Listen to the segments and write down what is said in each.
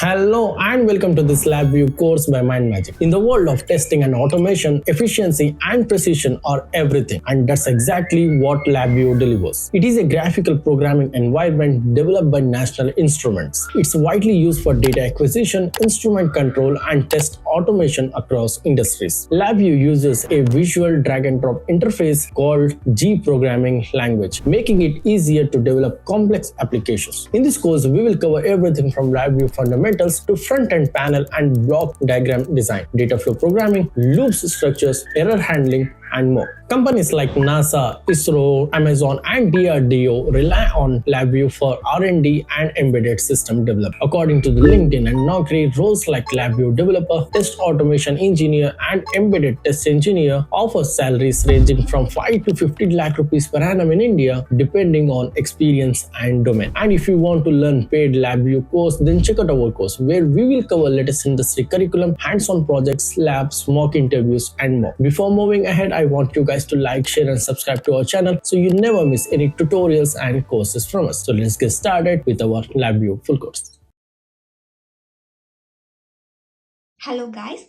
Hello and welcome to this Labview course by Mindmajix. In the world of testing and automation, efficiency and precision are everything, and that's exactly what Labview delivers. It is a graphical programming environment developed by National Instruments. It's widely used for data acquisition, instrument control, and test automation across industries. Labview uses a visual drag and drop interface called G programming language, making it easier to develop complex applications. In this course, we will cover everything from Labview fundamentals to front-end panel and block diagram design, data flow programming, loops structures, error handling, and more. Companies like NASA, ISRO, Amazon, and DRDO rely on Labview for R&D and embedded system development. According to the LinkedIn and Naukri, roles like Labview developer, test automation engineer, and embedded test engineer offer salaries ranging from 5 to 50 lakh rupees per annum in India, depending on experience and domain. And if you want to learn paid Labview course, then check out our course where we will cover latest industry curriculum, hands-on projects, labs, mock interviews, and more. Before moving ahead, I want you guys to like, share, and subscribe to our channel so you never miss any tutorials and courses from us. So let's get started with our Labview full course. Hello guys,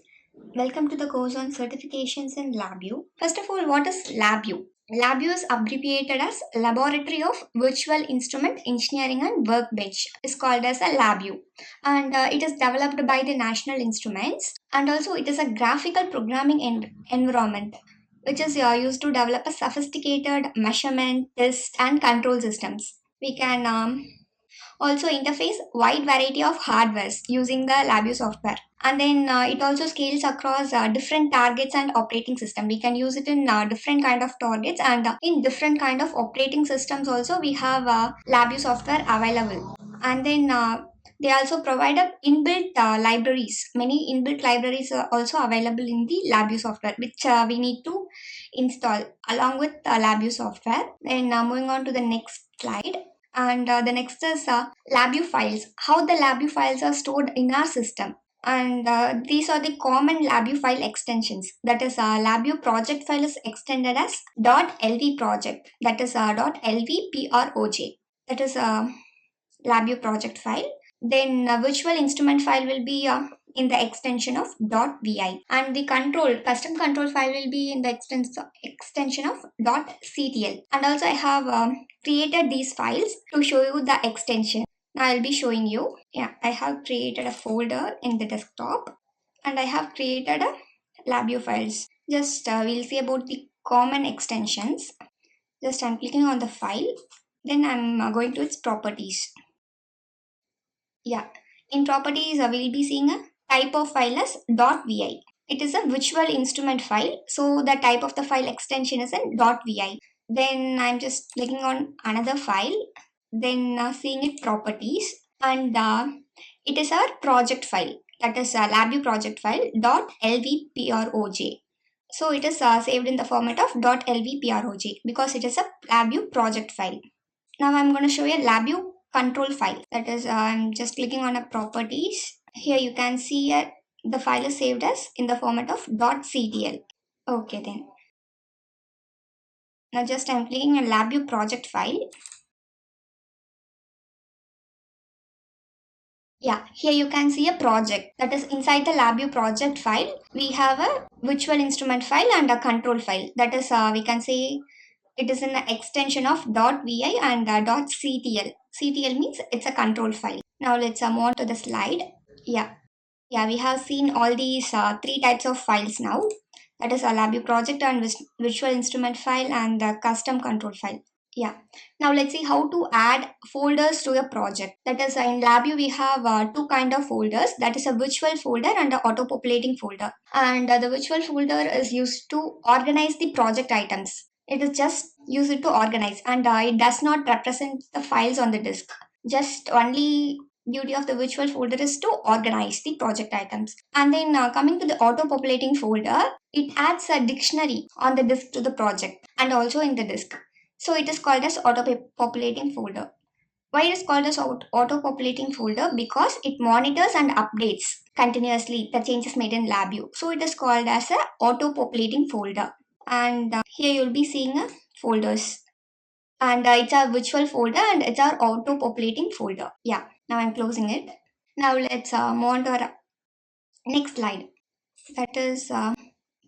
welcome to the course on certifications in Labview. First of all, what is Labview? Labview is abbreviated as Laboratory of Virtual Instrument Engineering and Workbench. It's called as a Labview, and it is developed by the National Instruments, and also it is a graphical programming environment which is used to develop a sophisticated measurement, test, and control systems. We can also interface wide variety of hardwares using the Labview software, and then it also scales across different targets and operating system. We can use it in different kind of targets, and in different kind of operating systems also we have Labview software available. And then they also provide a inbuilt libraries. Many inbuilt libraries are also available in the Labview software, which we need to install along with Labview software. Then moving on to the next slide. And the next is Labview files. How the Labview files are stored in our system. And these are the common Labview file extensions. That is, Labview project file is extended as .lv project. That is .lvproj. That is a Labview project file. Then virtual instrument file will be in the extension of .vi, and the custom control file will be in the extension of .ctl. And also I have created these files to show you the extension. Now I'll be showing you. Yeah, I have created a folder in the desktop, and I have created a Labview files. Just we'll see about the common extensions. Just I'm clicking on the file, then I'm going to its properties. Yeah, in properties, we'll be seeing a type of file as .vi. It is a virtual instrument file, so the type of the file extension is in .vi. Then I'm just clicking on another file, then seeing it properties, and it is our project file. That is a Labview project file .lvproj. So it is saved in the format of .lvproj because it is a Labview project file. Now I'm going to show you a Labview control file. That is, I'm just clicking on a properties. Here you can see the file is saved as in the format of .ctl. Okay then. Now just I'm clicking on Labview project file. Yeah, here you can see a project. That is inside the Labview project file. We have a virtual instrument file and a control file. That is, we can say it is in the extension of .vi and .ctl. CTL means it's a control file. Now let's move on to the slide. Yeah, we have seen all these three types of files now. That is a Labview project and virtual instrument file and the custom control file. Yeah. Now let's see how to add folders to a project. That is, in Labview we have two kind of folders. That is a virtual folder and a auto-populating folder. And the virtual folder is used to organize the project items. It is just used to organize, and it does not represent the files on the disk. Just only duty of the virtual folder is to organize the project items. And then coming to the auto-populating folder, it adds a dictionary on the disk to the project and also in the disk. So it is called as auto-populating folder. Why it is called as auto-populating folder? Because it monitors and updates continuously the changes made in Labview. So it is called as a auto-populating folder. And here you'll be seeing folders. And it's a virtual folder and it's our auto-populating folder. Yeah, now I'm closing it. Now let's move on to our next slide. That is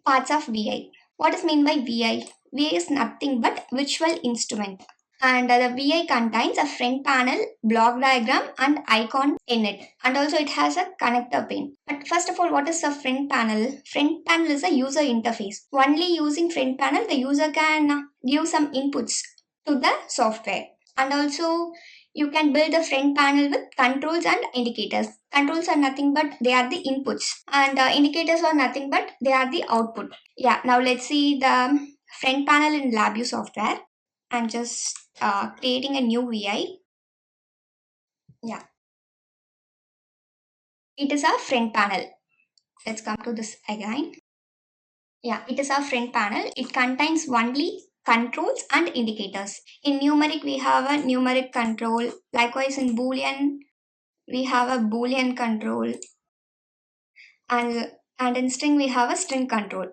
parts of VI. What is meant by VI? VI is nothing but virtual instrument. And the VI contains a front panel, block diagram, and icon in it. And also it has a connector pane. But first of all, what is a front panel? Front panel is a user interface. Only using front panel, the user can give some inputs to the software. And also you can build a front panel with controls and indicators. Controls are nothing but they are the inputs, and indicators are nothing but they are the output. Yeah, now let's see the front panel in Labview software. I'm just creating a new VI. Yeah, it is our front panel. Let's come to this again. Yeah, it is our front panel. It contains only controls and indicators. In numeric, we have a numeric control. Likewise, in Boolean, we have a Boolean control. And in string, we have a string control.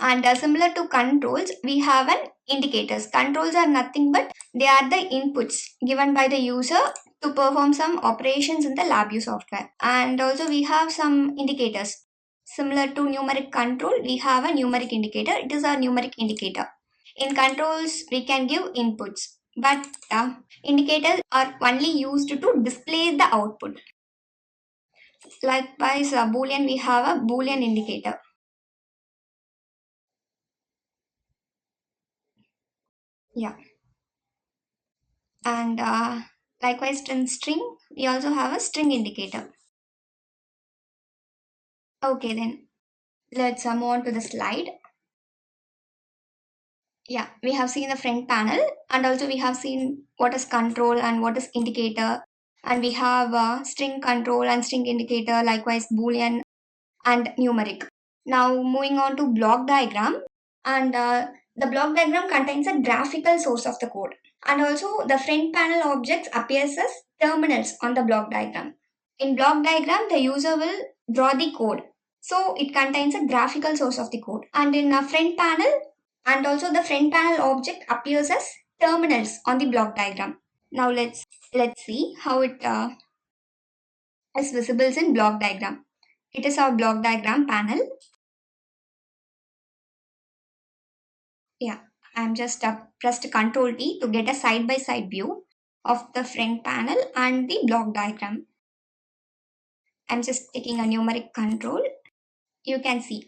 And similar to controls, we have an indicators. Controls are nothing but they are the inputs given by the user to perform some operations in the Labview software. And also we have some indicators. Similar to numeric control, we have a numeric indicator. It is a numeric indicator. In controls, we can give inputs, but indicators are only used to display the output. Likewise, Boolean, we have a Boolean indicator. Yeah. And likewise in string, we also have a string indicator. Okay, then let's move on to the slide. Yeah, we have seen the front panel, and also we have seen what is control and what is indicator, and we have string control and string indicator, likewise Boolean and numeric. Now moving on to block diagram, and the block diagram contains a graphical source of the code, and also the front panel objects appears as terminals on the block diagram. In block diagram, the user will draw the code. So it contains a graphical source of the code. And in a front panel, and also the front panel object appears as terminals on the block diagram. Now let's see how it is visible in block diagram. It is our block diagram panel. Yeah, I'm just pressed Ctrl T to get a side by side view of the front panel and the block diagram. I'm just taking a numeric control. You can see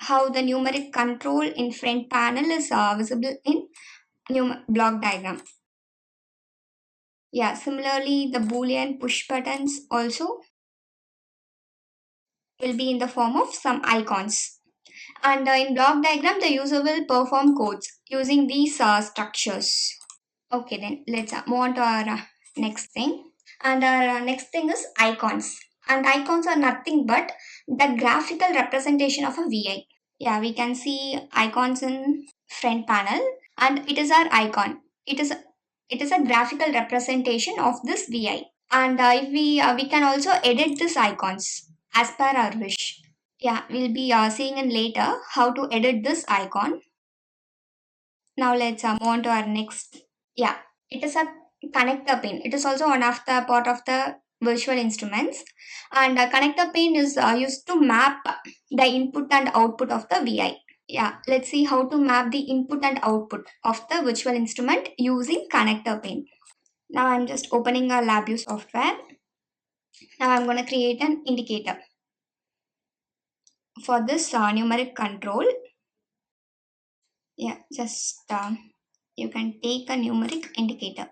how the numeric control in front panel is visible in block diagram. Yeah, similarly the Boolean push buttons also will be in the form of some icons. And in block diagram, the user will perform codes using these structures. Okay, then let's move on to our next thing. And our next thing is icons. And icons are nothing but the graphical representation of a VI. Yeah, we can see icons in front panel, and it is our icon. It is a graphical representation of this VI. And if we can also edit these icons as per our wish. Yeah, we'll be seeing in later how to edit this icon. Now let's move on to our next. Yeah, it is a connector pin. It is also one of the part of the virtual instruments, and a connector pin is used to map the input and output of the VI. Yeah, let's see how to map the input and output of the virtual instrument using connector pin. Now I'm just opening a Labview software. Now I'm going to create an indicator for this numeric control. Yeah, just you can take a numeric indicator.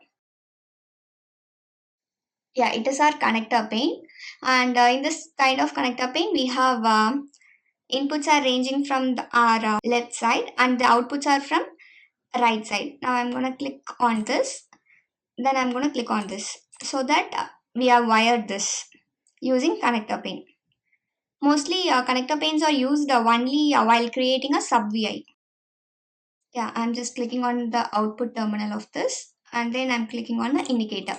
Yeah, it is our connector pane, and in this kind of connector pane we have inputs are ranging from our left side and the outputs are from right side. Now I'm going to click on this, then I'm going to click on this, so that we have wired this using connector pane. Mostly connector panes are used only while creating a sub VI. Yeah, I'm just clicking on the output terminal of this, and then I'm clicking on the indicator.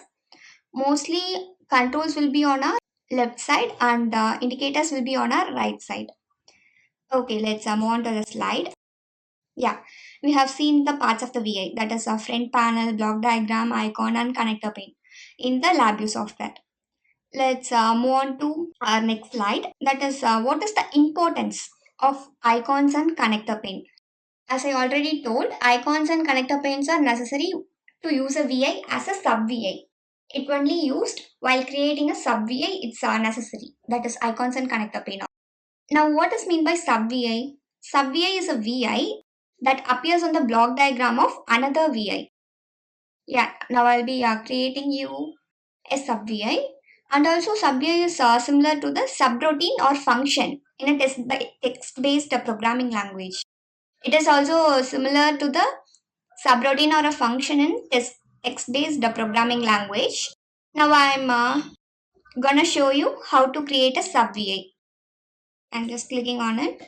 Mostly controls will be on our left side and indicators will be on our right side. Okay, let's move on to the slide. Yeah, we have seen the parts of the VI, that is a front panel, block diagram, icon and connector pane in the Labview software. Let's move on to our next slide. That is, what is the importance of icons and connector pane? As I already told, icons and connector panes are necessary to use a VI as a sub VI. It only used while creating a sub VI. It's necessary. That is icons and connector pane. Now, what is meant by sub VI? Sub VI is a VI that appears on the block diagram of another VI. Yeah, now I'll be creating you a sub VI, and also sub VI is similar to the subroutine or function in a text-based programming language. It is also similar to the subroutine or a function in text-based programming language. Now I'm gonna show you how to create a sub VI. I'm just clicking on it.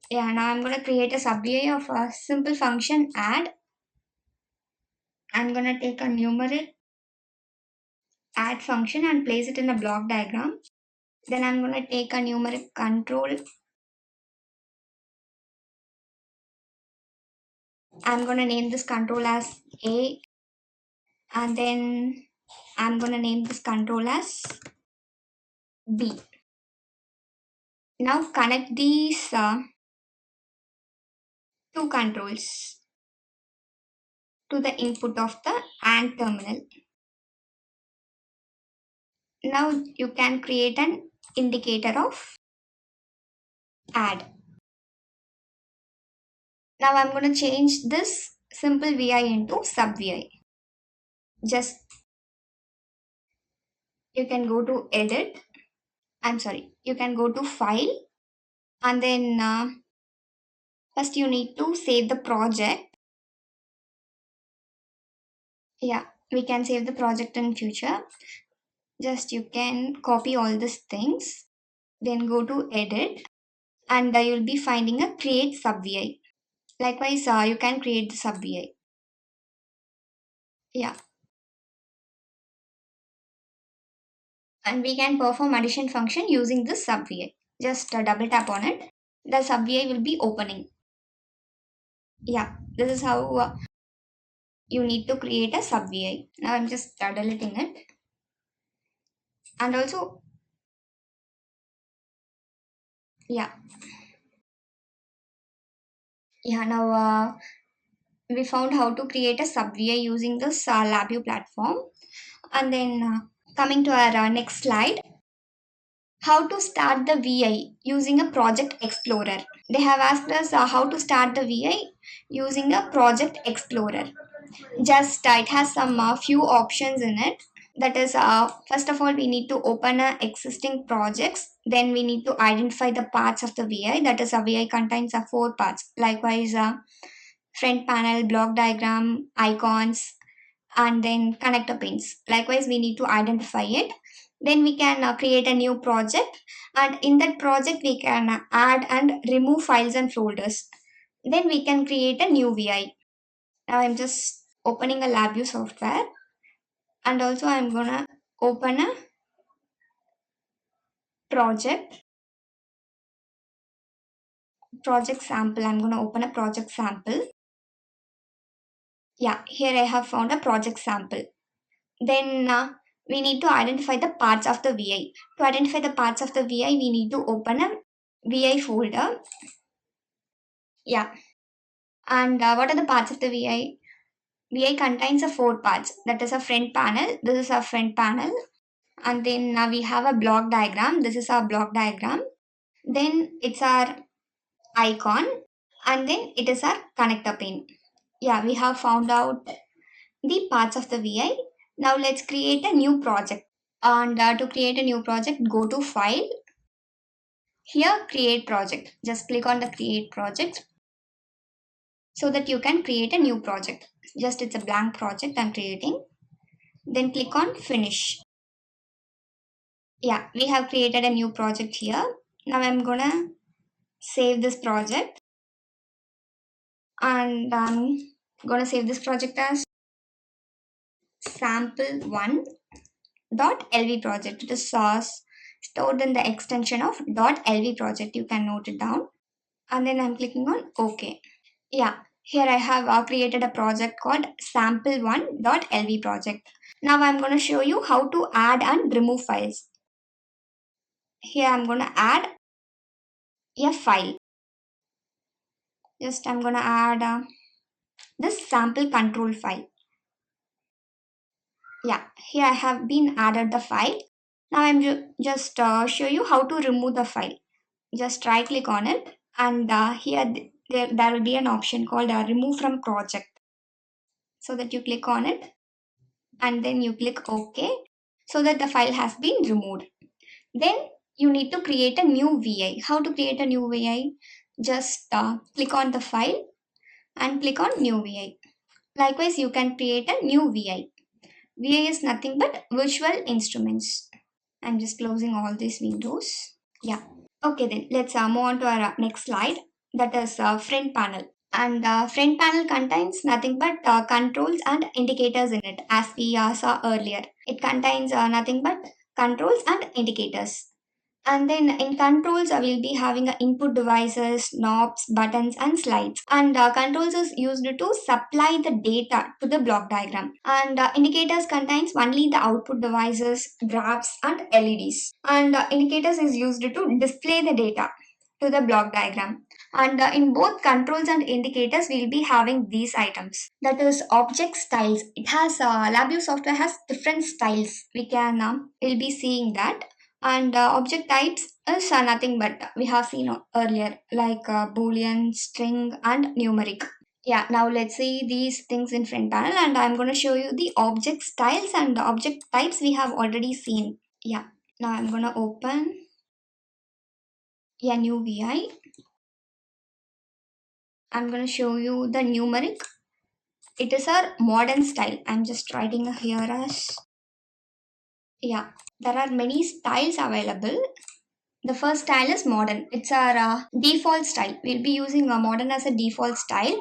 Yeah, now I'm gonna create a sub VI of a simple function add. I'm gonna take a numeric add function and place it in the block diagram. Then I'm gonna take a numeric control. I'm gonna name this control as A, and then I'm gonna name this control as B. Now connect these two controls to the input of the AND terminal. Now you can create an indicator of add. Now I'm going to change this simple VI into sub VI. Just you can go to edit. You can go to file, and then first you need to save the project. Yeah, we can save the project in future. Just you can copy all these things, then go to edit, and you'll be finding a create sub VI. Likewise, you can create the sub VI. Yeah, and we can perform addition function using this sub VI. Just double tap on it. The sub VI will be opening. Yeah, this is how you need to create a sub VI. Now I'm just deleting it. And also, yeah, now we found how to create a sub VI using this Labview platform. And then coming to our next slide, how to start the VI using a project explorer. They have asked us how to start the VI using a project explorer. Just it has some few options in it. That is, first of all, we need to open existing projects. Then we need to identify the parts of the VI. That is, a VI contains 4 parts. Likewise, front panel, block diagram, icons, and then connector pins. Likewise, we need to identify it. Then we can create a new project, and in that project we can add and remove files and folders. Then we can create a new VI. Now I'm just opening a Labview software, and also I'm gonna open a project sample. I'm gonna open a project sample. Yeah, here I have found a project sample. Then we need to identify the parts of the VI. To identify the parts of the VI, we need to open a VI folder. Yeah. And what are the parts of the VI? VI contains 4 parts. That is a front panel. This is our front panel. And then we have a block diagram. This is our block diagram. Then it's our icon. And then it is our connector pin. Yeah, we have found out the parts of the VI. Now let's create a new project. And to create a new project, go to File. Here, Create Project. Just click on the Create Project so that you can create a new project. Just it's a blank project I'm creating. Then click on Finish. Yeah, we have created a new project here. Now I'm gonna save this project. And I'm gonna save this project as sample1.lv project. It is stored in the extension of .lv project. You can note it down. And then I'm clicking on OK. Yeah, here I have created a project called sample1.lv project. Now I'm going to show you how to add and remove files. Here I'm going to add a file. Just I'm going to add this sample control file. Yeah, here I have been added the file. Now I'm just show you how to remove the file. Just right click on it, and here there will be an option called remove from project. So that you click on it and then you click OK, so that the file has been removed. Then you need to create a new VI. How to create a new VI? Just click on the file and click on new VI. Likewise, you can create a new VI. VI is nothing but virtual instruments. I'm just closing all these windows. Yeah. Okay, then let's move on to our next slide. That is front panel. And front panel contains nothing but controls and indicators in it, as we saw earlier. It contains nothing but controls and indicators. And then in controls, I will be having input devices, knobs, buttons, and slides. And controls is used to supply the data to the block diagram. And indicators contains only the output devices, graphs, and LEDs. And indicators is used to display the data to the block diagram. And in both controls and indicators, we'll be having these items. That is object styles. It has Labview software has different styles. We'll be seeing that. And object types is nothing but we have seen earlier, like boolean, string, and numeric. Yeah, now let's see these things in front panel, and I'm going to show you the object styles and the object types we have already seen. Yeah, now I'm going to open a new VI. I'm going to show you the numeric. It is our modern style. I'm just writing here as, yeah, there are many styles available. The first style is modern. It's our default style. We'll be using modern as a default style.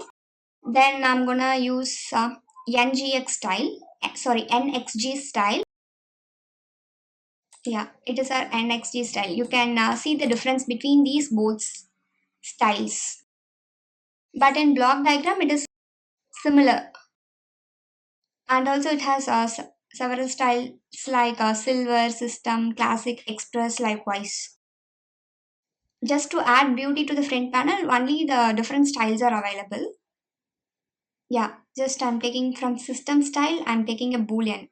Then I'm gonna use NGX style. Sorry, NXG style. Yeah, it is our NXG style. You can see the difference between these both styles. But in block diagram, it is similar. And also it has several styles like silver, system, classic, express, likewise. Just to add beauty to the front panel, only the different styles are available. Yeah, just I'm taking from system style, I'm taking a boolean.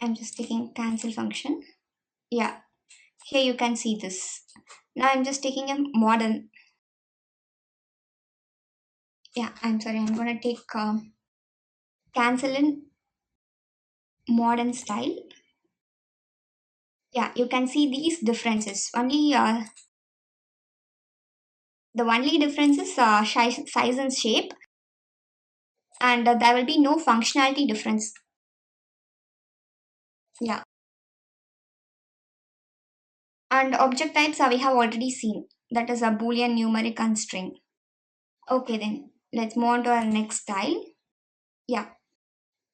I'm just taking cancel function. Yeah, here you can see this. Now I'm just taking a modern. Yeah, I'm sorry, I'm gonna take cancel in modern style. Yeah, you can see these differences. Only the only difference is size and shape, and there will be no functionality difference. Yeah, and object types we have already seen. That is a boolean, numeric, and string. Okay, then let's move on to our next style. Yeah,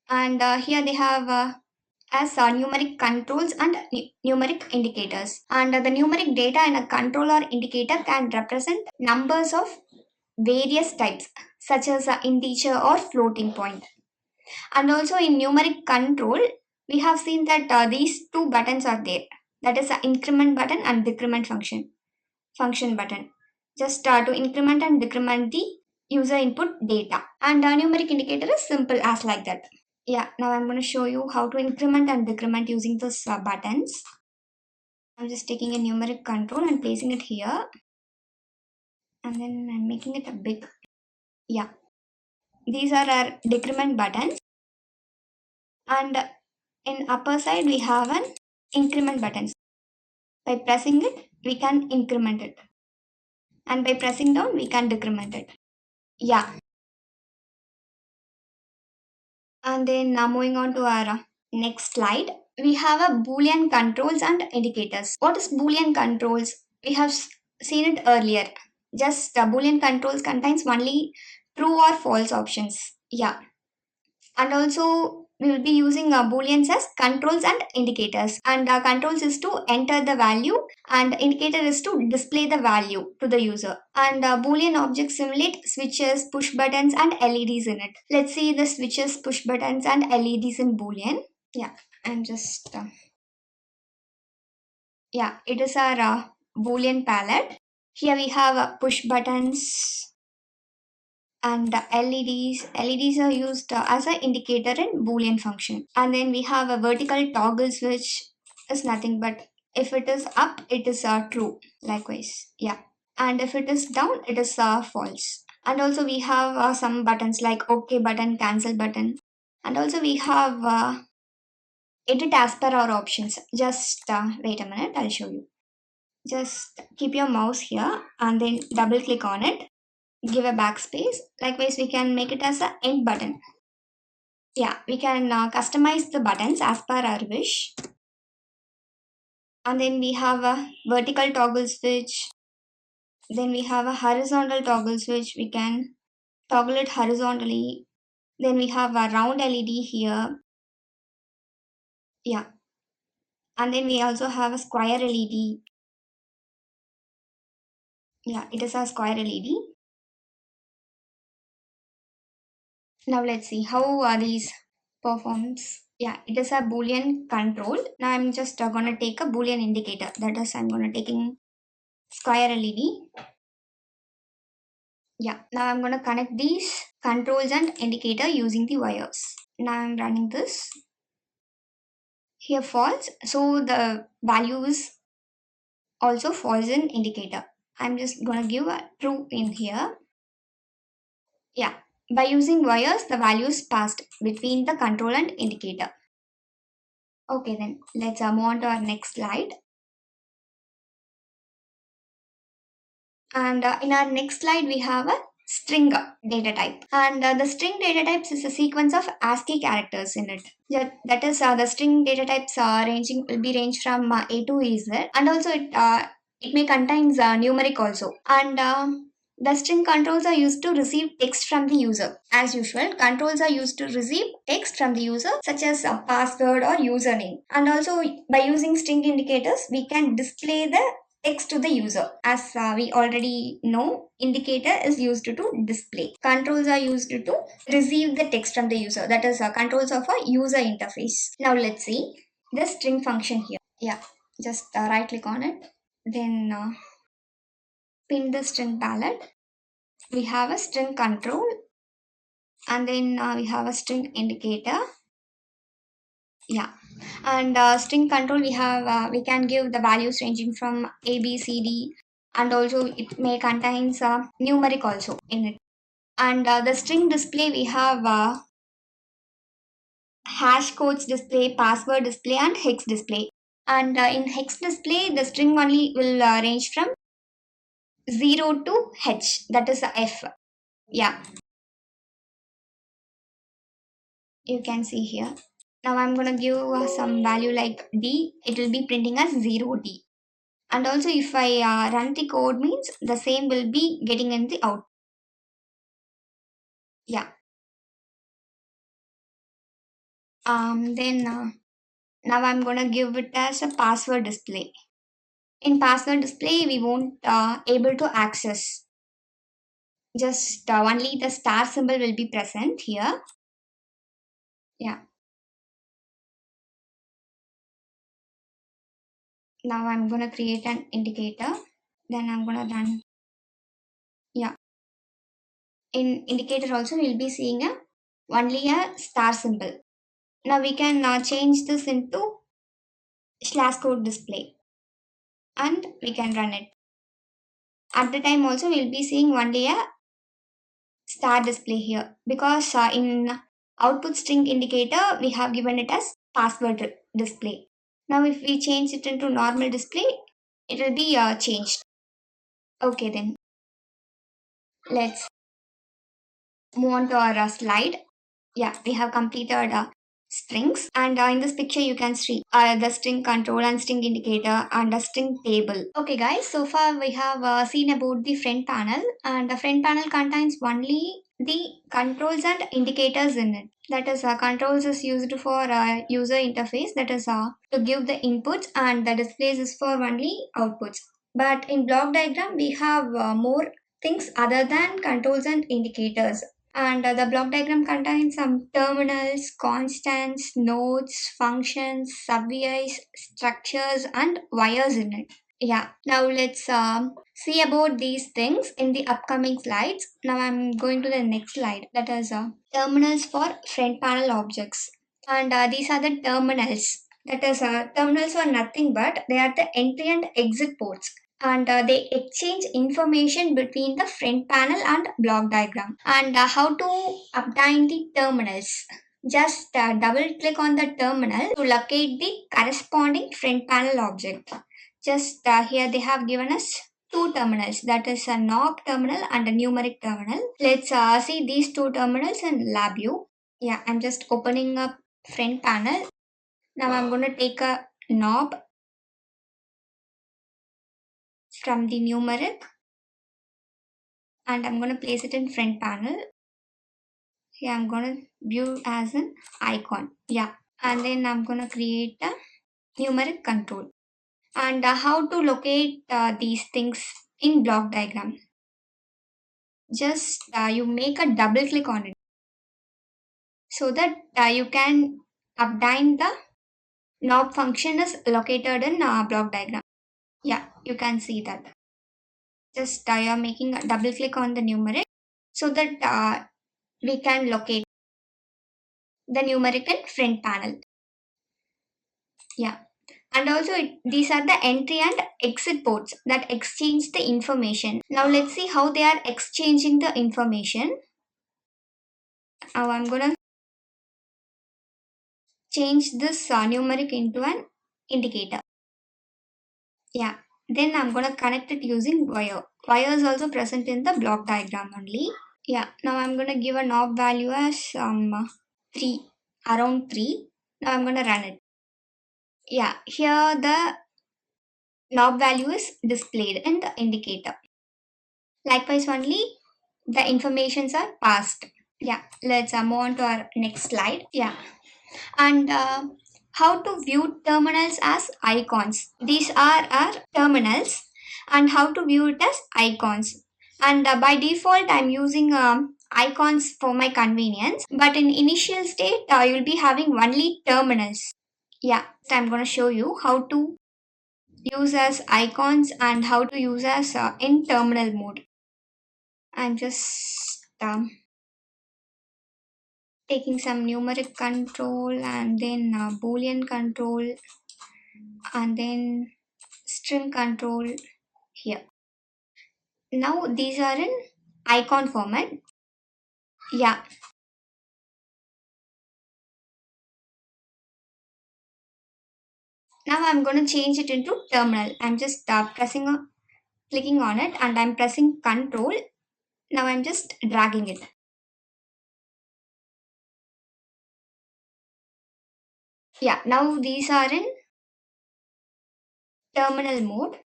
and here they have as numeric controls and numeric indicators. And the numeric data in a control or indicator can represent numbers of various types, such as integer or floating point. And also in numeric control, we have seen that these two buttons are there. That is the increment button and decrement function button. Just to increment and decrement the user input data. And numeric indicator is simple as like that. Yeah, now I'm going to show you how to increment and decrement using those buttons. I'm just taking a numeric control and placing it here. And then I'm making it a big. Yeah, these are our decrement buttons. And in upper side, we have an increment buttons. By pressing it, we can increment it. And by pressing down, we can decrement it. Yeah. And then now moving on to our next slide. We have a boolean controls and indicators. What is boolean controls? We have seen it earlier. Just boolean controls contains only true or false options. Yeah. And also we will be using booleans as controls and indicators, and controls is to enter the value and indicator is to display the value to the user, and boolean objects simulate switches, push buttons and LEDs in it. Let's see the switches, push buttons and LEDs in boolean. Yeah, I'm just yeah, it is our boolean palette. Here we have push buttons and LEDs. LEDs are used as an indicator in boolean function. And then we have a vertical toggle switch is nothing but if it is up, it is true. Likewise, yeah. And if it is down, it is false. And also we have some buttons like OK button, cancel button. And also we have edit as per our options. Just wait a minute, I'll show you. Just keep your mouse here and then double click on it. Give a backspace. Likewise, we can make it as an end button. Yeah, we can customize the buttons as per our wish. And then we have a vertical toggle switch. Then we have a horizontal toggle switch. We can toggle it horizontally. Then we have a round LED here. Yeah. And then we also have a square LED. Yeah, it is a square LED. Now let's see how these performs. Yeah, it is a boolean control. Now I'm just gonna take a boolean indicator. That is, I'm gonna taking square LED. Yeah, now I'm gonna connect these controls and indicator using the wires. Now I'm running this. Here false, so the value is also false in indicator. I'm just gonna give a true in here. Yeah, by using wires, the value is passed between the control and indicator. Okay, then let's move on to our next slide. And in our next slide, we have a string data type. And the string data types is a sequence of ASCII characters in it. Yeah, that is the string data types ranging will be range from A to Z, and also it may contains numeric also. And the string controls are used to receive text from the user. As usual, controls are used to receive text from the user, such as a password or username. And also, by using string indicators, we can display the text to the user. As we already know, indicator is used to display. Controls are used to receive the text from the user. That is controls of a user interface. Now let's see the string function here. Yeah, just right click on it. Then pin the string palette. We have a string control and then we have a string indicator. Yeah, and string control we can give the values ranging from A, B, C, D, and also it may contains numeric also in it. And the string display we have hash codes display, password display, and hex display. And in hex display, the string only will range from 0 to H, that is F. Yeah, you can see here. Now I'm gonna give some value like D, it will be printing as 0D. And also if I run the code means the same will be getting in the out. Yeah. Then now I'm gonna give it as a password display. In password display, we won't able to access. Just only the star symbol will be present here. Yeah. Now I'm gonna create an indicator. Then I'm gonna run. Yeah. In indicator also we'll be seeing only a star symbol. Now we can change this into slash code display and we can run it. At the time also we'll be seeing only a star display here because in output string indicator we have given it as password display. Now if we change it into normal display, it will be changed. Okay, then let's move on to our slide. Yeah, we have completed strings, and in this picture you can see the string control and string indicator and a string table. Okay guys, so far we have seen about the front panel, and the front panel contains only the controls and indicators in it. That is, controls is used for user interface, that is to give the inputs, and the displays is for only outputs. But in block diagram we have more things other than controls and indicators. And the block diagram contains some terminals, constants, nodes, functions, sub-VIs, structures, and wires in it. Yeah, now let's see about these things in the upcoming slides. Now I'm going to the next slide, that is terminals for front panel objects. And these are the terminals. That is, terminals are nothing but they are the entry and exit ports, and they exchange information between the front panel and block diagram. And how to obtain the terminals? Just double click on the terminal to locate the corresponding front panel object. Just here they have given us two terminals, that is a knob terminal and a numeric terminal. Let's see these two terminals in Labview. Yeah, I'm just opening up front panel. Now I'm going to take a knob from the numeric, and I'm going to place it in front panel. Here I'm going to view as an icon. Yeah, and then I'm going to create a numeric control. And how to locate these things in block diagram? Just you make a double click on it so that you can obtain the knob function is located in block diagram. Yeah, you can see that. Just you are making a double click on the numeric so that we can locate the numeric in front panel. Yeah, and also these are the entry and exit ports that exchange the information. Now let's see how they are exchanging the information. Now I'm gonna change this numeric into an indicator. Yeah, then I'm gonna connect it using wire. Wire is also present in the block diagram only. Yeah, now I'm gonna give a knob value as 3, around 3. Now I'm gonna run it. Yeah, here the knob value is displayed in the indicator. Likewise, only the informations are passed. Yeah, let's move on to our next slide. Yeah, and how to view terminals as icons. These are our terminals, and how to view it as icons. And by default, I'm using icons for my convenience, but in initial state, you'll be having only terminals. Yeah, so I'm going to show you how to use as icons and how to use as in terminal mode. I'm just taking some numeric control, and then boolean control, and then string control here. Now these are in icon format. Yeah, now I'm going to change it into terminal. I'm just clicking on it, and I'm pressing control. Now I'm just dragging it. Yeah, now these are in terminal mode.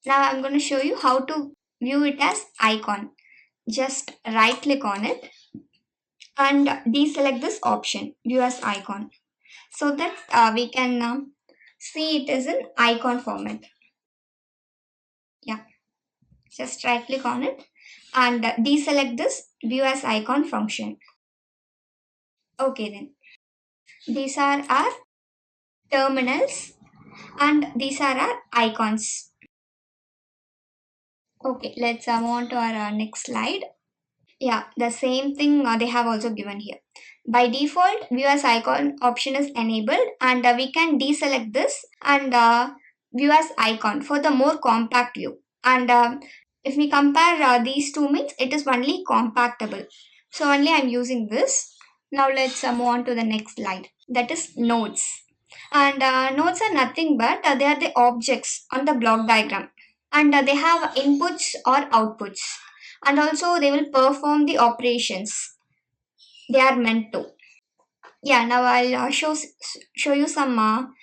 Now I'm going to show you how to view it as icon. Just right click on it and deselect this option, view as icon, so that we can see it as an icon format. Yeah, just right click on it and deselect this view as icon function. Okay, then these are our terminals and these are our icons. Okay, let's move on to our next slide. Yeah, the same thing they have also given here. By default, view as icon option is enabled, and we can deselect this and view as icon for the more compact view. And if we compare these two, means it is only compactable. So only I'm using this. Now let's move on to the next slide. That is nodes. And nodes are nothing but they are the objects on the block diagram, and they have inputs or outputs, and also they will perform the operations they are meant to. Yeah, now I'll show you some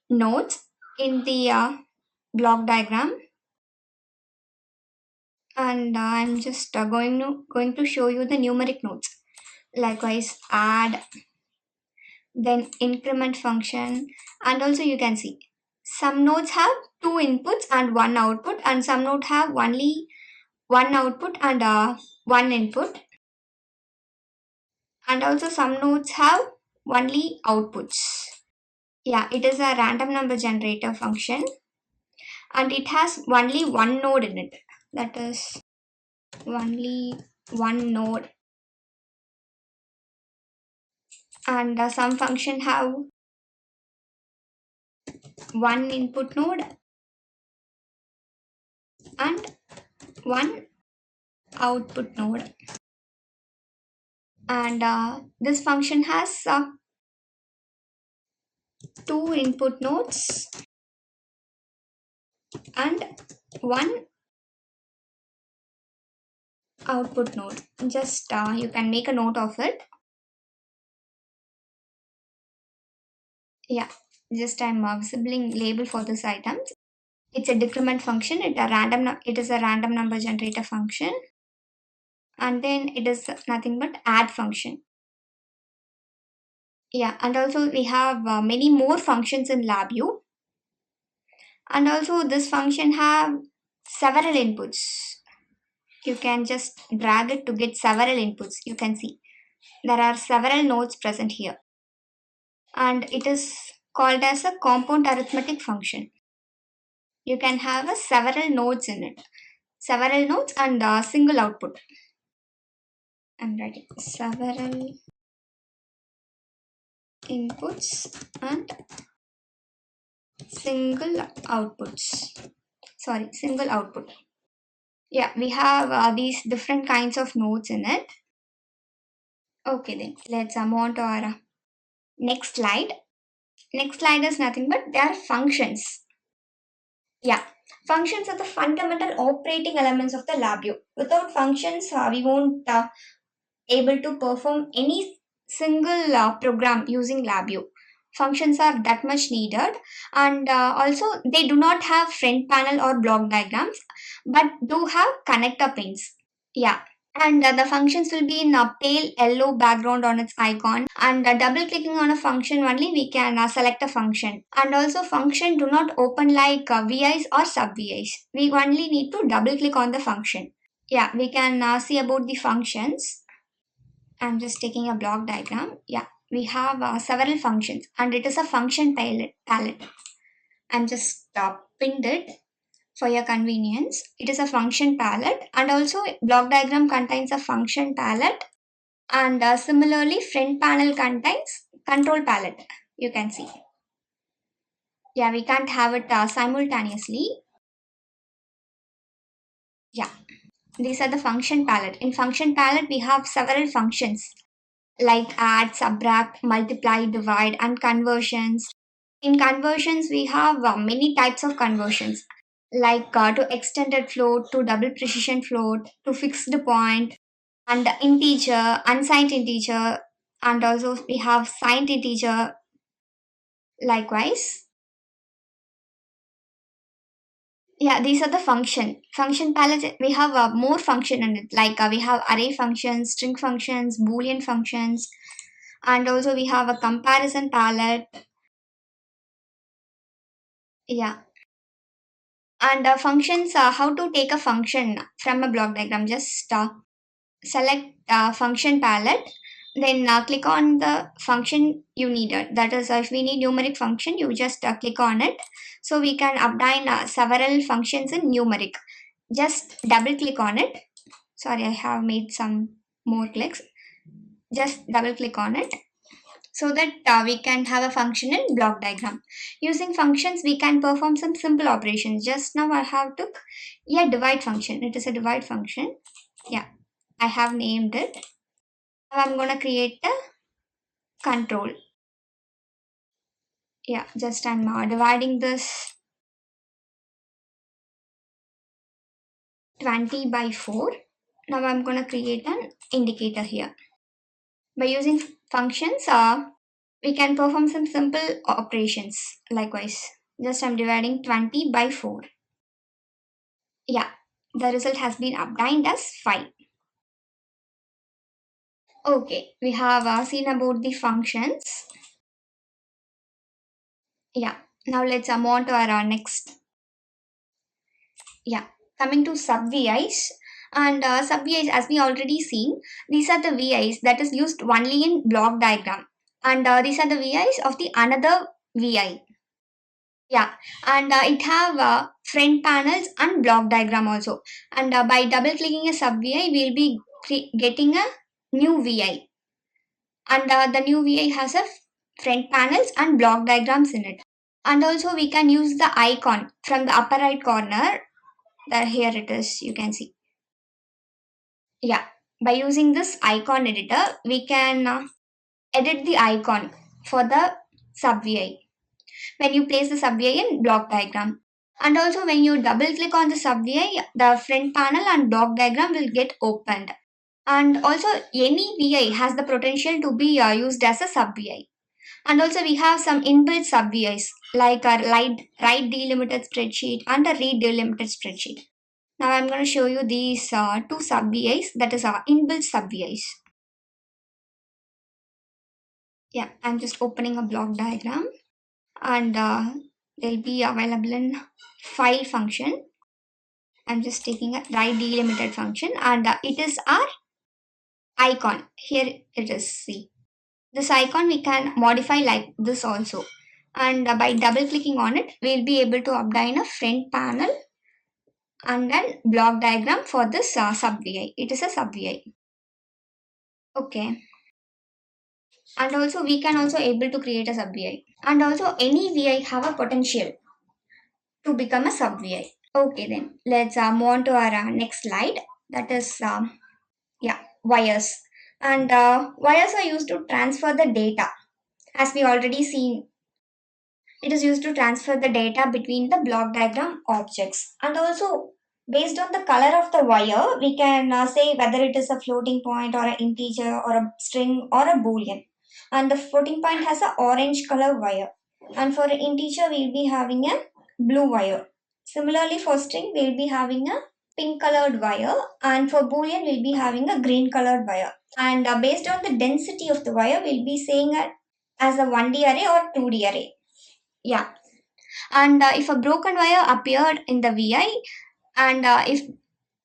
nodes in the block diagram, and I'm just going to show you the numeric nodes. Likewise, add, then increment function, and also you can see some nodes have two inputs and one output, and some nodes have only one output and one input, and also some nodes have only outputs. Yeah, it is a random number generator function, and it has only one node in it. That is only one node, and some function have one input node and one output node, and this function has two input nodes and one output node. Just you can make a note of it. Yeah, just I'm sibling label for this item. It's a decrement function. It is a random number generator function, and then it is nothing but add function. Yeah, and also we have many more functions in Labview, and also this function have several inputs. You can just drag it to get several inputs. You can see there are several nodes present here, and it is called as a compound arithmetic function. You can have several nodes in it, several nodes and a single output. I'm writing several inputs and single outputs. Sorry, single output. Yeah, we have these different kinds of nodes in it. Okay, then let's move on to our next slide. Next slide is nothing but they are functions. Yeah, functions are the fundamental operating elements of the Labview. Without functions, we won't able to perform any single program using Labview. Functions are that much needed, and also they do not have front panel or block diagrams, but do have connector panes. Yeah, and the functions will be in a pale yellow background on its icon, and double clicking on a function only we can select a function, and also function do not open like VIs or sub VIs. We only need to double click on the function. Yeah, we can see about the functions. I'm just taking a block diagram. Yeah, we have several functions, and it is a function palette. I'm just pinned it for your convenience. It is a function palette, and also block diagram contains a function palette, and similarly front panel contains control palette. You can see. Yeah, we can't have it simultaneously. Yeah, these are the function palette. In function palette, we have several functions like add, subtract, multiply, divide, and conversions. In conversions, we have many types of conversions like to extended float, to double precision float, to fixed point, and integer, unsigned integer, and also we have signed integer. Likewise, yeah, these are the function palette. We have more function in it, like we have array functions, string functions, boolean functions, and also we have a comparison palette. Yeah, and functions, how to take a function from a block diagram. Just select function palette, then click on the function you needed. That is, if we need numeric function, you just click on it. So we can obtain several functions in numeric. Just double click on it. Sorry, I have made some more clicks. Just double click on it, so that we can have a function in block diagram. Using functions, we can perform some simple operations. Just now I have took a divide function. It is a divide function. Yeah, I have named it. Now I'm gonna create a control. Yeah, just I'm dividing this 20 by 4. Now I'm gonna create an indicator here. By using functions, We can perform some simple operations. Likewise, just I'm dividing 20 by 4. Yeah, the result has been obtained as 5. Okay, we have seen about the functions. Yeah, now let's move on to our next. Yeah, coming to sub VIs. And sub VIs, as we already seen, these are the VIs that is used only in block diagram. And these are the VIs of the another VI. Yeah, and it have front panels and block diagram also. And by double clicking a sub VI, we'll be getting a new VI. And the new VI has a front panels and block diagrams in it. And also we can use the icon from the upper right corner. Here it is, you can see. Yeah, by using this icon editor, we can edit the icon for the sub VI when you place the sub VI in block diagram. And also when you double click on the sub VI, the front panel and block diagram will get opened. And also any VI has the potential to be used as a sub VI. And also we have some inbuilt sub VIs like a write delimited spreadsheet and a read delimited spreadsheet. Now I'm going to show you these two sub VIs, that is our inbuilt sub VIs. Yeah, I'm just opening a block diagram and they'll be available in file function. I'm just taking a write delimited function and it is our icon. Here it is, see. This icon we can modify like this also. And by double clicking on it, we'll be able to obtain a front panel and then block diagram for this sub VI. It is a sub VI. Okay. And also we can also able to create a sub VI. And also any VI have a potential to become a sub VI. Okay then, let's move on to our next slide. That is, yeah, wires. And wires are used to transfer the data. As we already seen, it is used to transfer the data between the block diagram objects. And also, based on the color of the wire, we can say whether it is a floating point or an integer or a string or a boolean. And the floating point has an orange color wire. And for an integer, we'll be having a blue wire. Similarly, for string, we'll be having a pink colored wire. And for boolean, we'll be having a green colored wire. And based on the density of the wire, we'll be saying it as a 1D array or 2D array. Yeah, and if a broken wire appeared in the VI, and if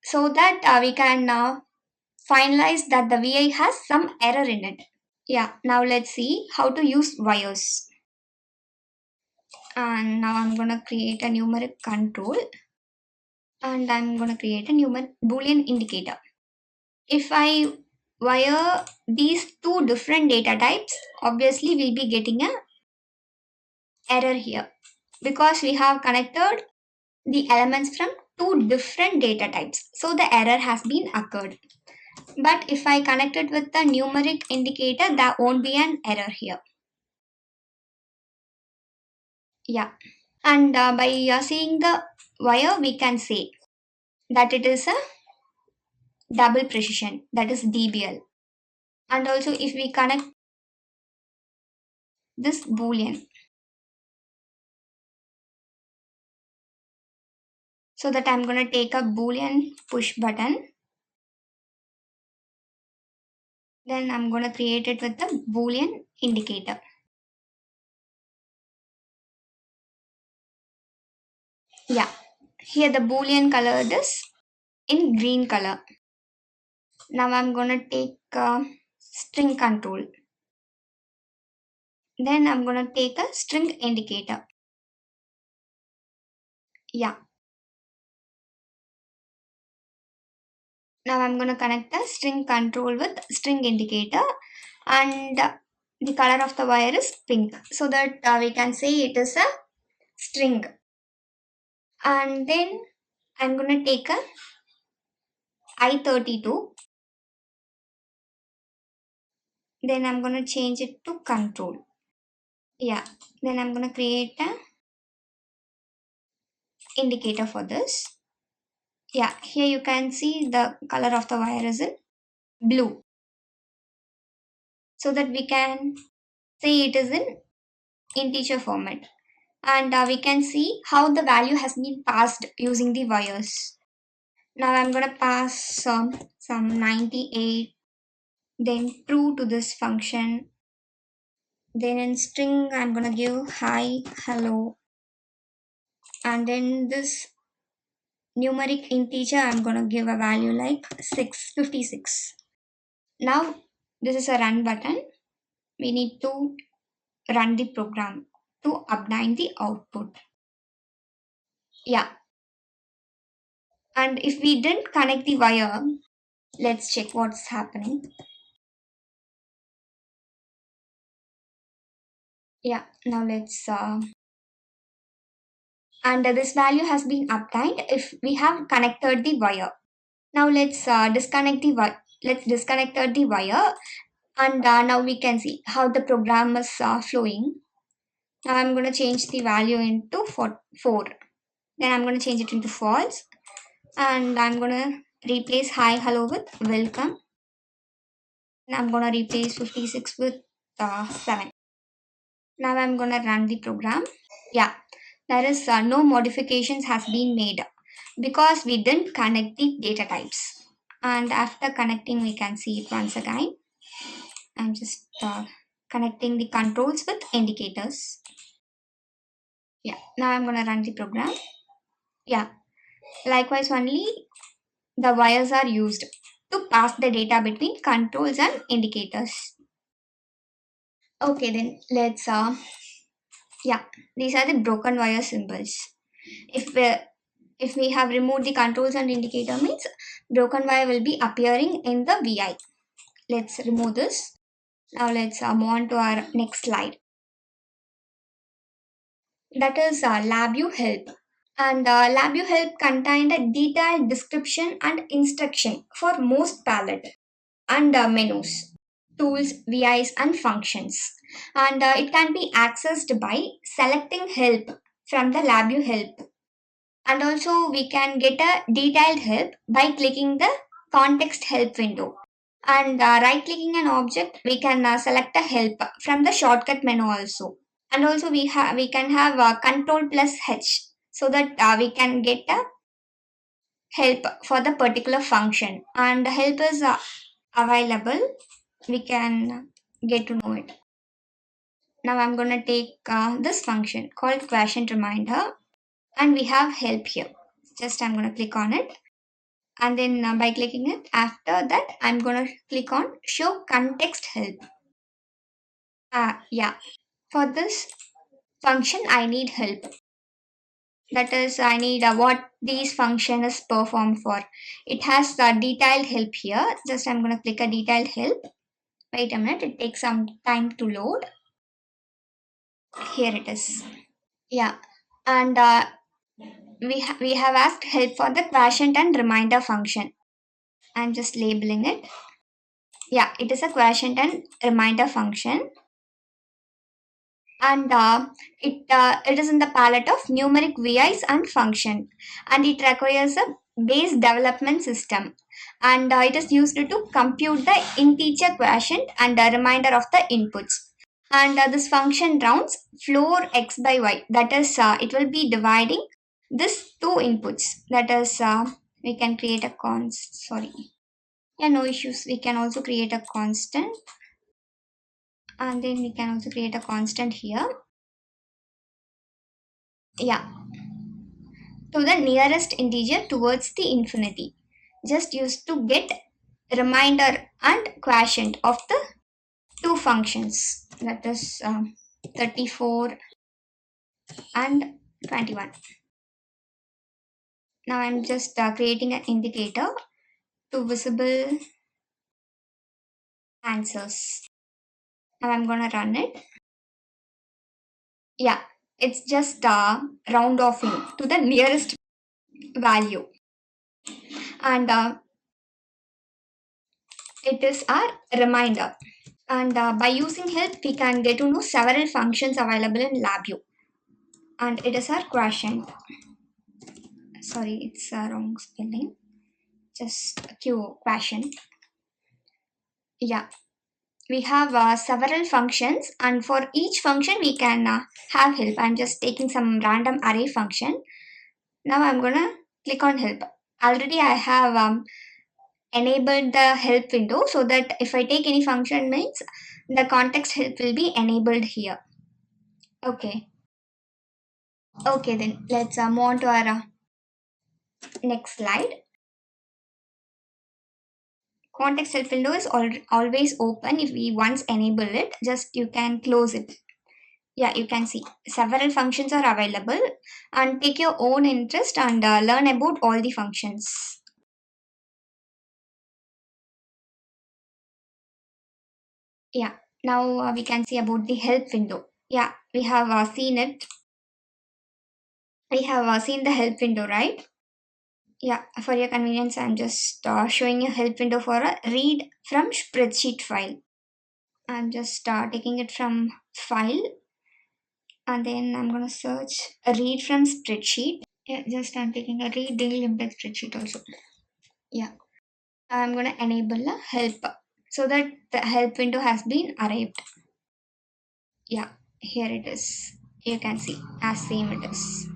so that we can finalize that the VI has some error in it. Yeah, now let's see how to use wires. And now I'm gonna create a numeric control, and I'm gonna create a numeric boolean indicator. If I wire these two different data types, obviously we'll be getting a error here because we have connected the elements from two different data types. So the error has been occurred. But if I connect it with the numeric indicator, there won't be an error here. Yeah. And by seeing the wire, we can say that it is a double precision, that is DBL. And also if we connect this boolean, so that I'm going to take a boolean push button. Then I'm going to create it with the boolean indicator. Yeah, here the boolean color is in green color. Now I'm going to take string control. Then I'm going to take a string indicator. Yeah. Now I'm going to connect the string control with string indicator, and the color of the wire is pink, so that we can say it is a string. And then I'm going to take a I32. Then I'm going to change it to control. Yeah. Then I'm going to create a indicator for this. Yeah, here you can see the color of the wire is in blue, so that we can say it is in integer format. And we can see how the value has been passed using the wires. Now I'm going to pass some 98, then true to this function. Then in string, I'm going to give hi, hello. And then this numeric integer, I'm going to give a value like 656. Now this is a run button. We need to run the program to obtain the output. Yeah. And if we didn't connect the wire, let's check what's happening. Yeah, now let's and this value has been obtained if we have connected the wire. Now let's disconnect the wire. Let's disconnect the wire, and now we can see how the program is flowing. Now I'm going to change the value into 4. Then I'm going to change it into false, and I'm going to replace hi hello with welcome. And I'm going to replace 56 with 7. Now I'm going to run the program. Yeah, there is no modifications has been made because we didn't connect the data types. And after connecting, we can see it once again. I'm just connecting the controls with indicators. Yeah, now I'm going to run the program. Yeah, likewise only the wires are used to pass the data between controls and indicators. Okay, then let's yeah, these are the broken wire symbols. If we if we have removed the controls and indicator means broken wire will be appearing in the VI. Let's remove this. Now let's move on to our next slide. That is Labview help. And Labview help contained a detailed description and instruction for most palette and menus, tools, VIs, and functions. And it can be accessed by selecting help from the Labview help. And also we can get a detailed help by clicking the context help window. And right clicking an object, we can select a help from the shortcut menu also. And also we can have control plus H so that we can get a help for the particular function. And help is available. We can get to know it. Now I'm going to take this function called quotient reminder, and we have help here. Just I'm going to click on it, and then by clicking it, after that I'm going to click on show context help. Yeah, for this function I need help. That is, I need what these function is performed for. It has the detailed help here. Just I'm going to click a detailed help. Wait a minute, it takes some time to load. Here it is. Yeah, and we have asked help for the quotient and reminder function. I'm just labeling it. Yeah, it is a quotient and reminder function, and it is in the palette of numeric VIs and function, and it requires a base development system, and it is used to compute the integer quotient and a reminder of the inputs. And this function rounds floor x by y, that is it will be dividing this two inputs. That is we can create a sorry, yeah, no issues, we can also create a constant, and then we can also create a constant here. Yeah, to the nearest integer towards the infinity, just used to get reminder and quotient of the two functions, that is 34 and 21. Now I'm just creating an indicator to visible answers. Now I'm gonna run it. Yeah, it's just round offing to the nearest value, and it is our reminder. And by using help, we can get to know several functions available in Labview. And it is our quotient. Sorry, it's a wrong spelling. Just Q quotient. Yeah. we have several functions, and for each function we can have help. I'm just taking some random array function. Now I'm gonna click on help. Already I have enabled the help window, so that if I take any function means the context help will be enabled here. Okay. Okay, then let's move on to our next slide. Context help window is always open. If we once enable it, just you can close it. Yeah, you can see several functions are available, and take your own interest and learn about all the functions. Yeah, now we can see about the help window. Yeah, we have seen it. We have seen the help window, right? Yeah, for your convenience, I'm just showing you help window for a read from spreadsheet file. I'm just taking it from file, and then I'm gonna search a read from spreadsheet. Yeah, just I'm taking a read daily impact spreadsheet also. Yeah, I'm gonna enable a help so that the help window has been arrived. Yeah, here it is. You can see as same it is.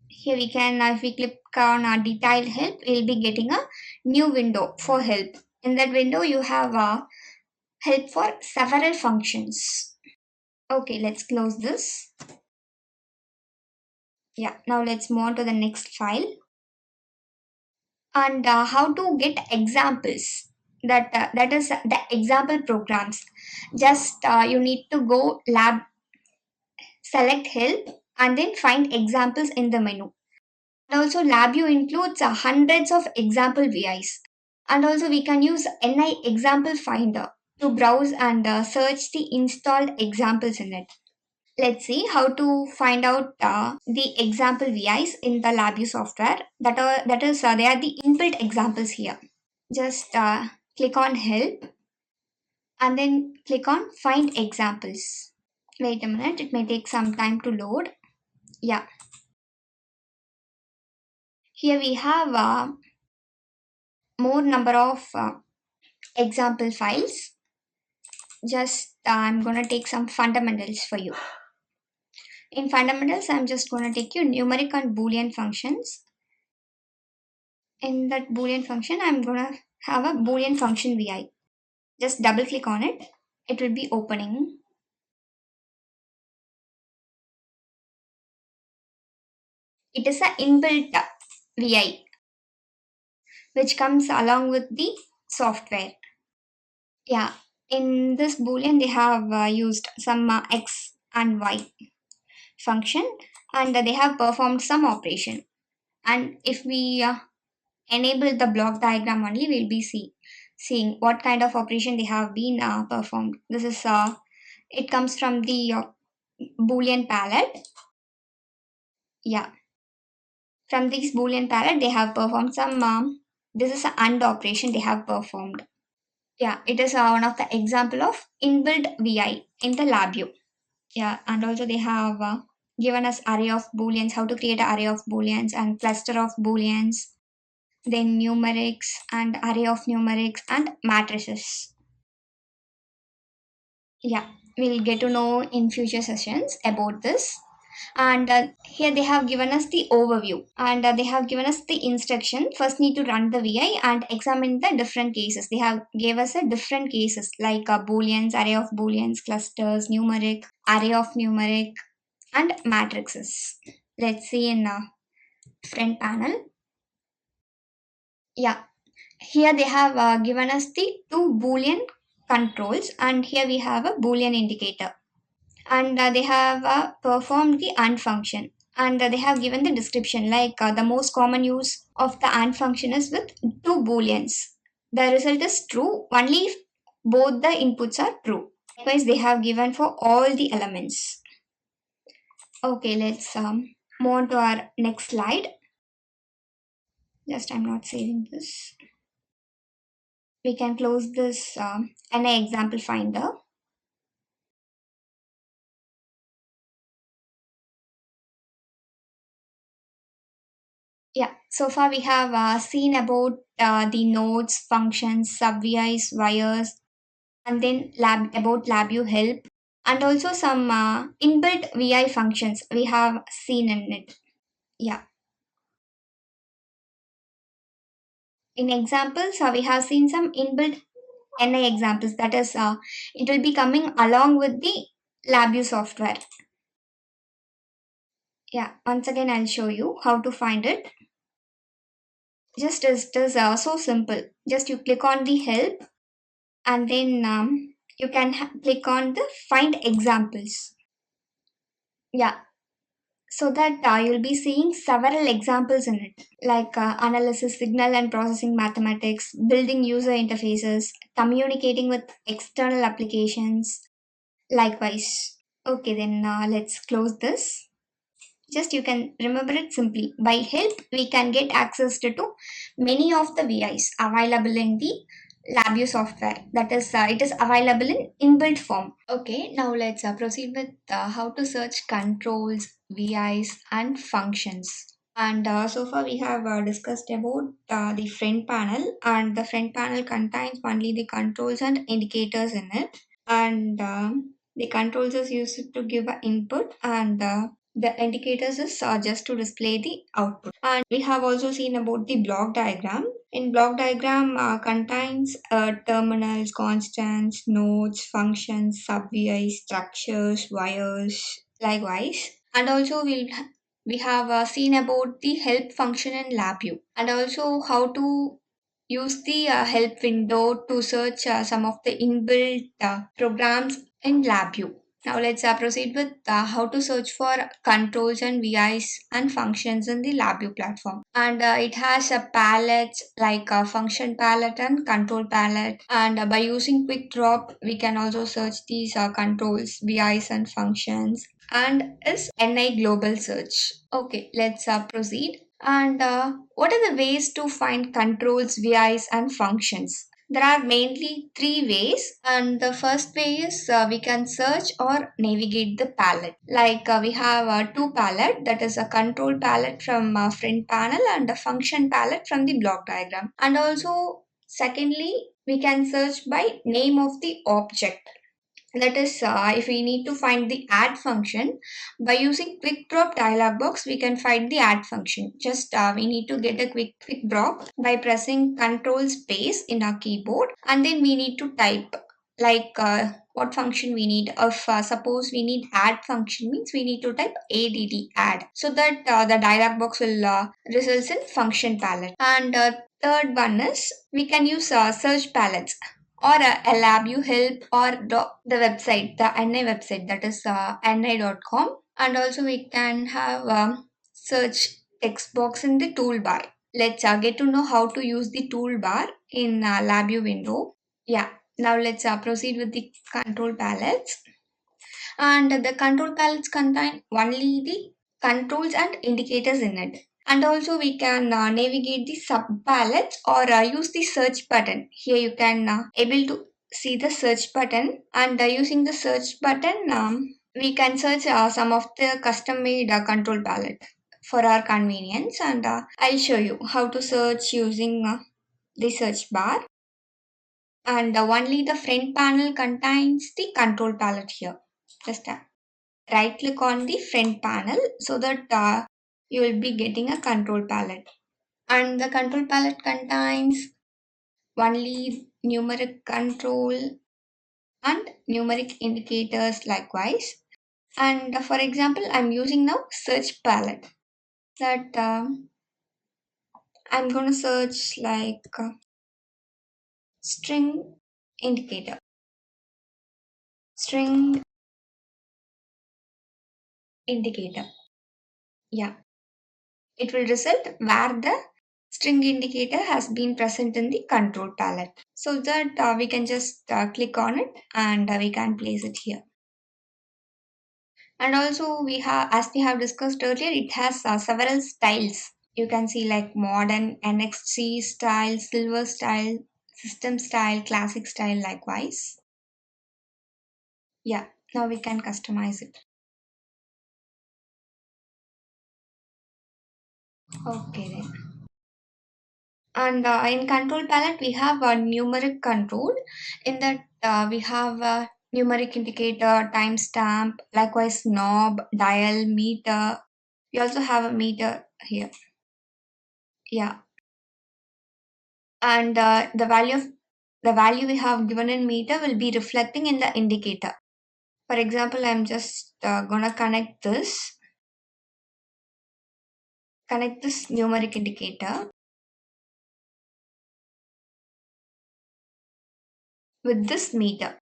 Here we can, if we click on our detailed help, we'll be getting a new window for help. In that window, you have help for several functions. Okay, let's close this. Yeah, now let's move on to the next file. And how to get examples. That is the example programs. Just you need to go lab, select help, and then find examples in the menu. And also Labview includes hundreds of example VIs. And also we can use NI example finder to browse and search the installed examples in it. Let's see how to find out the example VIs in the Labview software. That is they are the inbuilt examples here. Just click on help and then click on find examples. Wait a minute, it may take some time to load. Yeah, here we have more number of example files. Just I'm gonna take some fundamentals for you. In fundamentals, I'm just gonna take you numeric and boolean functions. In that boolean function, I'm gonna have a boolean function vi. Just double click on it. It will be opening. It is a inbuilt vi which comes along with the software. Yeah, in this boolean they have used some x and y function, and they have performed some operation. And if we enable the block diagram only, we'll be seeing what kind of operation they have been performed. This is it comes from the boolean palette. Yeah, from this boolean palette they have performed some this is an AND operation they have performed. Yeah, it is one of the example of inbuilt vi in the Labview. Yeah, and also they have given us array of booleans, how to create an array of booleans and cluster of booleans, then numerics and array of numerics and matrices. Yeah, we'll get to know in future sessions about this. And here they have given us the overview, and they have given us the instruction. First need to run the vi and examine the different cases. They have gave us a different cases like booleans, array of booleans, clusters, numeric, array of numeric, and matrices. Let's see in front panel. Yeah, here they have given us the two boolean controls, and here we have a boolean indicator, and they have performed the AND function, and they have given the description like the most common use of the AND function is with two booleans. The result is true only if both the inputs are true. Likewise they have given for all the elements. Okay, let's move on to our next slide. Just I'm not saving this. We can close this NI example finder. Yeah, so far we have seen about the nodes, functions, sub-VIs, wires, and then about Labview help, and also some inbuilt VI functions we have seen in it. Yeah. In examples, we have seen some inbuilt NI examples. That is, it will be coming along with the Labview software. Yeah. Once again, I'll show you how to find it. Just it is so simple. Just you click on the help, and then you can click on the find examples. Yeah. So that you'll be seeing several examples in it, like analysis, signal and processing mathematics, building user interfaces, communicating with external applications, likewise. Okay, then let's close this. Just you can remember it simply. By help, we can get access to many of the VIs available in the Labview software. That is, it is available in inbuilt form. Okay, now let's proceed with how to search controls, VIs, and functions. And so far we have discussed about the front panel, and the front panel contains only the controls and indicators in it. And the controls is used to give an input, and the indicators is just to display the output. And we have also seen about the block diagram. In block diagram contains terminals, constants, nodes, functions, sub-VIs, structures, wires, likewise. And also we have seen about the help function in Labview, and also how to use the help window to search some of the inbuilt programs in Labview. Now let's proceed with how to search for controls and VIs and functions in the Labview platform. And it has a palette like a function palette and control palette. And by using quick drop, we can also search these controls, VIs and functions. And is NI global search. Okay, let's proceed. And what are the ways to find controls, VIs, and functions? There are mainly three ways, and the first way is we can search or navigate the palette. Like we have two palette, that is a control palette from front panel and a function palette from the block diagram. And also, secondly, we can search by name of the object. That is, if we need to find the add function, by using quick drop dialog box, we can find the add function. Just we need to get a quick drop by pressing Control space in our keyboard, and then we need to type like what function we need. If suppose we need add function, means we need to type add, so that the dialog box will result in function palette. And third one is we can use search palettes or a Labview help or the website, the NI website, that is ni.com. And also we can have search text box in the toolbar. Let's get to know how to use the toolbar in Labview window. Yeah, now let's proceed with the control palettes. And the control palettes contain only the controls and indicators in it. And also we can navigate the sub palettes or use the search button. Here you can able to see the search button, and using the search button we can search some of the custom made control palette for our convenience. And I'll show you how to search using the search bar. And only the front panel contains the control palette here. Just right click on the front panel, so that you will be getting a control palette. And the control palette contains only numeric control and numeric indicators likewise. And for example, I'm using now search palette, that I'm going to search like string indicator, string indicator. Yeah, it will result where the string indicator has been present in the control palette, so that we can just click on it, and we can place it here. And also we have, as we have discussed earlier, it has several styles. You can see like modern, NXT style, silver style, system style, classic style likewise. Yeah, now we can customize it. Okay then. And in control palette, we have a numeric control. In that, we have a numeric indicator, timestamp, likewise knob, dial, meter. We also have a meter here. Yeah, and the value we have given in meter will be reflecting in the indicator. For example, I'm just gonna connect this numeric indicator with this meter.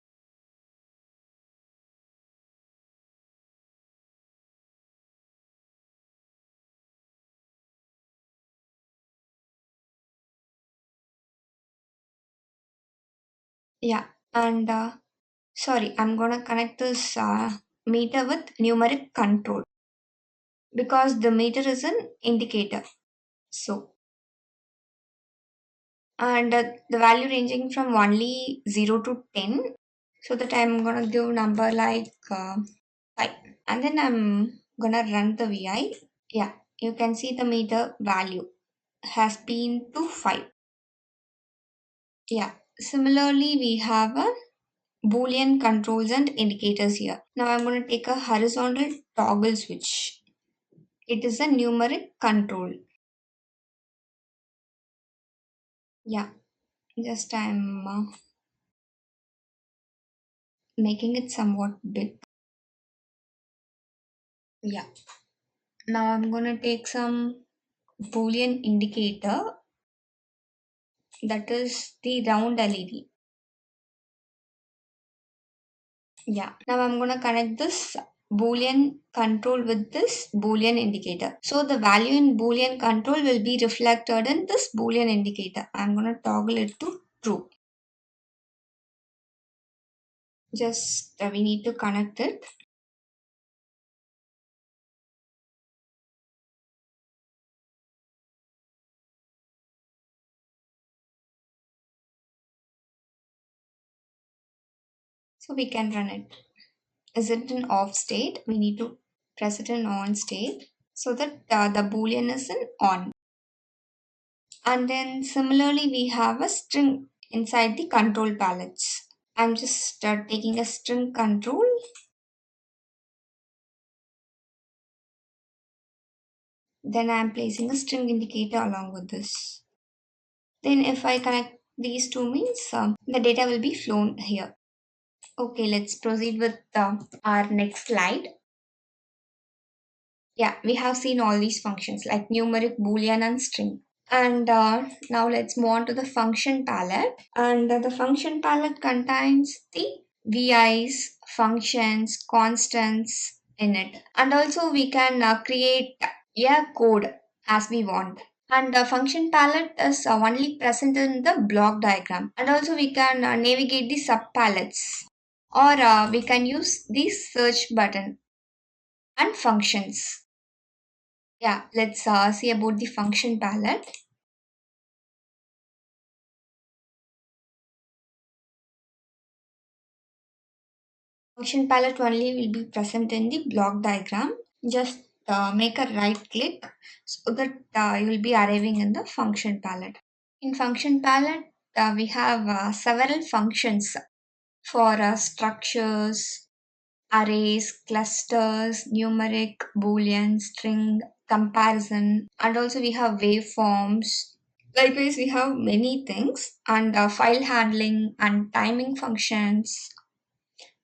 Yeah, and sorry, I'm gonna connect this meter with numeric control because the meter is an indicator. So, and the value ranging from only 0 to 10. So that I'm gonna give number like 5. And then I'm gonna run the VI. Yeah, you can see the meter value has been to 5. Yeah, similarly, we have a Boolean controls and indicators here. Now I'm going to take a horizontal toggle switch. It is a numeric control. Yeah, just I'm making it somewhat big. Yeah, now I'm going to take some Boolean indicator, that is the round LED. Yeah, now I'm going to connect this Boolean control with this Boolean indicator. So the value in Boolean control will be reflected in this Boolean indicator. I'm going to toggle it to true. Just we need to connect it. So we can run it. Is it in off state? We need to press it in on state so that the boolean is in on. And then similarly we have a string inside the control palettes. I'm just taking a string control. Then I'm placing a string indicator along with this. Then if I connect these two means the data will be flown here. Okay, let's proceed with our next slide. Yeah, we have seen all these functions like numeric, boolean, and string. And now let's move on to the function palette. And the function palette contains the VIs, functions, constants in it. And also we can create a code as we want. And the function palette is only present in the block diagram. And also we can navigate the sub palettes, or we can use the search button and functions. Yeah, let's see about the function palette. Function palette only will be present in the block diagram. Just make a right click so that you will be arriving in the function palette. In function palette, we have several functions for structures, arrays, clusters, numeric, boolean, string, comparison, and also we have waveforms. Likewise, we have many things and file handling and timing functions.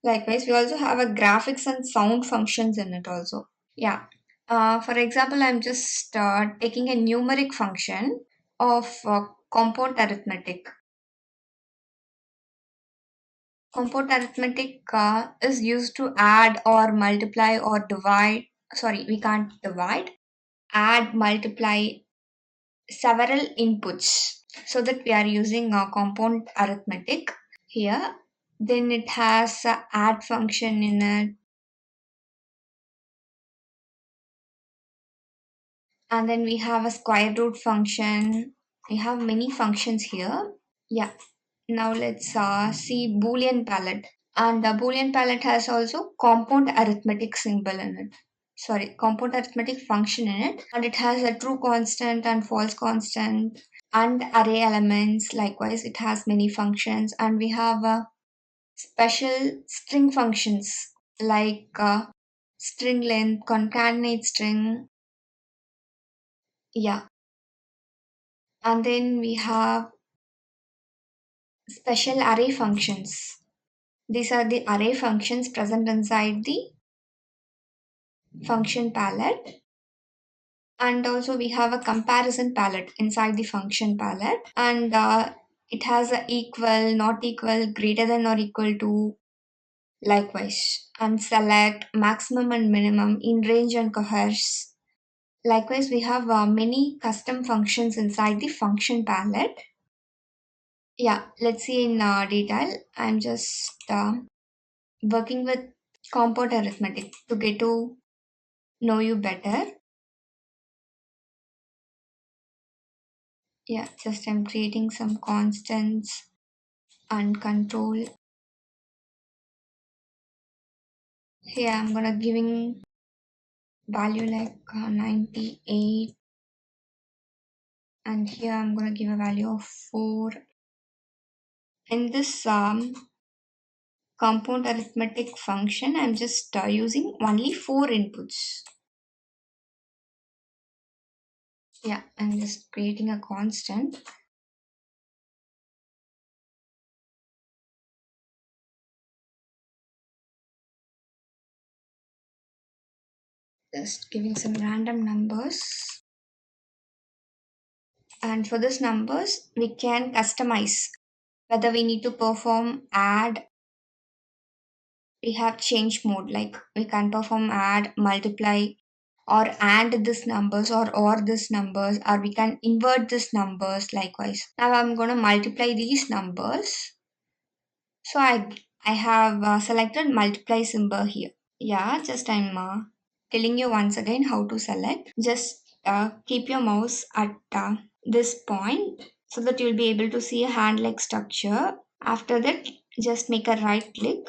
Likewise, we also have a graphics and sound functions in it also. Yeah. For example, I'm just taking a numeric function of compound arithmetic. Compound arithmetic is used to add or multiply or divide. Sorry, we can't divide. Add, multiply several inputs. So that we are using compound arithmetic here. Then it has a add function in it. And then we have a square root function. We have many functions here. Yeah. Now let's see Boolean palette. And the Boolean palette has also compound arithmetic symbol in it. compound arithmetic function in it, and it has a true constant and false constant and array elements. Likewise, it has many functions, and we have special string functions like string length, concatenate string, yeah, and then we have special array functions. These are the array functions present inside the function palette. And also we have a comparison palette inside the function palette, and it has a equal, not equal, greater than or equal to, likewise, and select, maximum and minimum, in range and coerce. Likewise, we have many custom functions inside the function palette. Yeah, let's see in detail. I'm just working with compound arithmetic to get to know you better. Yeah, just I'm creating some constants and control. Here I'm gonna giving value like 98, and here I'm gonna give a value of 4. In this compound arithmetic function, I'm just using only 4 inputs. Yeah, I'm just creating a constant. Just giving some random numbers. And for this numbers, we can customize whether we need to perform add. We have change mode, like we can perform add, multiply, or add this numbers, or this numbers, or we can invert this numbers. Likewise, now I'm going to multiply these numbers. So I have selected multiply symbol here. Yeah, just I'm telling you once again how to select. Just keep your mouse at this point so that you'll be able to see a hand like structure. After that, just make a right click.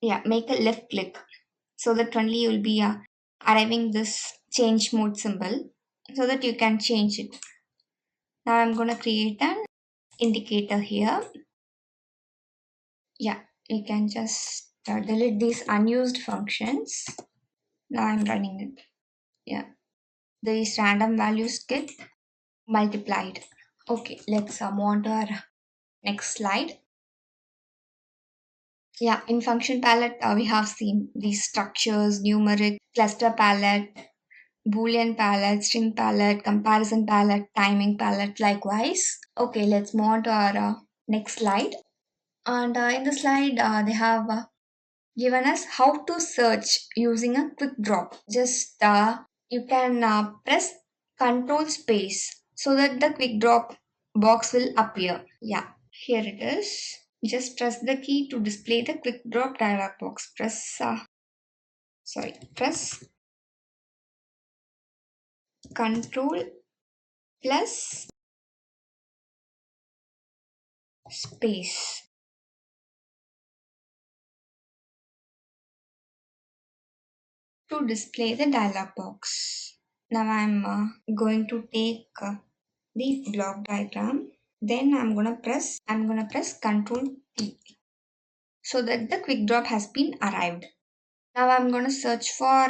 Yeah, make a left click so that only you'll be arriving this change mode symbol so that you can change it. Now I'm going to create an indicator here. Yeah, you can just delete these unused functions. Now I'm running it. Yeah, these random values get multiplied. Okay, let's move on to our next slide. Yeah, in function palette, we have seen these structures, numeric, cluster palette, Boolean palette, string palette, comparison palette, timing palette, likewise. Okay, let's move on to our next slide. And in the slide, they have given us how to search using a quick drop. Just you can press Control space so that the quick drop box will appear. Yeah, here it is. Just press the key to display the quick drop dialog box. Press Control plus space to display the dialog box. Now I'm going to take the block diagram. Then I'm gonna press Control P so that the quick drop has been arrived. Now I'm gonna search for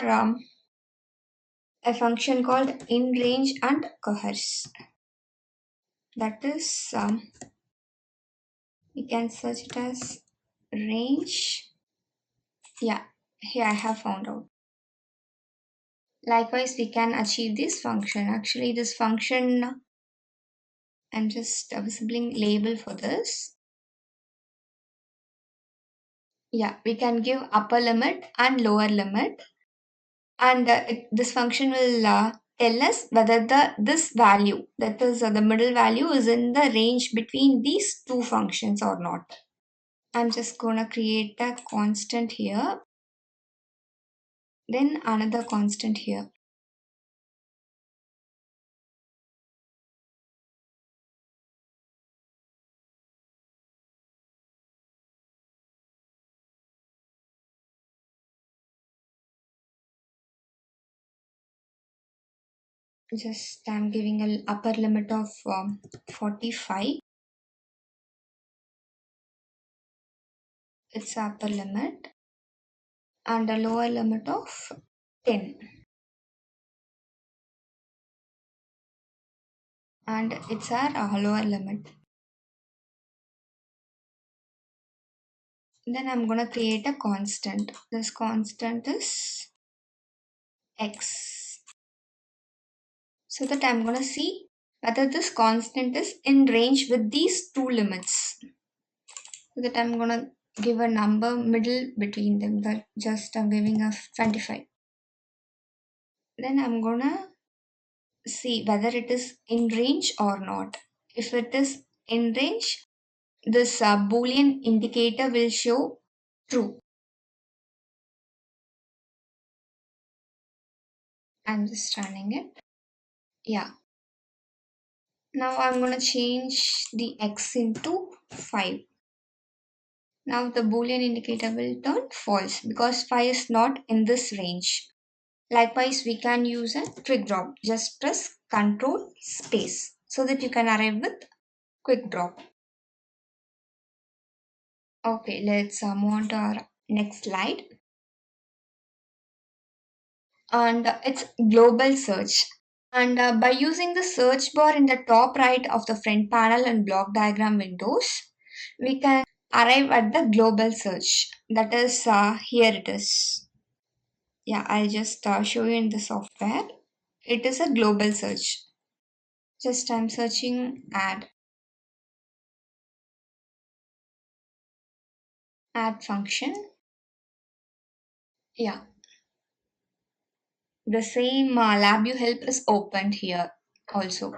a function called in range and coerce. That is, we can search it as range. Yeah, here I have found out. Likewise, we can achieve this function. Actually, this function, I'm just assembling label for this. Yeah, we can give upper limit and lower limit, and this function will tell us whether this value, that is the middle value, is in the range between these two functions or not. I'm just gonna create a constant here, then another constant here. Just I'm giving an upper limit of 45. It's upper limit, and a lower limit of 10, and it's our lower limit. Then I'm gonna create a constant. This constant is x, so that I'm gonna see whether this constant is in range with these two limits. So that I'm gonna give a number middle between them. That just I'm giving a 25. Then I'm gonna see whether it is in range or not. If it is in range, this boolean indicator will show true. I'm just running it. Yeah. Now I'm going to change the x into 5. Now the boolean indicator will turn false because 5 is not in this range. Likewise, we can use a quick drop. Just press Ctrl space so that you can arrive with quick drop. Okay, let's move on to our next slide. And it's global search. And by using the search bar in the top right of the front panel and block diagram windows, we can arrive at the global search. That is, here it is. Yeah, I'll just show you in the software. It is a global search. Just I'm searching add function. Yeah, the same Labview help is opened here also,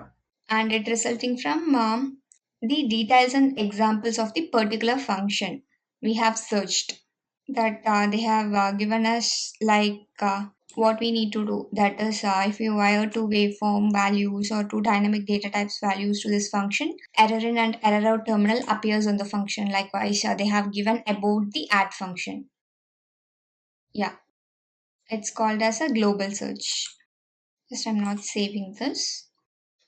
and it resulting from the details and examples of the particular function we have searched, that they have given us like what we need to do. That is, if you wire two waveform values or two dynamic data types values to this function, error in and error out terminal appears on the function. Likewise, they have given about the add function. Yeah, it's called as a global search. Just I'm not saving this.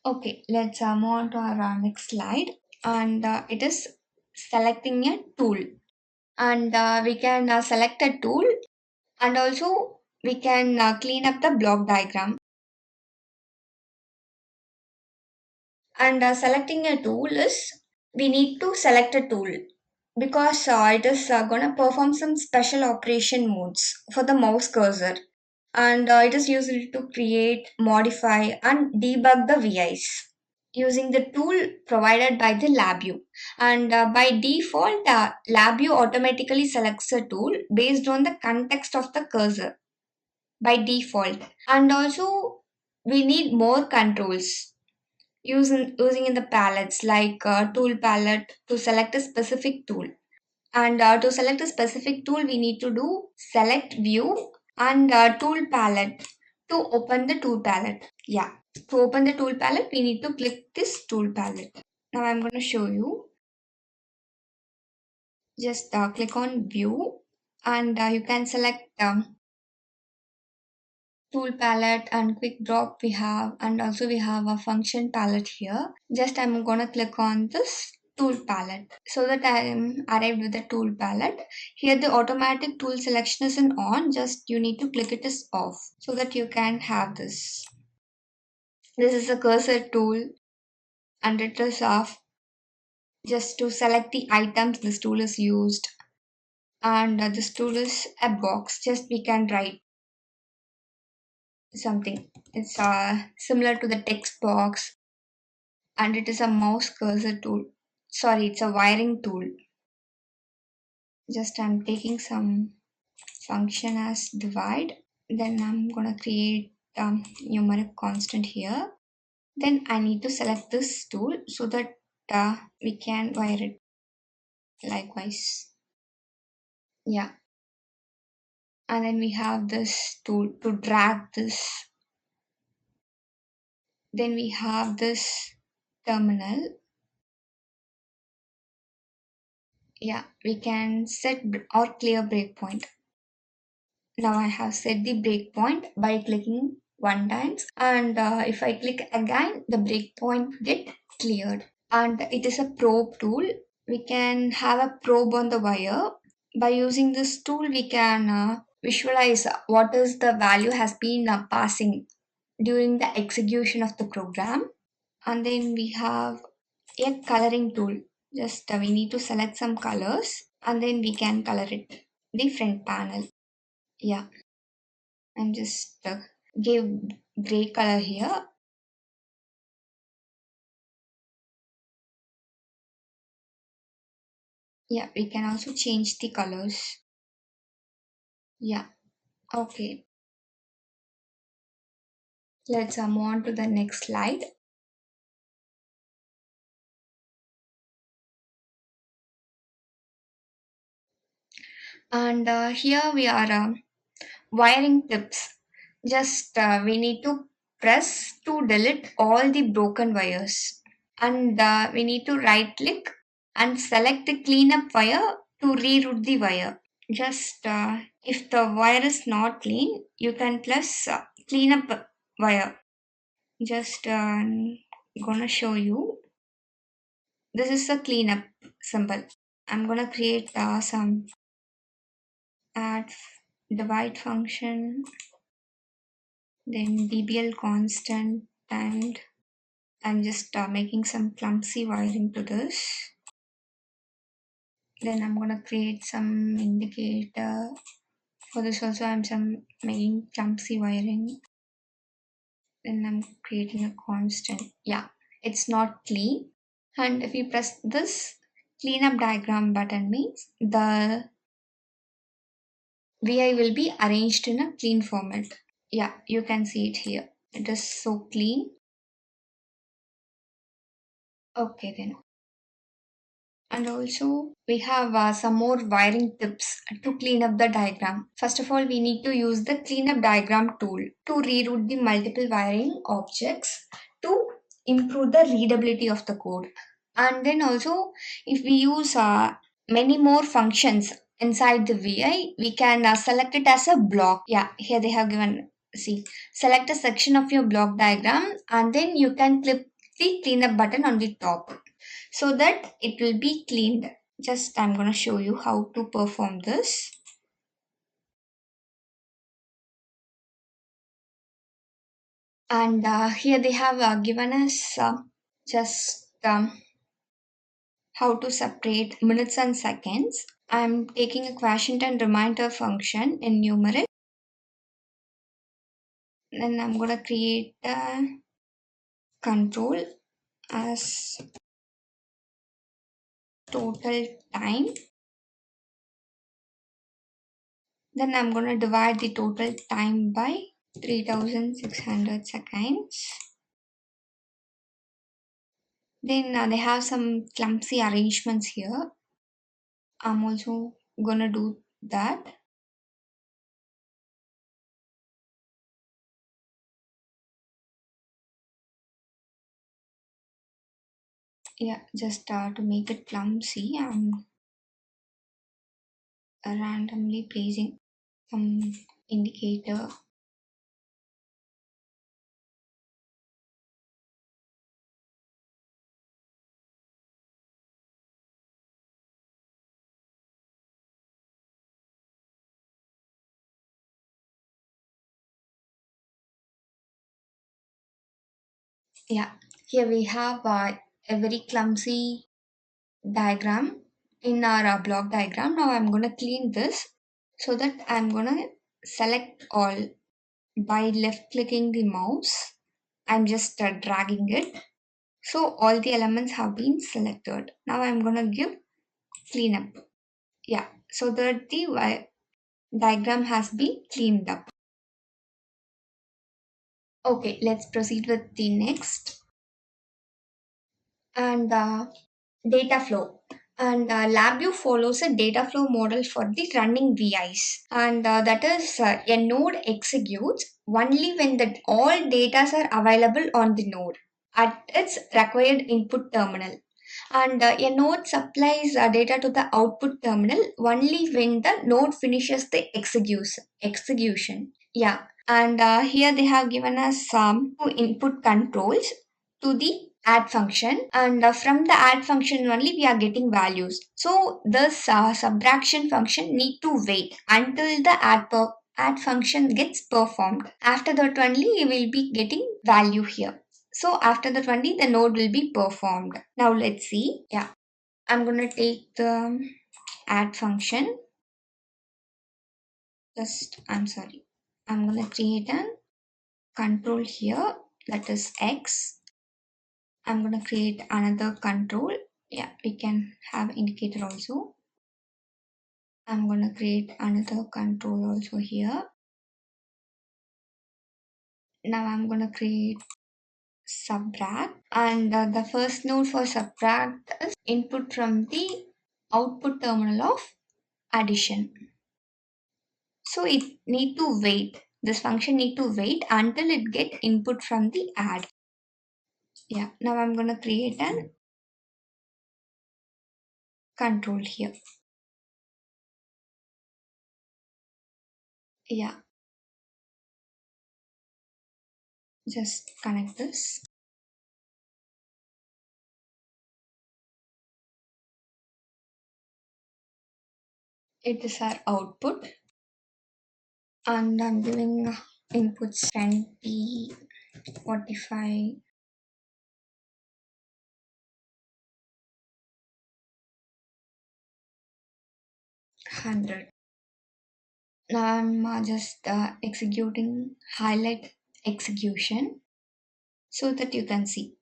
Okay, let's move on to our next slide. And it is selecting a tool. And we can select a tool, and also we can clean up the block diagram. And selecting a tool is, we need to select a tool because it is going to perform some special operation modes for the mouse cursor. And it is used to create, modify, and debug the VIs using the tool provided by the Labview. And by default, Labview automatically selects a tool based on the context of the cursor by default. And also, we need more controls using in the palettes, like tool palette to select a specific tool. And to select a specific tool, we need to do select view and tool palette to open the tool palette. Yeah, to open the tool palette, we need to click this tool palette. Now I'm going to show you. Just click on view, and you can select tool palette and quick drop we have, and also we have a function palette here. Just I'm going to click on this tool palette so that I am arrived with the tool palette. Here the automatic tool selection is on, just you need to click it as off so that you can have this. This is a cursor tool and it is off. Just to select the items this tool is used, and this tool is a box, just we can write something. It's similar to the text box, and it is a mouse cursor tool. Sorry, it's a wiring tool. Just I'm taking some function as divide, then I'm gonna create numeric constant here. Then I need to select this tool so that we can wire it likewise. Yeah, and then we have this tool to drag this. Then we have this terminal. Yeah, we can set or clear breakpoint. Now I have set the breakpoint by clicking one times, and if I click again, the breakpoint get cleared. And it is a probe tool. We can have a probe on the wire. By using this tool, we can visualize what is the value has been passing during the execution of the program. And then we have a coloring tool. Just we need to select some colors and then we can color it. The front panel. Yeah, and just give gray color here. Yeah, we can also change the colors. Yeah, okay. Let's move on to the next slide. And here we are wiring tips. Just we need to press to delete all the broken wires. And we need to right click and select the cleanup wire to reroute the wire. Just if the wire is not clean, you can press cleanup wire. Just gonna show you. This is the cleanup symbol. I'm gonna create some add divide function, then dbl constant, and I'm just making some clumsy wiring to this. Then I'm gonna create some indicator. For this also I'm making clumsy wiring. Then I'm creating a constant. Yeah, it's not clean. And if you press this cleanup diagram button means the VI will be arranged in a clean format. Yeah, you can see it here. It is so clean. Okay then. And also we have some more wiring tips to clean up the diagram. First of all, we need to use the cleanup diagram tool to reroute the multiple wiring objects to improve the readability of the code. And then also if we use many more functions inside the VI, we can select it as a block. Yeah, here they have given, see, select a section of your block diagram and then you can click the cleanup button on the top so that it will be cleaned. Just I'm going to show you how to perform this. And here they have given us just how to separate minutes and seconds. I'm taking a quotient and reminder function in Numeric. Then I'm going to create a control as total time. Then I'm going to divide the total time by 3600 seconds. Then they have some clumsy arrangements here. I'm also gonna do that. Yeah, just to make it clumsy, I'm randomly placing some indicator. Yeah, here we have a very clumsy diagram in our block diagram. Now I'm gonna clean this so that I'm gonna select all by left clicking the mouse. I'm just dragging it. So all the elements have been selected. Now I'm gonna give cleanup. Yeah, so that the diagram has been cleaned up. Okay, let's proceed with the next. And data flow. And Labview follows a data flow model for the running VIs. And that is a node executes only when all data are available on the node at its required input terminal. And a node supplies data to the output terminal only when the node finishes the execution. Yeah, And here they have given us some input controls to the add function, and from the add function only we are getting values. So this subtraction function need to wait until the add function gets performed. After that only we will be getting value here. So after that only the node will be performed. Now let's see. Yeah, I'm gonna take the add function. I'm sorry. I'm gonna create an control here, that is X. I'm going to create another control. Yeah, we can have indicator also. I'm going to create another control also here. Now I'm going to create subtract, and the first node for subtract is input from the output terminal of addition. So it need to wait. This function need to wait until it get input from the add. Yeah, now I'm going to create an control here. Yeah, just connect this. It is our output, and I'm giving inputs 20, 45, 100. Now I'm just executing highlight execution so that you can see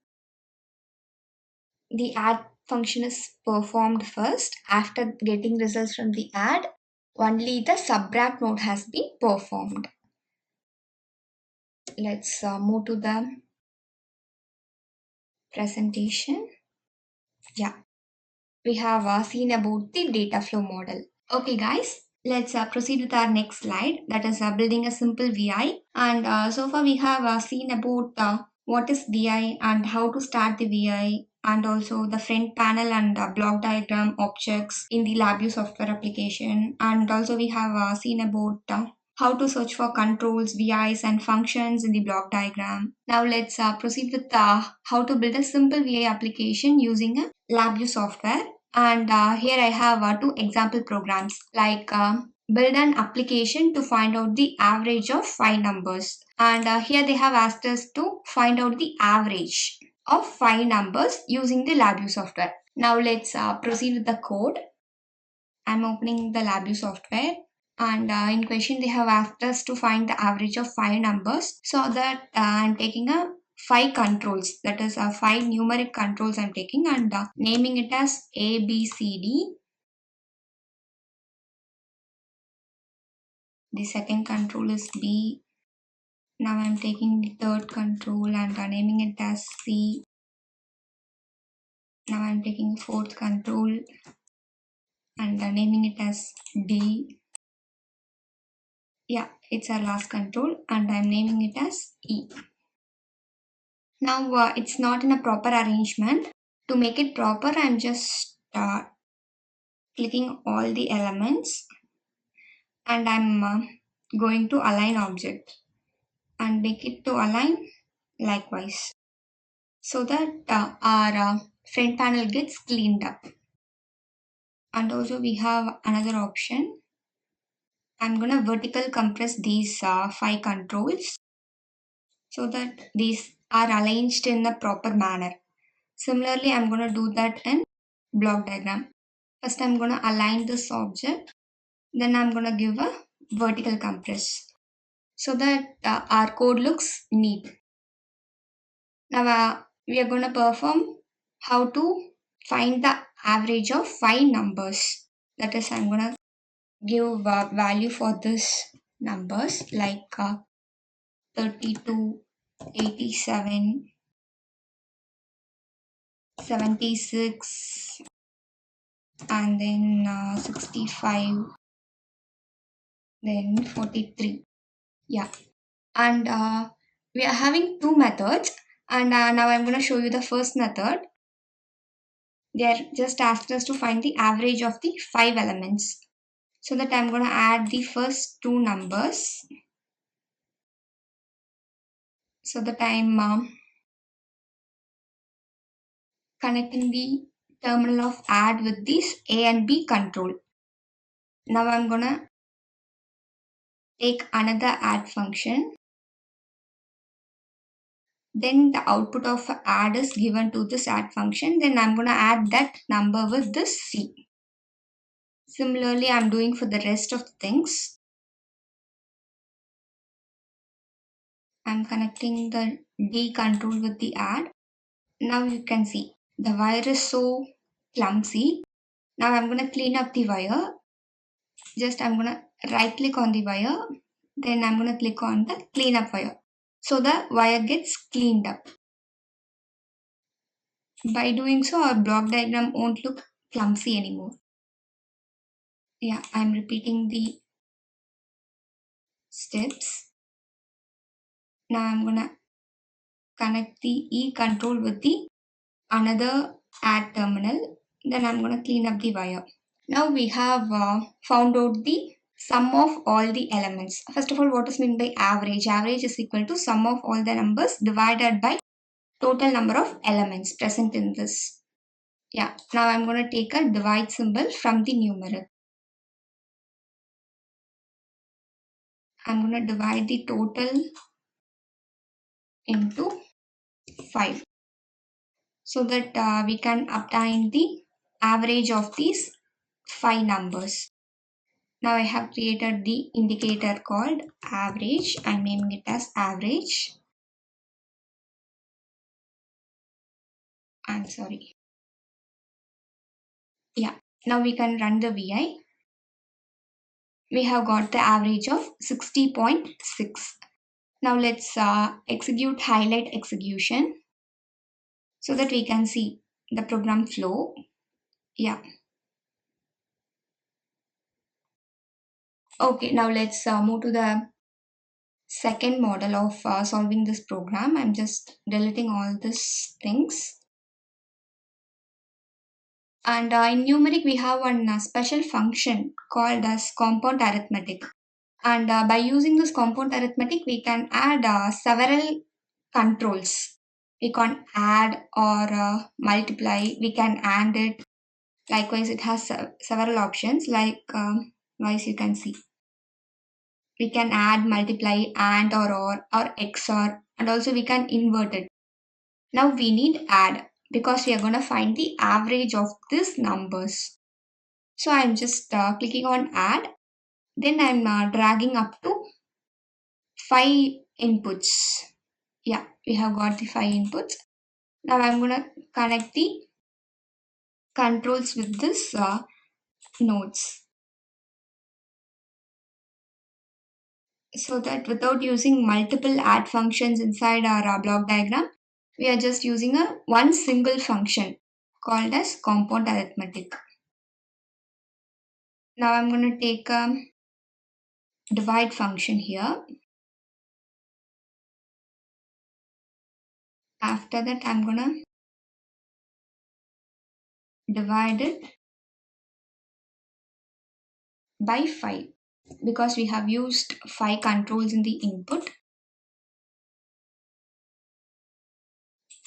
the add function is performed first. After getting results from the add, only the subtract node has been performed. Let's move to the presentation. Yeah, we have seen about the Dataflow model. Okay guys, let's proceed with our next slide, that is building a simple VI. And so far we have seen about what is VI and how to start the VI, and also the front panel and block diagram objects in the Labview software application. And also we have seen about how to search for controls, VIs and functions in the block diagram. Now let's proceed with how to build a simple VI application using a Labview software. And here I have two example programs, like build an application to find out the average of 5 numbers. And here they have asked us to find out the average of 5 numbers using the Labview software. Now let's proceed with the code. I'm opening the Labview software, and in question they have asked us to find the average of 5 numbers. So that I'm taking a 5 controls, that is 5 numeric controls I'm taking, and naming it as A, B, C, D. The second control is B. Now I'm taking the third control and naming it as C. Now I'm taking fourth control and naming it as D. Yeah, it's our last control, and I'm naming it as E. Now it's not in a proper arrangement. To make it proper, I'm just clicking all the elements, and I'm going to align object and make it to align likewise, so that our front panel gets cleaned up. And also we have another option. I'm gonna vertical compress these 5 controls so that these are arranged in a proper manner. Similarly, I'm gonna do that in block diagram. First I'm gonna align this object, then I'm gonna give a vertical compress so that our code looks neat. Now we are gonna perform how to find the average of 5 numbers. That is, I'm gonna give value for this numbers, like 32, 87, 76, and then 65, then 43. Yeah, and we are having 2 methods, and now I'm going to show you the first method. They are just asked us to find the average of the 5 elements, so that I'm going to add the first 2 numbers. so that I'm connecting the terminal of add with this A and B control. Now I'm gonna take another add function. Then the output of add is given to this add function. Then I'm gonna add that number with this C. Similarly, I'm doing for the rest of the things. I'm connecting the D control with the add. Now you can see the wire is so clumsy. Now I'm gonna clean up the wire. Just I'm gonna right click on the wire. Then I'm gonna click on the clean up wire. So the wire gets cleaned up. By doing so, our block diagram won't look clumsy anymore. Yeah, I'm repeating the steps. Now I'm gonna connect the E control with the another add terminal. Then I'm gonna clean up the wire. Now we have found out the sum of all the elements. First of all, what is meant by average? Average is equal to sum of all the numbers divided by total number of elements present in this. Yeah, now I'm going to take a divide symbol from the numeric. I'm going to divide the total into 5 so that we can obtain the average of these 5 numbers. Now I have created the indicator called average. I'm naming it as average. I'm sorry. Yeah, now we can run the VI. We have got the average of 60.6. Now let's execute highlight execution so that we can see the program flow. Yeah. Okay, now let's move to the second model of solving this program. I'm just deleting all these things. And in numeric, we have one special function called as compound arithmetic. And by using this compound arithmetic, we can add several controls. We can add or multiply. We can AND it. Likewise, it has several options likewise you can see. We can add, multiply, AND or XOR, and also we can invert it. Now we need add because we are going to find the average of these numbers. So I'm just clicking on add. Then I'm dragging up to 5 inputs. Yeah, we have got the 5 inputs. Now I'm going to connect the controls with this nodes. So that without using multiple add functions inside our block diagram, we are just using one single function called as compound arithmetic. Now I'm going to take a divide function here. After that, I'm going to divide it by 5 because we have used 5 controls in the input.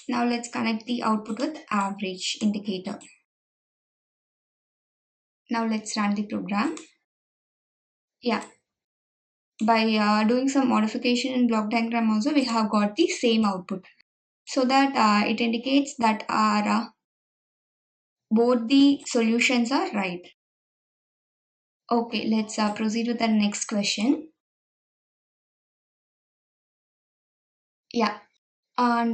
Now let's connect the output with average indicator. Now let's run the program. Yeah. By doing some modification in block diagram also, we have got the same output. So that it indicates that our both the solutions are right. Okay, let's proceed with the next question. Yeah, and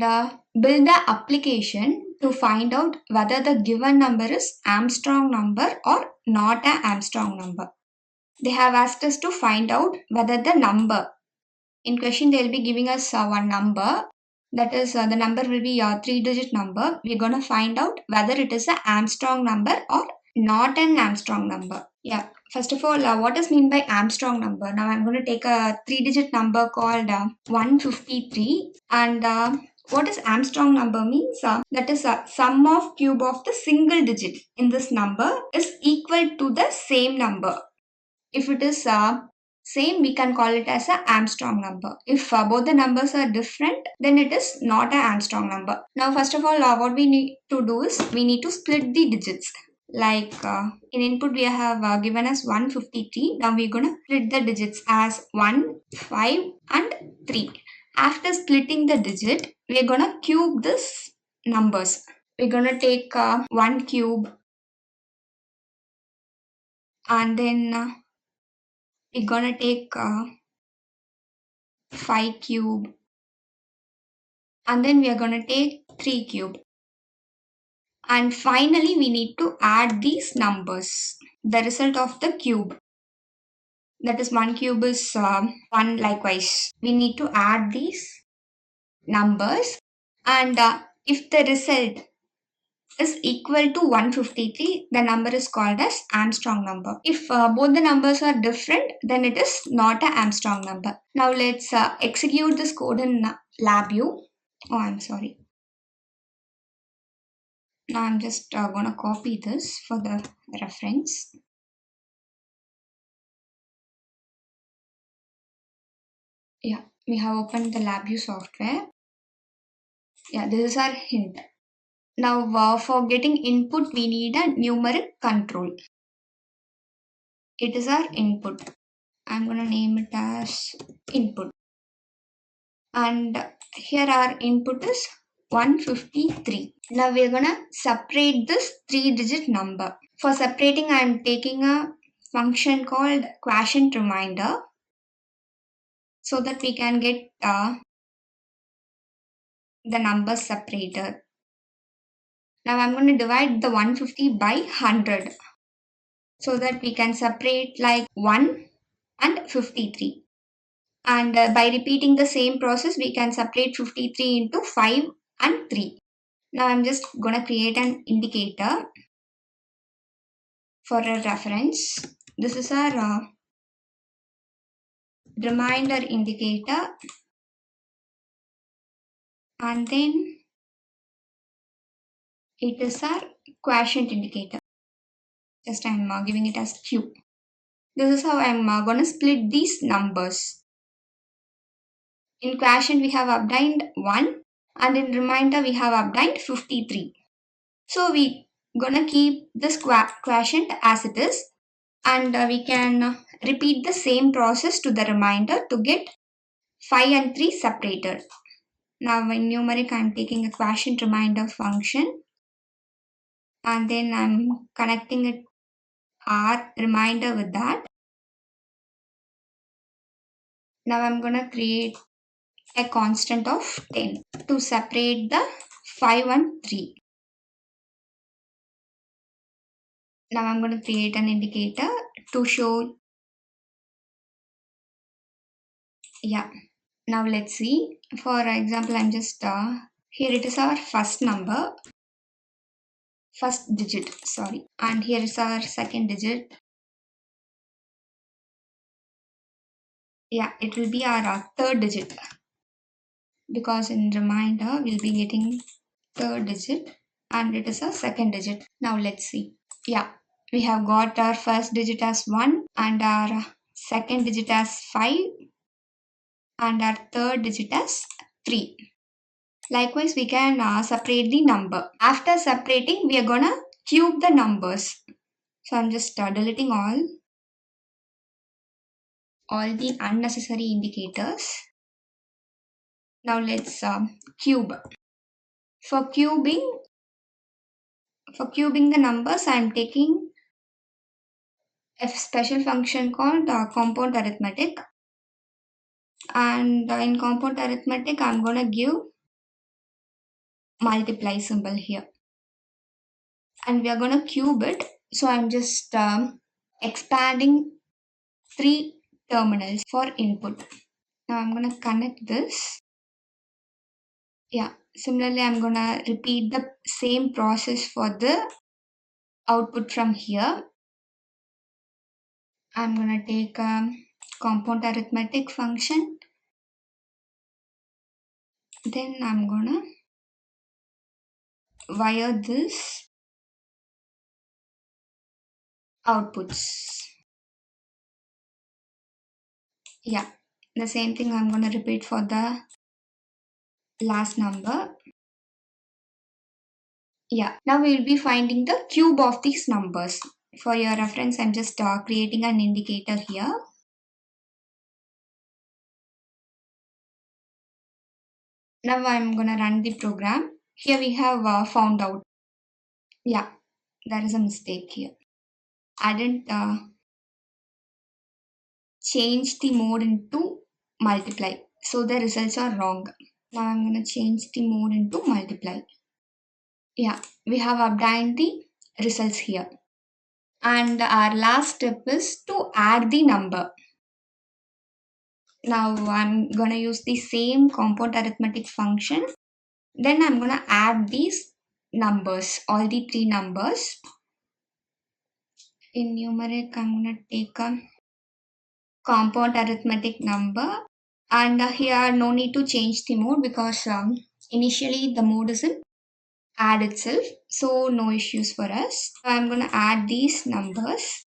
build the application to find out whether the given number is Armstrong number or not an Armstrong number. They have asked us to find out whether the number in question, they'll be giving us one number. That is, the number will be a 3-digit number. We're going to find out whether it is an Armstrong number or not an Armstrong number. Yeah, first of all, what is mean by Armstrong number? Now I'm going to take a 3-digit number called 153. And what is Armstrong number means? That is a sum of cube of the single digit in this number is equal to the same number. If it is Same, we can call it as a Armstrong number. If both the numbers are different, then it is not an Armstrong number. Now, first of all, what we need to do is we need to split the digits. Like in input, we have given us 153. Now we're gonna split the digits as 1, 5, and 3. After splitting the digit, we're gonna cube this numbers. We're gonna take 1 cube, and then we're gonna take 5 cube, and then we are gonna take 3 cube. And finally, we need to add these numbers, the result of the cube. That is 1 cube is 1 likewise. We need to add these numbers, and if the result is equal to 153, the number is called as Armstrong number. If both the numbers are different, then it is not an Armstrong number. Now let's execute this code in Labview. Oh, I'm sorry. Now I'm just gonna copy this for the reference. Yeah, we have opened the Labview software. Yeah, this is our hint. Now for getting input, we need a numeric control. It is our input. I'm gonna name it as input. And here our input is 153. Now we're gonna separate this 3-digit number. For separating, I'm taking a function called quotient reminder so that we can get the numbers separated. Now I'm going to divide the 150 by 100 so that we can separate like 1 and 53. And by repeating the same process, we can separate 53 into 5 and 3. Now I'm just going to create an indicator for a reference. This is our reminder indicator, and then it is our quotient indicator. Just I'm giving it as Q. This is how I'm going to split these numbers. In quotient, we have obtained 1, and in reminder, we have obtained 53. So we gonna keep this quotient as it is, and we can repeat the same process to the reminder to get 5 and 3 separated. Now in numeric, I'm taking a quotient reminder function, and then I'm connecting it our reminder with that. Now I'm gonna create a constant of 10 to separate the 5 and 3. Now I'm going to create an indicator to show. Yeah. Now let's see. For example, I'm just here it is our first number, first digit, sorry. And here is our second digit. Yeah, it will be our third digit, because in reminder we'll be getting third digit and it is a second digit. Now let's see. Yeah, we have got our first digit as 1 and our second digit as 5 and our third digit as 3. Likewise, we can separate the number. After separating, we are gonna cube the numbers. So I'm just deleting all the unnecessary indicators. Now let's cube. For cubing the numbers, I'm taking a special function called compound arithmetic. And in compound arithmetic, I'm gonna give multiply symbol here. And we are gonna cube it. So I'm just expanding 3 terminals for input. Now I'm gonna connect this. Yeah, similarly I'm gonna repeat the same process for the output from here. I'm gonna take a compound arithmetic function. Then I'm gonna wire this outputs. Yeah, the same thing I'm going to repeat for the last number. Yeah, now we will be finding the cube of these numbers. For your reference, I'm just creating an indicator here. Now I'm going to run the program. Here we have found out. Yeah, there is a mistake here. I didn't change the mode into multiply. So the results are wrong. Now I'm going to change the mode into multiply. Yeah, we have obtained the results here. And our last step is to add the number. Now I'm going to use the same compound arithmetic function. Then I'm going to add these numbers, all the three numbers. In numeric, I'm going to take a compound arithmetic number. And here no need to change the mode because initially the mode is in add itself, so no issues for us. I'm going to add these numbers.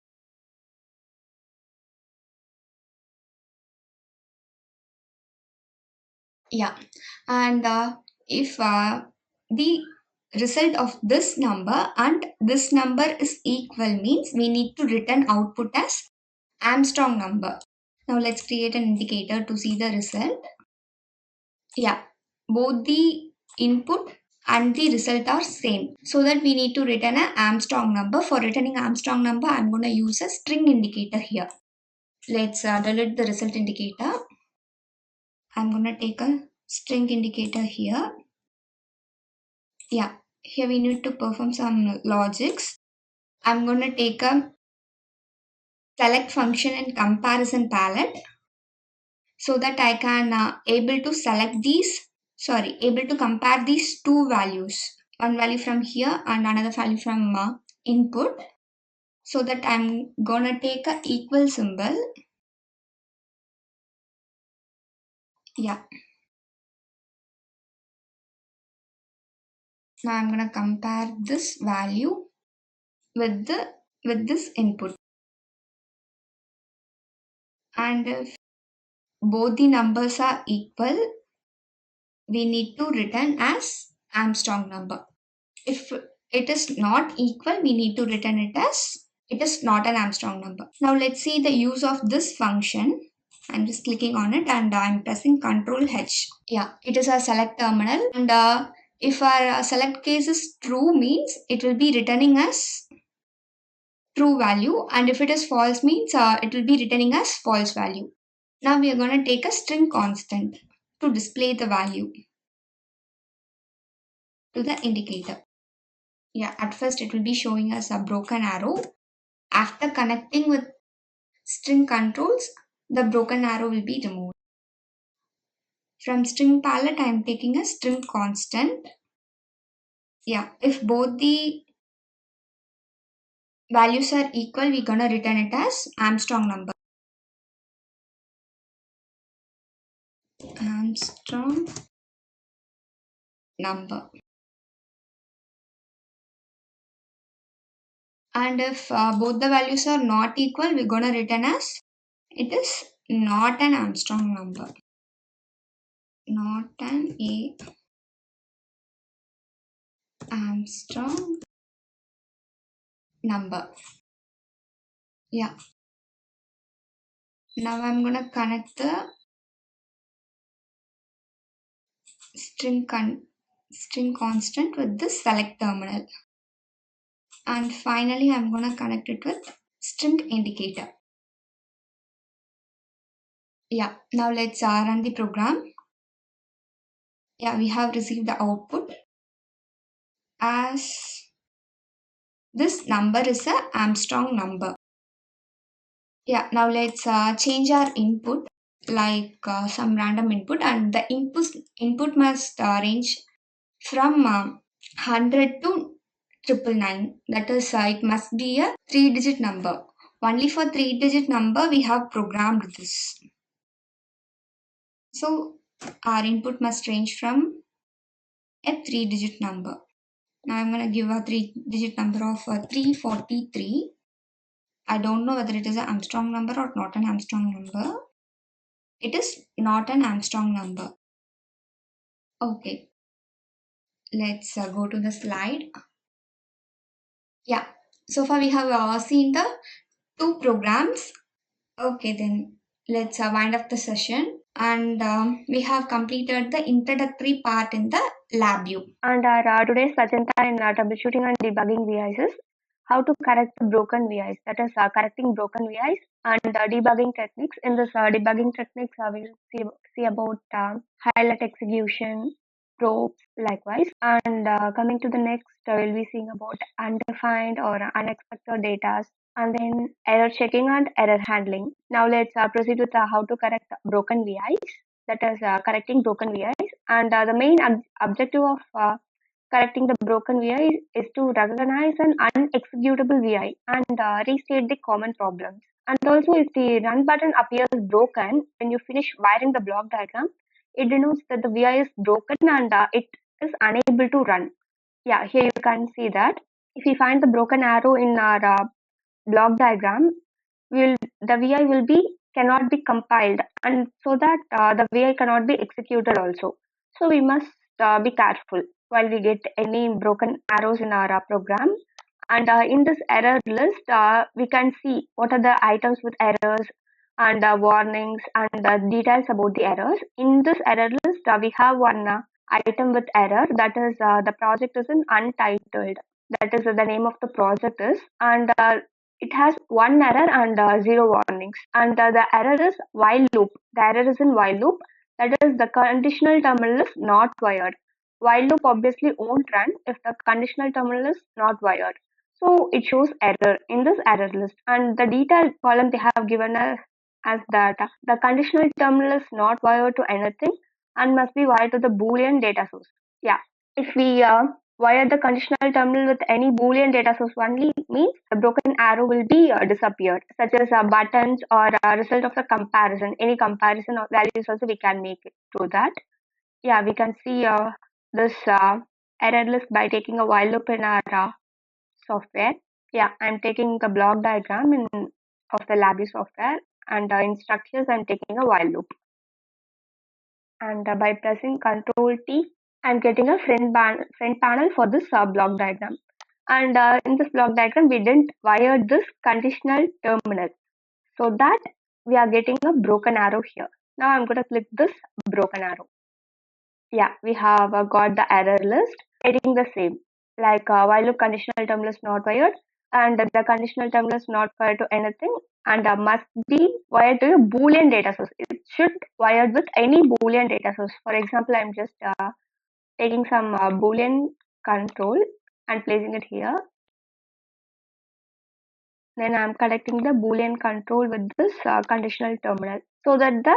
Yeah, and if the result of this number and this number is equal means we need to return output as Armstrong number. Now let's create an indicator to see the result. Yeah, both the input and the result are same, so that we need to return an Armstrong number. For returning Armstrong number, I'm going to use a string indicator here. Let's delete the result indicator. I'm going to take a string indicator here. Yeah, here we need to perform some logics. I'm going to take a select function and comparison palette so that I can able to compare these two values, one value from here and another value from input, so that I'm gonna take a equal symbol. Yeah, now I'm gonna compare this value with this input, and if both the numbers are equal, we need to return as Armstrong number. If it is not equal, we need to return it as it is not an Armstrong number. Now let's see the use of this function. I'm just clicking on it and I'm pressing Ctrl H. Yeah, it is a select terminal, and if our select case is true means it will be returning as true value, and if it is false means it will be returning as false value. Now we are going to take a string constant to display the value to the indicator. Yeah, at first it will be showing us a broken arrow. After connecting with string controls, the broken arrow will be removed. From string palette, I am taking a string constant. Yeah, if both the values are equal, we're gonna return it as Armstrong number. Armstrong number. And if both the values are not equal, we're gonna return as it is not an Armstrong number. Not an Armstrong number. Yeah. Now I'm gonna connect the string constant with the select terminal. And finally, I'm gonna connect it with string indicator. Yeah, now let's run the program. Yeah, we have received the output as this number is a Armstrong number. Yeah, now let's change our input, like some random input, and the input must range from 100 to 999. That is, it must be a 3-digit number. Only for 3-digit number we have programmed this. So our input must range from a 3-digit number. Now I'm going to give a 3-digit number of 343. I don't know whether it is an Armstrong number or not an Armstrong number. It is not an Armstrong number. Okay, let's go to the slide. Yeah, so far we have seen the two programs. Okay, then let's wind up the session. And we have completed the introductory part in the LabView. And our today's agenda in troubleshooting and debugging VIs is how to correct the broken VIs. That is correcting broken VIs and debugging techniques. In this debugging techniques, we'll see about highlight execution, probes, likewise. And coming to the next, we'll be seeing about undefined or unexpected data, and then error checking and error handling. Now let's proceed with how to correct broken VIs. That is correcting broken VIs. And the main objective of correcting the broken VI is to recognize an unexecutable VI and restate the common problems. And also, if the run button appears broken when you finish wiring the block diagram, it denotes that the VI is broken and it is unable to run. Yeah, here you can see that. If we find the broken arrow in our block diagram, the VI will be cannot be compiled, and so that the VI cannot be executed also. So we must be careful while we get any broken arrows in our program. And in this error list, we can see what are the items with errors and warnings and details about the errors. In this error list, we have one item with error, that is the project is in untitled. That is the name of the project is, and it has one error and zero warnings. And the error is while loop. The error is in while loop. That is the conditional terminal is not wired. While loop obviously won't run if the conditional terminal is not wired. So it shows error in this error list. And the detailed column they have given us as that the conditional terminal is not wired to anything and must be wired to the Boolean data source. Yeah. If we wire the conditional terminal with any Boolean data source only, means the broken arrow will be disappeared, such as buttons or a result of the comparison. Any comparison of values also we can make it through that. Yeah, we can see this error list by taking a while loop in our software. Yeah, I'm taking the block diagram of the Labview software, and in structures I'm taking a while loop. And by pressing Control T, I'm getting a front panel for this block diagram. And in this block diagram, we didn't wire this conditional terminal, so that we are getting a broken arrow here. Now I'm going to click this broken arrow. Yeah, we have got the error list getting the same, like while loop conditional terminal is not wired, and the conditional terminal is not wired to anything, and must be wired to a Boolean data source. It should wired with any Boolean data source. For example, I'm just taking some Boolean control and placing it here. Then I'm connecting the Boolean control with this conditional terminal, so that the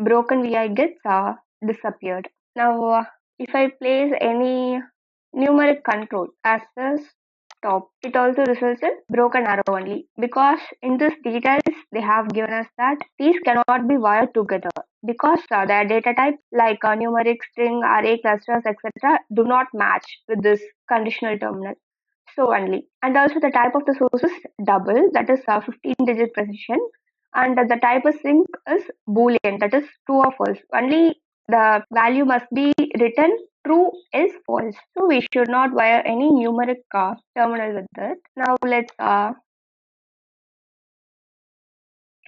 broken VI gets disappeared. Now, if I place any numeric control as the stop, it also results in broken arrow only, because in this details they have given us that these cannot be wired together, because the data type like numeric, string, array, clusters, etc. do not match with this conditional terminal. So only, and also the type of the source is double, that is 15-digit precision, and the type of string is Boolean, that is true or false. Only the value must be written true is false. So we should not wire any numeric terminal with it. Now let's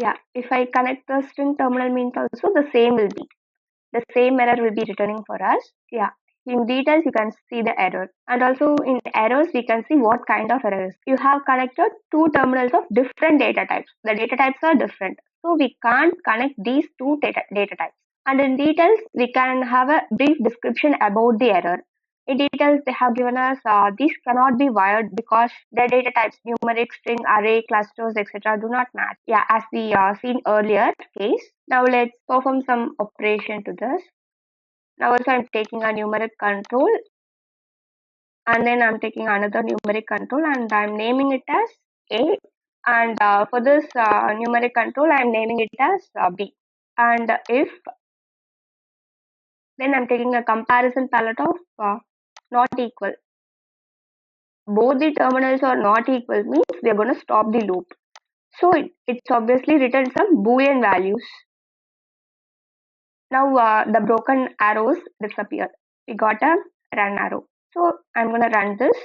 yeah, if I connect the string terminal, means also the same will be. The same error will be returning for us. Yeah. In details, you can see the error. And also in errors, we can see what kind of errors. You have connected two terminals of different data types. The data types are different. So we can't connect these two data types. And in details, we can have a brief description about the error. In details, they have given us these cannot be wired because the data types numeric, string, array, clusters, etc. do not match. Yeah, as we seen earlier case. Now let's perform some operation to this. Now also I'm taking a numeric control, and then I'm taking another numeric control and I'm naming it as A. And for this numeric control, I'm naming it as B. And if then I'm taking a comparison palette of not equal. Both the terminals are not equal means we are going to stop the loop. So it's obviously written some Boolean values. Now the broken arrows disappeared. We got a run arrow. So I'm gonna run this.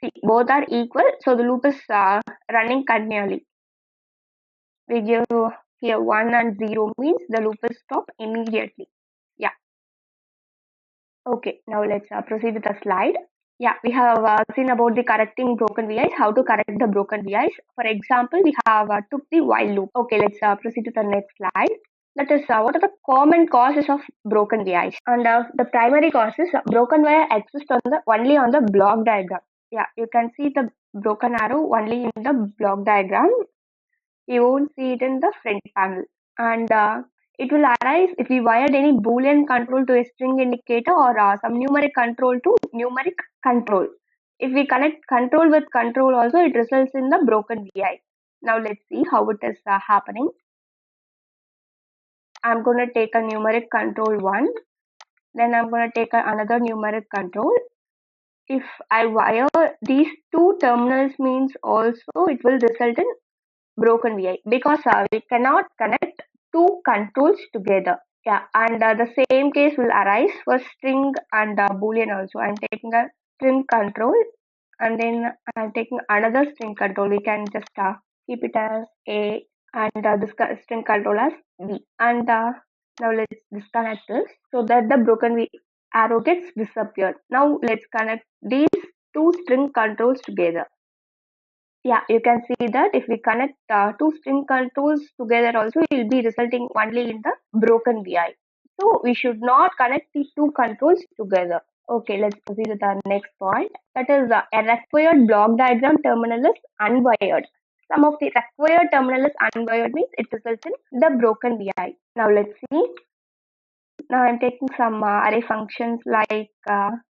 See, both are equal, so the loop is running continually. We give here 1 and 0 means the loop will stop immediately. Yeah. Okay, now let's proceed with the slide. Yeah, we have seen about the correcting broken VIs, how to correct the broken VIs. For example, we have took the while loop. Okay, let's proceed to the next slide. That is, what are the common causes of broken VIs? And the primary causes, broken VI exists only on the block diagram. Yeah, you can see the broken arrow only in the block diagram. You won't see it in the front panel. And it will arise if we wired any boolean control to a string indicator or some numeric control to numeric control. If we connect control with control also, it results in the broken VI. Now let's see how it is happening. I'm going to take a numeric control 1. Then I'm going to take another numeric control. If I wire these two terminals means also it will result in broken VI because we cannot connect two controls together. Yeah, and the same case will arise for string and boolean also. I'm taking a string control and then I'm taking another string control. We can just keep it as A and this string control as B. And now let's disconnect this so that the broken arrow gets disappeared. Now let's connect these two string controls together. Yeah, you can see that if we connect two string controls together also, it will be resulting only in the broken VI. So we should not connect these two controls together. Okay, let's proceed with our next point. That is a required block diagram terminal is unwired. Some of the required terminal is unwired means it results in the broken VI. Now let's see. Now I'm taking some array functions like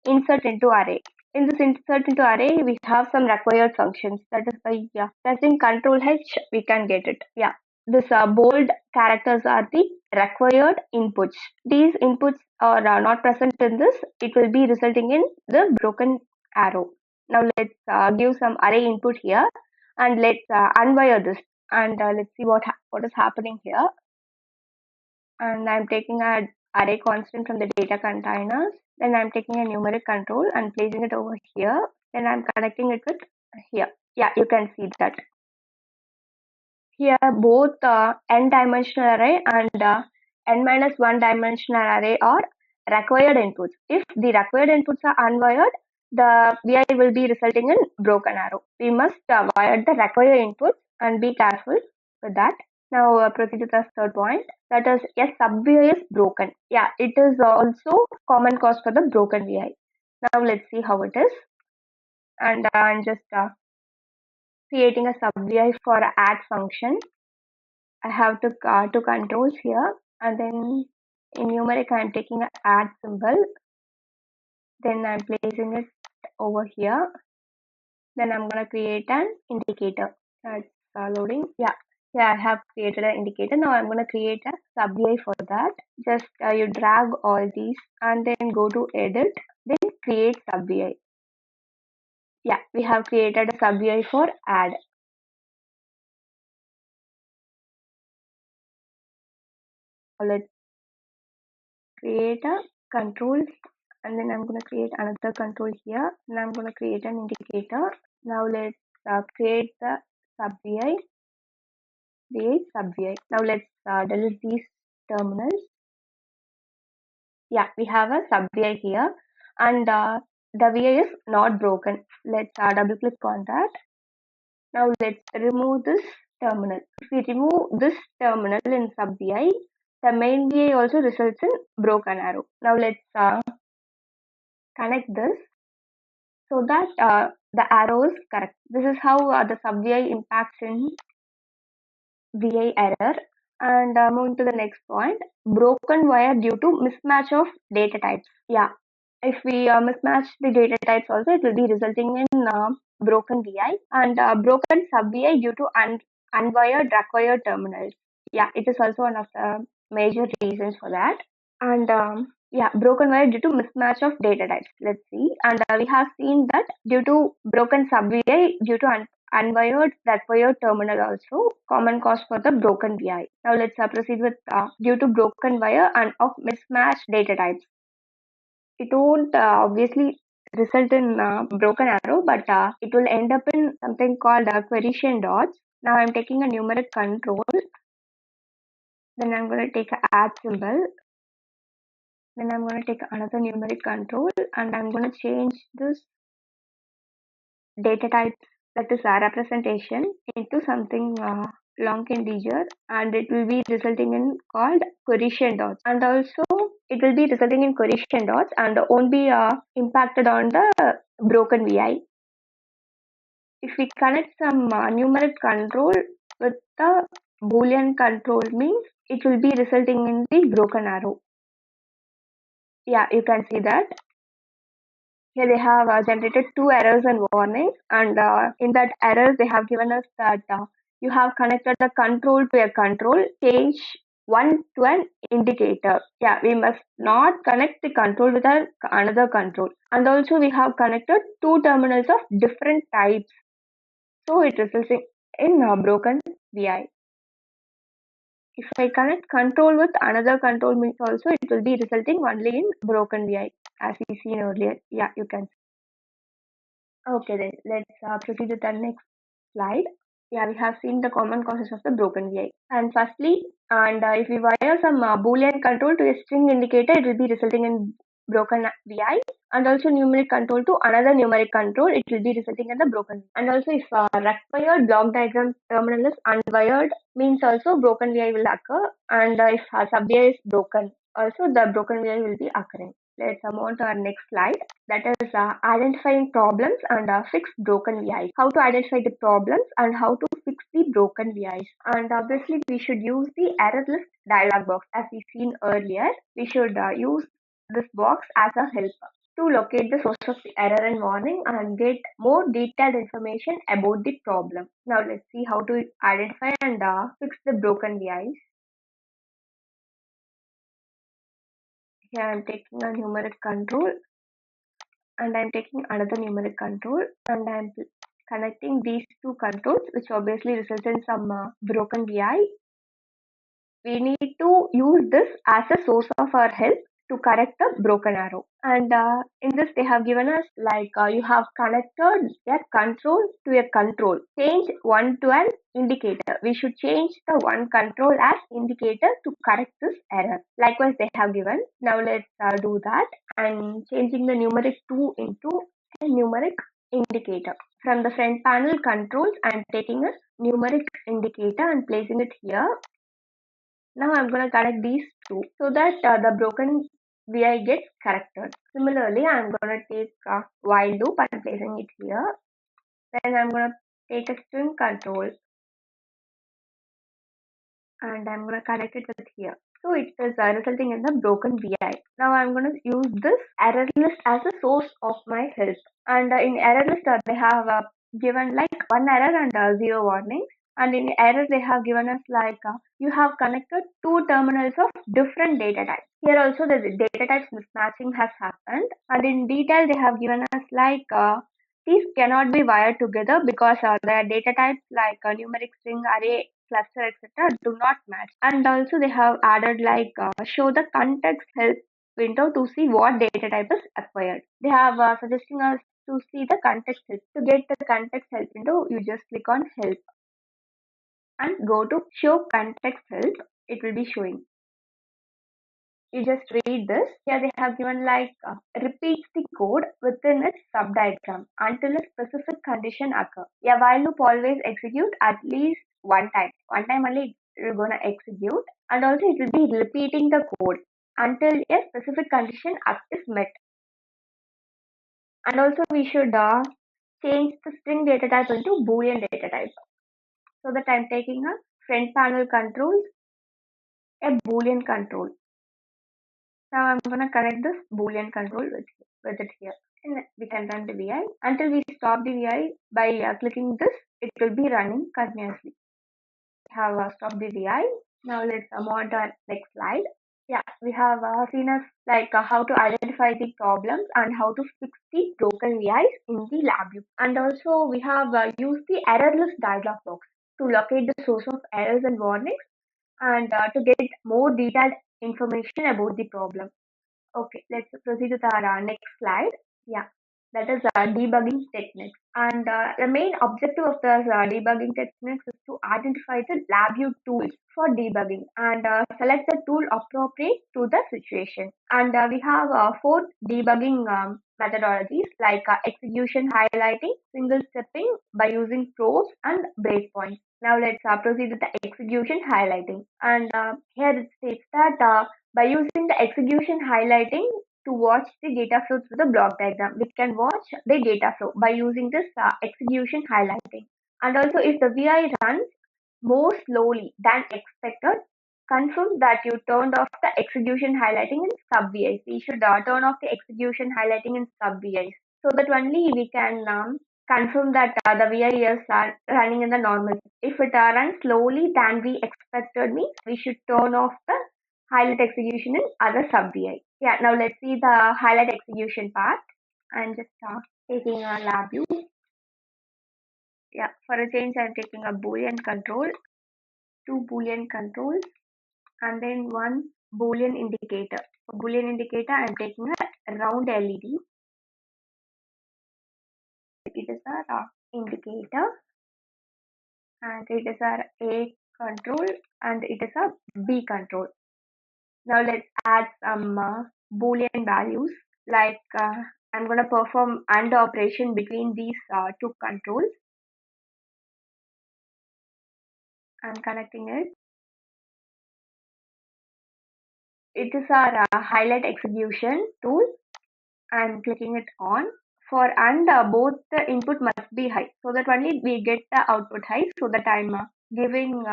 insert into array. In this insert into array, we have some required functions. That is by pressing Control H, we can get it. Yeah, this bold characters are the required inputs. These inputs are not present in this. It will be resulting in the broken arrow. Now let's give some array input here, and let's unwire this, and let's see what is happening here. And I'm taking a array constant from the data containers. Then I'm taking a numeric control and placing it over here. Then I'm connecting it with here. Yeah, you can see that. Here both n-dimensional array and n-1 dimensional array are required inputs. If the required inputs are unwired, the VI will be resulting in broken arrow. We must wire the required inputs and be careful with that. Now proceed to the third point. That is, a sub VI is broken. Yeah, it is also common cause for the broken VI. Now let's see how it is. And I'm just creating a sub VI for add function. I have two controls here, and then in numeric I'm taking an add symbol. Then I'm placing it over here. Then I'm gonna create an indicator. That's loading. Yeah, I have created an indicator. Now I'm gonna create a sub VI for that. Just you drag all these and then go to edit. Then create sub VI. Yeah, we have created a sub VI for add. Let's create a control, and then I'm going to create another control here, and I'm going to create an indicator. Now let's create the sub VI, create sub VI. Now let's delete these terminals. Yeah, we have a sub VI here, and the VI is not broken. Let's double click on that. Now let's remove this terminal. If we remove this terminal in sub VI, the main VI also results in broken arrow. Now let's connect this so that the arrow is correct. This is how the sub VI impacts in VI error. And moving to the next point, broken wire due to mismatch of data types. Yeah, if we mismatch the data types also, it will be resulting in broken VI, and broken sub VI due to unwired required terminals. Yeah, it is also one of the major reasons for that. And yeah, broken wire due to mismatch of data types. Let's see. And we have seen that due to broken sub VI due to unwired, required terminal also, common cause for the broken VI. Now let's proceed with due to broken wire and of mismatched data types. It won't obviously result in broken arrow, but it will end up in something called query dots. Now I'm taking a numeric control, then I'm going to take a add symbol, then I'm going to take another numeric control, and I'm going to change this data type, that is a representation, into something long integer, and it will be resulting in called query dots, and also it will be resulting in query dots and won't be impacted on the broken VI. If we connect some numeric control with the boolean control, means it will be resulting in the broken arrow. Yeah, you can see that. Here they have generated 2 errors and warnings, and in that errors they have given us that you have connected the control to a control, change one to an indicator. Yeah, we must not connect the control with another control, and also we have connected 2 terminals of different types, so it results in a broken VI. If I connect control with another control, means also it will be resulting only in broken VI, as we seen earlier. Yeah, you can. Okay, then let's proceed with the next slide. Yeah, we have seen the common causes of the broken VI. And firstly, if we wire some boolean control to a string indicator, it will be resulting in broken VI. And also numeric control to another numeric control, it will be resulting in the broken. And also if required block diagram terminal is unwired, means also broken VI will occur. And if sub VI is broken, also the broken VI will be occurring. Let's move on to our next slide. That is identifying problems and fix broken VIs. How to identify the problems and how to fix the broken VIs. And obviously, we should use the error list dialog box as we seen earlier. We should use this box as a helper to locate the source of the error and warning and get more detailed information about the problem. Now let's see how to identify and fix the broken VIs. Here I'm taking a numeric control and I'm taking another numeric control and I'm connecting these 2 controls, which obviously results in some broken VI. We need to use this as a source of our help to correct the broken arrow. And in this they have given us like you have connected a control to a control. Change one to an indicator. We should change the one control as indicator to correct this error. Likewise they have given. Now let's do that. I'm changing the numeric 2 into a numeric indicator. From the front panel controls, I'm taking a numeric indicator and placing it here. Now I'm going to connect these 2 so that the broken VI gets corrected. Similarly, I'm going to take a while loop and placing it here. Then I'm going to take a string control and I'm going to connect it with here. So it is resulting in the broken VI. Now I'm going to use this error list as a source of my help. And in error list they have given like 1 error and 0 warnings. And in error they have given us like you have connected 2 terminals of different data types. Here also the data types mismatching has happened, and in detail they have given us like these cannot be wired together because the data types like numeric, string, array, cluster, etc. do not match. And also they have added like show the context help window to see what data type is acquired. They have suggesting us to see the context help. To get the context help window, you just click on help and go to show context help. It will be showing. You just read this. Here they have given like repeats the code within its subdiagram until a specific condition occur. A while loop always execute at least one time. One time only you're gonna execute, and also it will be repeating the code until a specific condition is met. And also we should change the string data type into boolean data type. So that I'm taking a front panel controls, a boolean control. Now I'm going to connect this boolean control with it here. And we can run the VI. Until we stop the VI by clicking this, it will be running continuously. We have stopped the VI. Now let's move on to our next slide. Yeah, we have seen as like how to identify the problems and how to fix the broken VIs in the LabView. And also we have used the errorless dialog box to locate the source of errors and warnings and to get more detailed information about the problem. Okay, let's proceed with our next slide. Yeah, that is debugging techniques. And the main objective of the debugging techniques is to identify the LabVIEW tools for debugging and select the tool appropriate to the situation. And we have four debugging methodologies like execution highlighting, single stepping by using probes and breakpoints. Now let's proceed with the execution highlighting. And here it states that by using the execution highlighting to watch the data flow through the block diagram, we can watch the data flow by using this execution highlighting. And also, if the VI runs more slowly than expected, confirm that you turned off the execution highlighting in sub VIs. We should turn off the execution highlighting in sub VIs so that only we can confirm that the VI is running in the normal. If it runs slowly than we expected, means we should turn off the highlight execution in other sub VI. Yeah, now let's see the highlight execution part. I'm just taking a LabVIEW. Yeah, for a change, I'm taking a Boolean control, two Boolean controls, and then one Boolean indicator. For Boolean indicator, I'm taking a round LED. It is a indicator, and it is our A control, and it is a B control. Now let's add some Boolean values. Like I'm going to perform AND operation between these two controls. I'm connecting it. It is our highlight execution tool. I'm clicking it on. For AND, both the input must be high, so that only we get the output high. So that I'm giving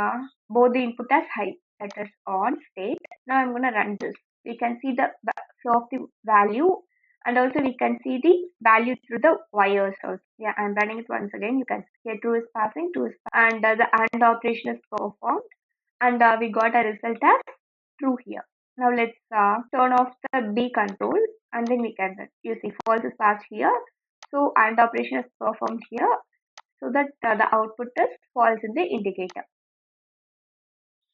both the input as high. That is on state. Now I'm going to run this. We can see the flow of the value, and also we can see the value through the wires also. Yeah, I'm running it once again. You can see here 2 is passing, 2 is passing, and the AND operation is performed, and we got a result as true here. Now let's turn off the B control, and then we can run. You see false is passed here, so AND operation is performed here, so that the output is false in the indicator.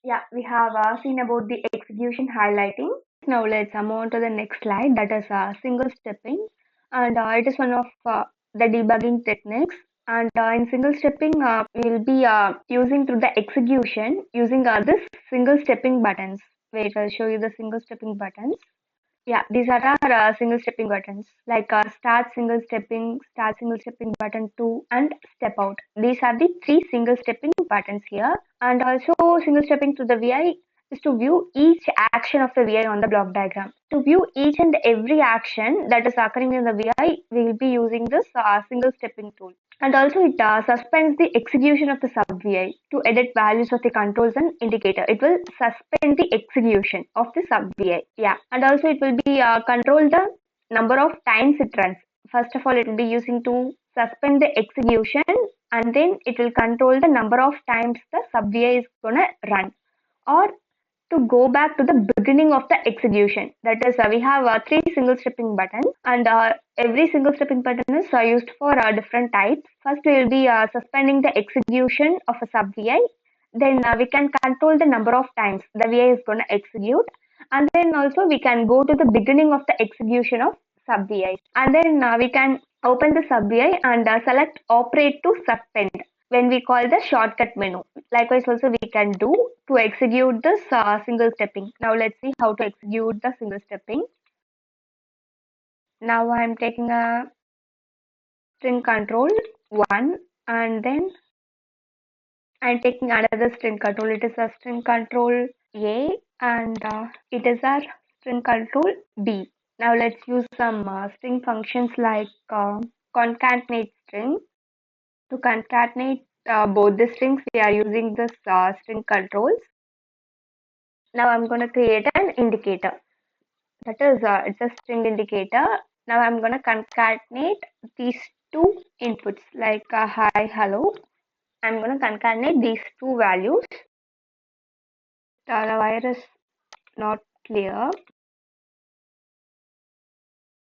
Yeah, we have seen about the execution highlighting. Now let's move on to the next slide, that is single stepping, and it is one of the debugging techniques. And in single stepping, we'll be using through the execution using this single stepping buttons. Wait, I'll show you the single stepping buttons. Yeah, these are our single stepping buttons like start single stepping button 2 and step out. These are the three single stepping buttons here. And also single stepping to the VI is to view each action of the VI on the block diagram. To view each and every action that is occurring in the VI, we will be using this single stepping tool. And also it suspends the execution of the sub VI to edit values of the controls and indicator. It will suspend the execution of the sub VI. Yeah, and also it will be control the number of times it runs. First of all, it will be using to suspend the execution, and then it will control the number of times the sub VI is gonna run, or to go back to the beginning of the execution. That is, we have three single stepping buttons, and every single stepping button is used for different types. First, we will be suspending the execution of a sub VI. Then we can control the number of times the VI is going to execute, and then also we can go to the beginning of the execution of sub VI, and then we can open the sub VI and select operate to suspend when we call the shortcut menu. Likewise, also we can do to execute this single stepping. Now let's see how to execute the single stepping. Now I'm taking a string control 1, and then I'm taking another string control. It is a string control A, and it is our string control B. Now let's use some string functions like concatenate string. To concatenate both the strings, we are using this string controls. Now I'm going to create an indicator. That is, it's a string indicator. Now I'm going to concatenate these two inputs like hi, hello. I'm going to concatenate these two values. The wire is not clear.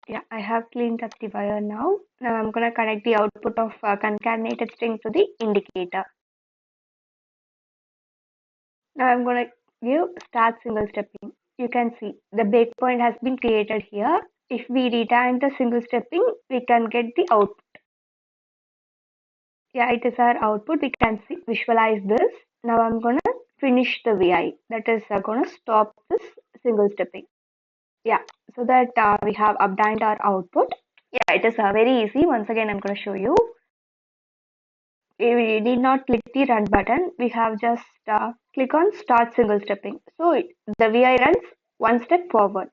Yeah, I have cleaned up the wire now. Now I'm going to connect the output of concatenated string to the indicator. Now I'm going to give start single stepping. You can see the breakpoint has been created here. If we return the single stepping, we can get the output. Yeah, it is our output. We can see, visualize this. Now I'm going to finish the VI. That is going to stop this single stepping. Yeah, so that we have obtained our output. Yeah, it is very easy. Once again, I'm going to show you. We need not click the run button. We have just click on start single stepping. So the VI runs one step forward.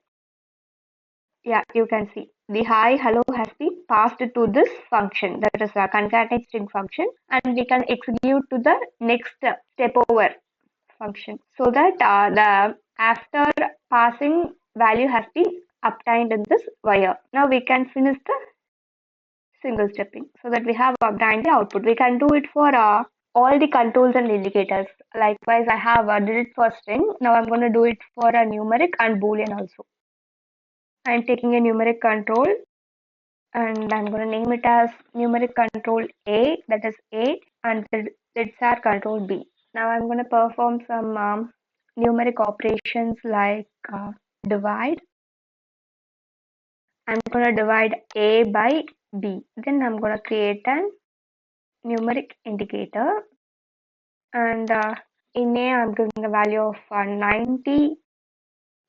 Yeah, you can see the hi hello has been passed to this function, that is a concatenate string function, and we can execute to the next step over function, so that the after passing value has been obtained in this wire. Now we can finish the single stepping so that we have obtained the output. We can do it for all the controls and indicators. Likewise, I have did it for string. Now I'm going to do it for a numeric and boolean also. I'm taking a numeric control and I'm going to name it as numeric control A, that is 8, and it's our control B. Now I'm going to perform some numeric operations like divide. I'm going to divide A by B. Then I'm going to create an numeric indicator, and in A I'm giving a value of 90,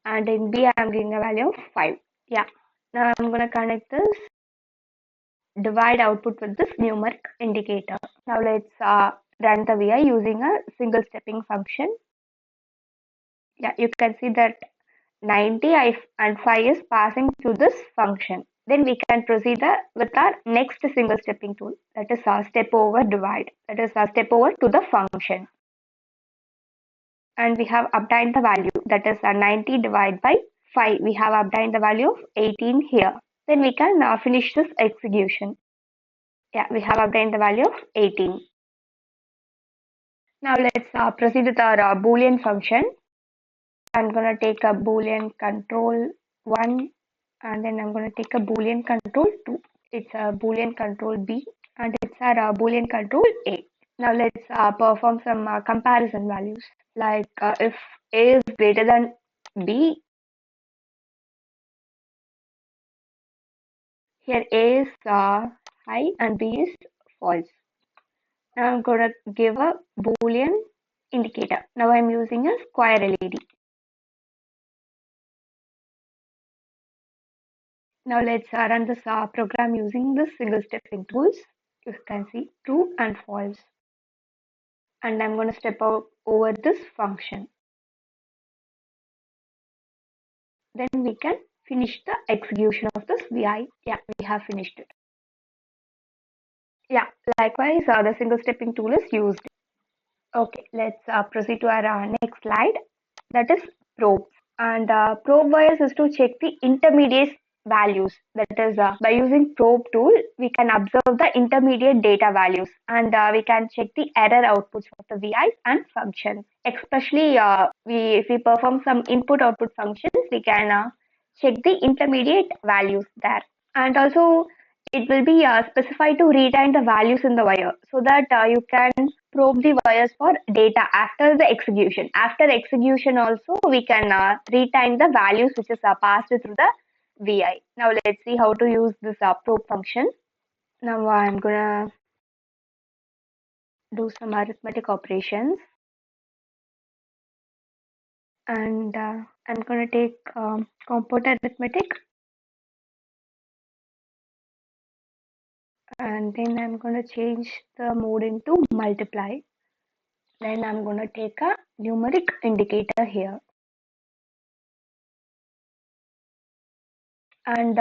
and in B I'm giving a value of 5. Yeah. Now I'm going to connect this divide output with this numeric indicator. Now let's run the VI using a single stepping function. Yeah, you can see that 90 and 5 is passing to this function. Then we can proceed with our next single stepping tool, that is our step over divide, that is our step over to the function. And we have obtained the value, that is 90 divided by 5. We have obtained the value of 18 here. Then we can finish this execution. Yeah, we have obtained the value of 18. Now let's proceed with our boolean function. I'm going to take a boolean control 1, and then I'm going to take a boolean control 2. It's a boolean control B, and it's our boolean control A. Now let's perform some comparison values, like if A is greater than B, here A is high and B is false. Now I'm going to give a boolean indicator. Now I'm using a square LED. Now let's run this program using the single stepping tools. You can see true and false. And I'm going to step over this function. Then we can finish the execution of this VI. Yeah, we have finished it. Yeah, likewise, the single stepping tool is used. Okay, let's proceed to our next slide. That is probe. And probe wires is to check the intermediate values. That is, by using probe tool, we can observe the intermediate data values, and we can check the error outputs of the VIs and functions. Especially, if we perform some input-output functions, we can check the intermediate values there. And also, it will be specified to retain the values in the wire, so that you can probe the wires for data after the execution. After execution also, we can retain the values which is passed through the VI. Now let's see how to use this probe function. Now I'm gonna do some arithmetic operations, and I'm gonna take compound arithmetic, and then I'm gonna change the mode into multiply. Then I'm gonna take a numeric indicator here. And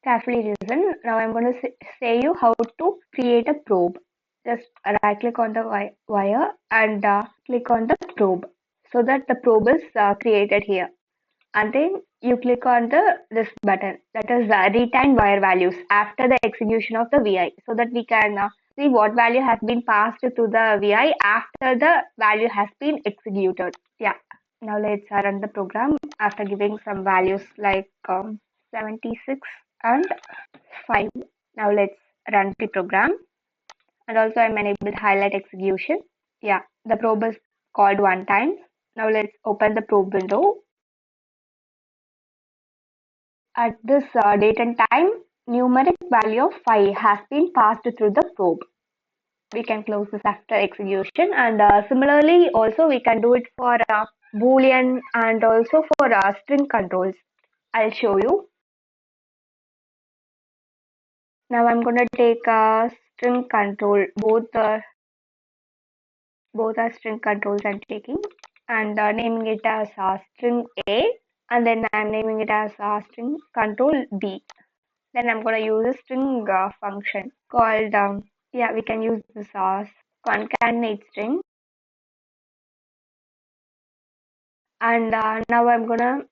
carefully listen. Now I'm going to say you how to create a probe. Just right click on the wire and click on the probe, so that the probe is created here. And then you click on this button, that is retain wire values after the execution of the VI, so that we can see what value has been passed to the VI after the value has been executed. Yeah. Now let's run the program after giving some values like 76 and 5. Now let's run the program, and also I'm enabled highlight execution. Yeah, the probe is called one time. Now let's open the probe window. At this date and time, numeric value of 5 has been passed through the probe. We can close this after execution, and similarly also we can do it for boolean and also for string controls. I'll show you. Now I'm going to take a string control, both are string controls I'm taking, and naming it as string A, and then I'm naming it as string control B. Then I'm going to use a string function called yeah, we can use this concatenate string, and now I'm going to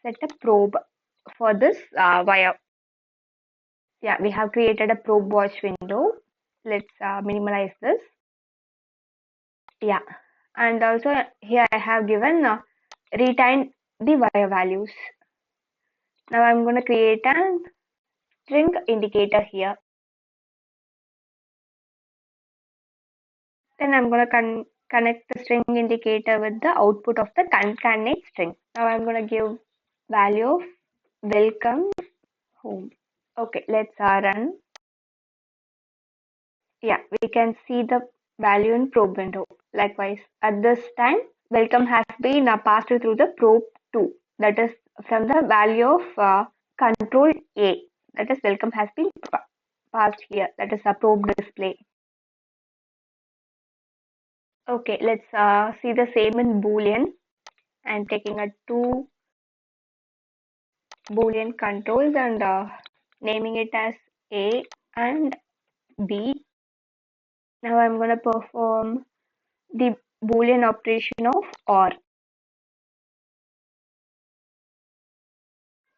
set a probe for this wire. Yeah, we have created a probe watch window. Let's minimize this. Yeah, and also here I have given retain the wire values. Now I'm going to create a string indicator here. Then I'm going to connect the string indicator with the output of the concatenate string. Now I'm going to give value of welcome home. Okay, let's run. Yeah, we can see the value in probe window. Likewise, at this time, welcome has been passed through the probe 2. That is from the value of control A. That is welcome has been passed here. That is a probe display. Okay, let's see the same in Boolean. I'm taking a two Boolean controls and naming it as A and B. Now I'm going to perform the Boolean operation of OR.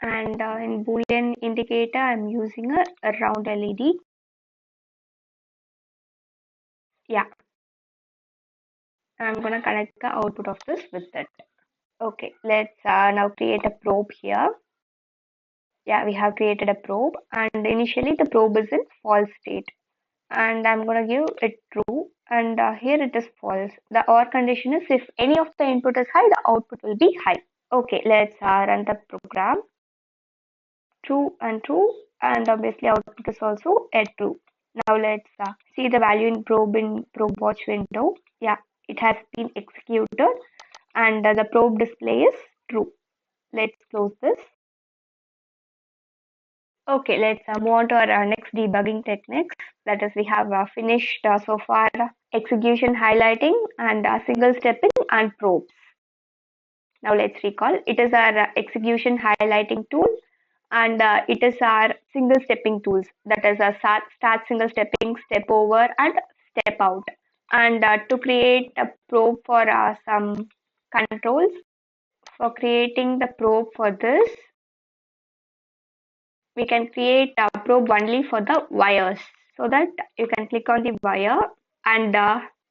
And in Boolean indicator, I'm using a round LED. Yeah, I'm going to connect the output of this with it. Okay, let's now create a probe here. Yeah, we have created a probe, and initially the probe is in false state. And I'm going to give it true, and here it is false. The OR condition is if any of the input is high, the output will be high. Okay, let's run the program. True and true, and obviously output is also a true. Now let's see the value in probe watch window. Yeah, it has been executed, and the probe display is true. Let's close this. Okay, let's move on to our next debugging techniques. That is, we have finished so far execution highlighting and single stepping and probes. Now let's recall. It is our execution highlighting tool, and it is our single stepping tools. That is a start single stepping, step over, and step out. And to create a probe for some controls, for creating the probe for this, we can create a probe only for the wires, so that you can click on the wire and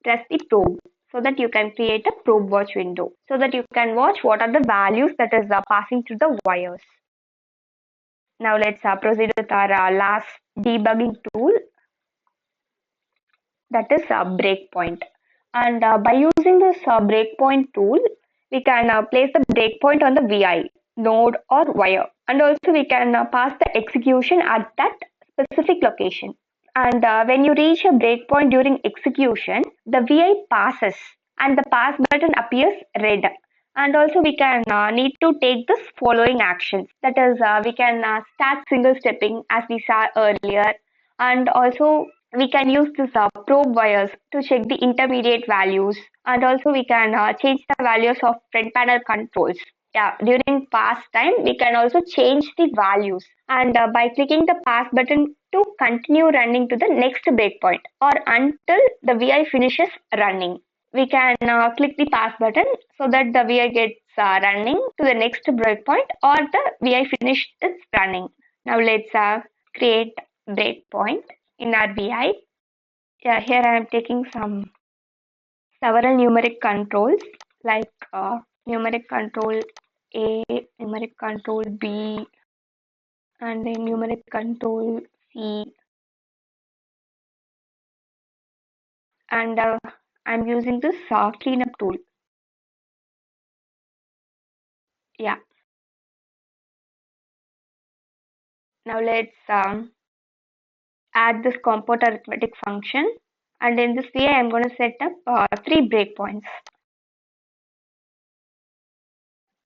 press the probe, so that you can create a probe watch window, so that you can watch what are the values that is passing through the wires. Now let's proceed with our last debugging tool, that is breakpoint. And by using this breakpoint tool, we can place the breakpoint on the VI, node or wire. And also we can pass the execution at that specific location. And when you reach a breakpoint during execution, the VI passes and the pass button appears red. And also we can need to take this following actions. That is, we can start single stepping as we saw earlier. And also we can use this probe wires to check the intermediate values, and also we can change the values of front panel controls. Yeah, during pass time we can also change the values, and by clicking the pass button to continue running to the next breakpoint or until the VI finishes running. We can click the pass button so that the VI gets running to the next breakpoint or the VI finished its running. Now let's create breakpoint in our VI. Yeah, here I am taking several numeric controls like numeric control A, numeric control B, and then numeric control C, and I'm using this cleanup tool. Yeah. Now let's add this compound arithmetic function, and in this way I'm going to set up 3 breakpoints.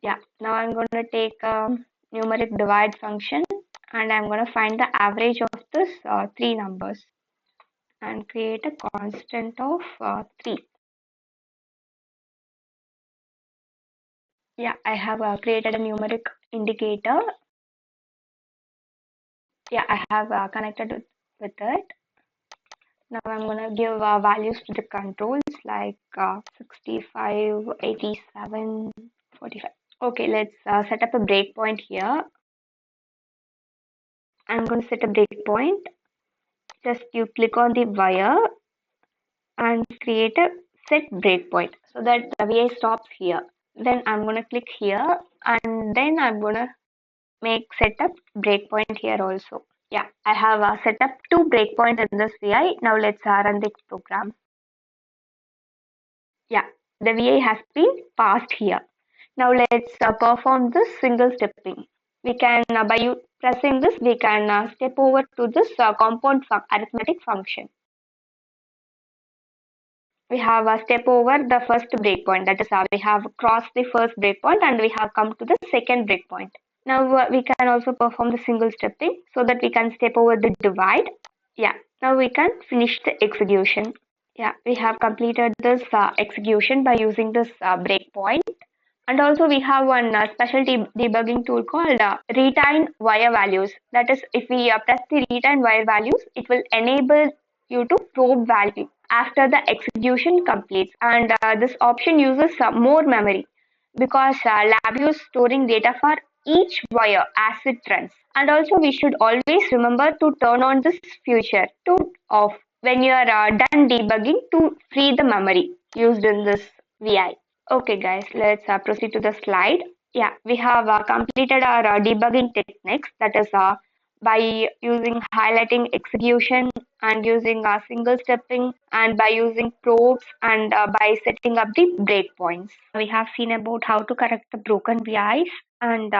Yeah. Now I'm going to take a numeric divide function, and I'm going to find the average of this 3 numbers and create a constant of 3. Yeah, I have created a numeric indicator. Yeah, I have connected with it. Now I'm going to give values to the controls like 65, 87, 45. Okay, let's set up a breakpoint here. I'm going to set a breakpoint. Just you click on the wire and create a set breakpoint so that the VI stops here. Then I'm going to click here, and then I'm going to make setup breakpoint here also. Yeah, I have set up 2 breakpoints in this VI. Now let's run the program. Yeah, the VI has been passed here. Now let's perform this single stepping. We can, by pressing this, we can step over to this compound arithmetic function. We have a step over the first breakpoint. That is, we have crossed the first breakpoint and we have come to the second breakpoint. Now we can also perform the single stepping so that we can step over the divide. Yeah, now we can finish the execution. Yeah, we have completed this execution by using this breakpoint. And also we have one special debugging tool called retain wire values. That is, if we press the retain wire values, it will enable you to probe value after the execution completes. And this option uses more memory because Labview is storing data for each wire as it runs. And also we should always remember to turn on this feature to off when you are done debugging to free the memory used in this VI. Okay guys, let's proceed to the slide. Yeah, we have completed our debugging techniques, that is by using highlighting execution and using single stepping and by using probes and by setting up the breakpoints. We have seen about how to correct the broken VIs and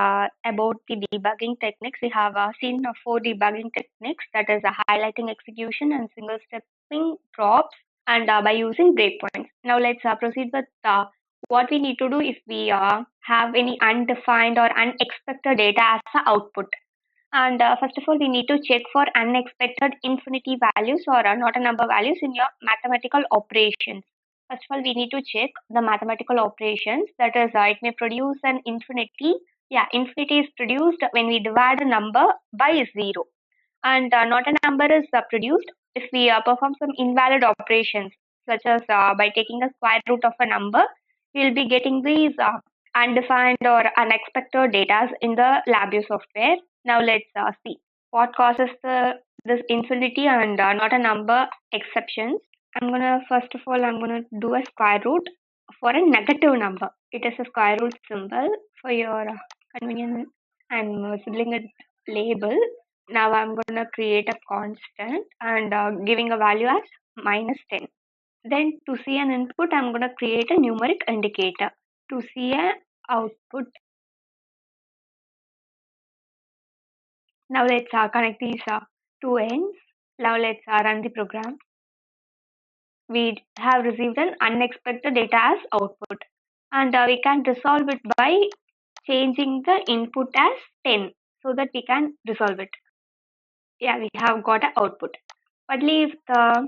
about the debugging techniques. We have seen 4 debugging techniques, that is highlighting execution and single stepping, probes, and by using breakpoints. Now let's proceed with what we need to do if we have any undefined or unexpected data as the output. And first of all, we need to check for unexpected infinity values or not a number values in your mathematical operations. First of all, we need to check the mathematical operations. That is, it may produce an infinity. Yeah, infinity is produced when we divide a number by 0. And not a number is produced if we perform some invalid operations, such as by taking the square root of a number, we will be getting these undefined or unexpected data in the Labview software. Now let's see what causes this infinity and not a number exceptions. First of all, I'm gonna do a square root for a negative number. It is a square root symbol for your convenience. I'm sibling a label. Now I'm going to create a constant and giving a value as -10. Then to see an input, I'm going to create a numeric indicator. To see an output, now let's connect these two ends. Now let's run the program. We have received an unexpected data as output, and we can resolve it by changing the input as 10 so that we can resolve it. Yeah, we have got an output. But if the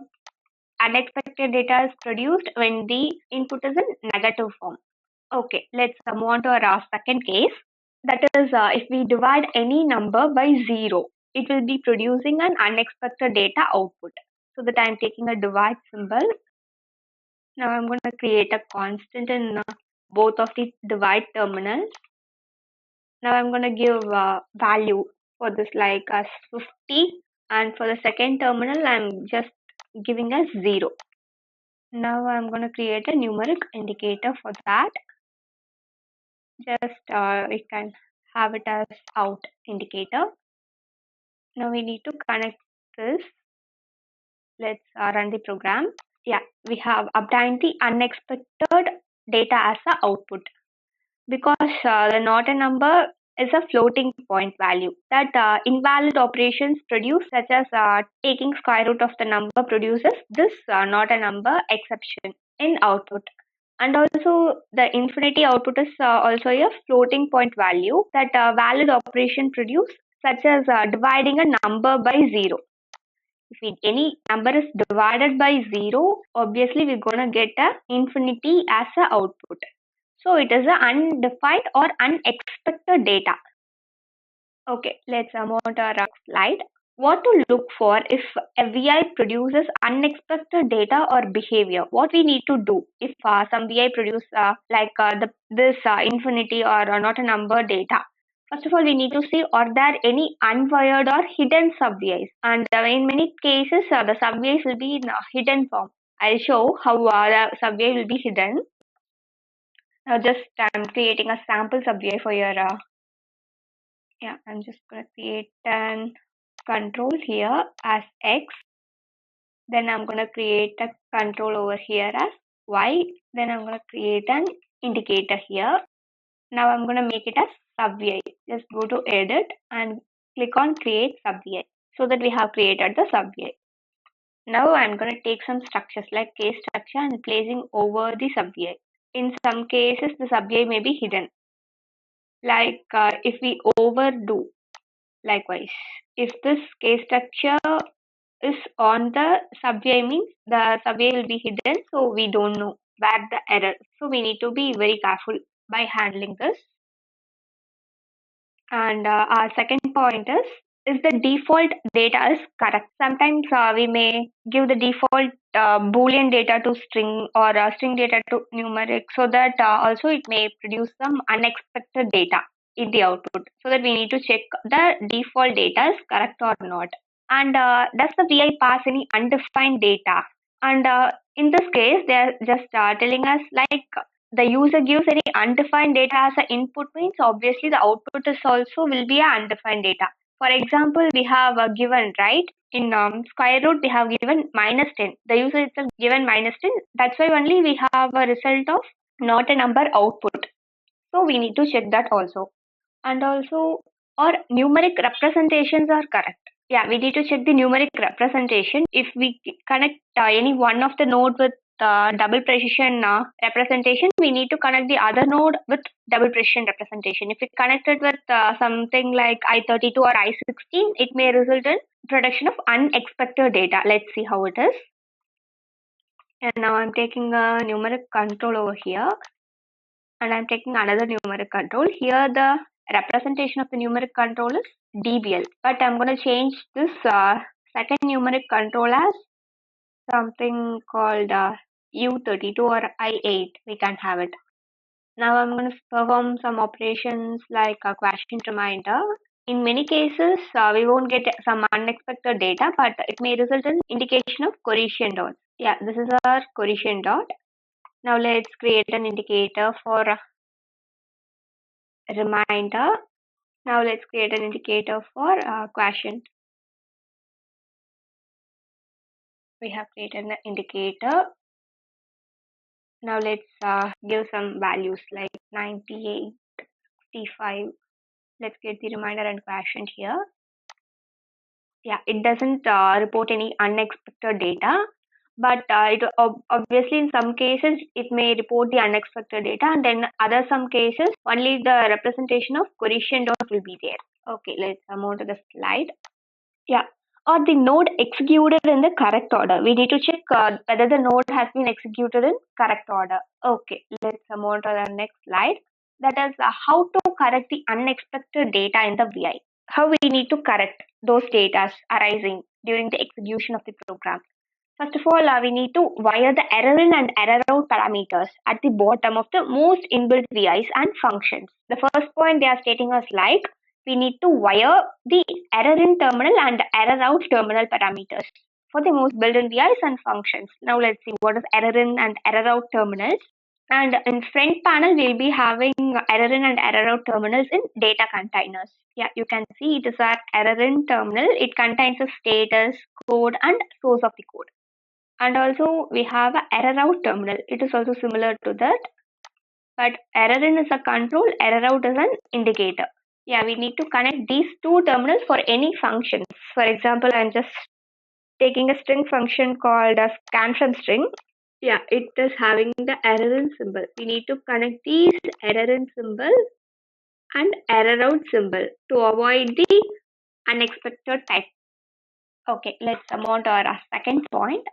unexpected data is produced when the input is in negative form. Okay, let's move on to our second case. That is, if we divide any number by 0, it will be producing an unexpected data output. So that I'm taking a divide symbol. Now I'm going to create a constant in both of the divide terminals. Now I'm going to give value for this like as 50, and for the second terminal I'm just giving as 0. Now I'm going to create a numeric indicator for that. Just we can have it as out indicator. Now we need to connect this. Let's run the program. Yeah, we have obtained the unexpected data as the output because the not a number is a floating point value that invalid operations produce, such as taking square root of the number produces this not a number exception in output. And also the infinity output is also a floating point value that valid operation produce, such as dividing a number by 0. If any number is divided by 0, obviously we're gonna get a infinity as a output. So it is a undefined or unexpected data. Okay, let's move on to our slide. What to look for if a VI produces unexpected data or behavior? What we need to do if some VI produce this infinity or not a number data? First of all, we need to see are there any unwired or hidden sub VIs, and in many cases the sub VIs will be in a hidden form. I'll show how the sub VI will be hidden. Now I'm creating a sample sub VI for your I'm just going to create an control here as X. Then I'm going to create a control over here as Y. Then I'm going to create an indicator here. Now I'm going to make it as sub-VI. Just go to edit and click on create sub-VI so that we have created the sub-VI. Now I'm going to take some structures like case structure and placing over the sub-VI. In some cases the sub-VI may be hidden. Like if we overdo. Likewise, if this case structure is on the sub-VI means the sub-VI will be hidden, so we don't know where the error. So we need to be very careful by handling this. And our second point is the default data is correct. Sometimes we may give the default boolean data to string or string data to numeric, so that also it may produce some unexpected data in the output, so that we need to check the default data is correct or not. And does the VI pass any undefined data? And in this case, they are just telling us like the user gives any undefined data as an input means obviously the output is also will be a undefined data. For example, we have given right in square root we have given -10. The user itself given -10. That's why only we have a result of not a number output. So we need to check that also. And also our numeric representations are correct. Yeah, we need to check the numeric representation. If we connect any one of the node with double precision representation, we need to connect the other node with double precision representation. If we connect it with something like I32 or I16, it may result in production of unexpected data. Let's see how it is. And now I'm taking a numeric control over here, and I'm taking another numeric control. Here the representation of the numeric control is DBL, but I'm going to change this second numeric control as something called U32 or I8. We can have it. Now I'm going to perform some operations like a question reminder. In many cases, we won't get some unexpected data, but it may result in indication of collision dot. Yeah, this is our collision dot. Now let's create an indicator for reminder. Now let's create an indicator for quotient. We have created an indicator. Now let's give some values like 98, 65. Let's get the reminder and quotient here. Yeah, it doesn't report any unexpected data, but it obviously in some cases it may report the unexpected data, and then other some cases only the representation of collision dot will be there. Okay, let's move on to the slide. Yeah, or the node executed in the correct order. We need to check whether the node has been executed in correct order. Okay, let's move on to the next slide. That is how to correct the unexpected data in the VI. How we need to correct those data arising during the execution of the program. First of all, we need to wire the error in and error out parameters at the bottom of the most inbuilt VIs and functions. The first point they are stating us like we need to wire the error in terminal and error out terminal parameters for the most built-in VIs and functions. Now let's see what is error in and error out terminals. And in front panel, we'll be having error in and error out terminals in data containers. Yeah, you can see it is our error in terminal. It contains the status, code, and source of the code. And also we have a error out terminal. It is also similar to that, but error in is a control, error out is an indicator. Yeah, we need to connect these two terminals for any function. For example, I'm just taking a string function called a scan from string. Yeah, it is having the error in symbol. We need to connect these error in symbol and error out symbol to avoid the unexpected type. Okay, let's move on to our second point.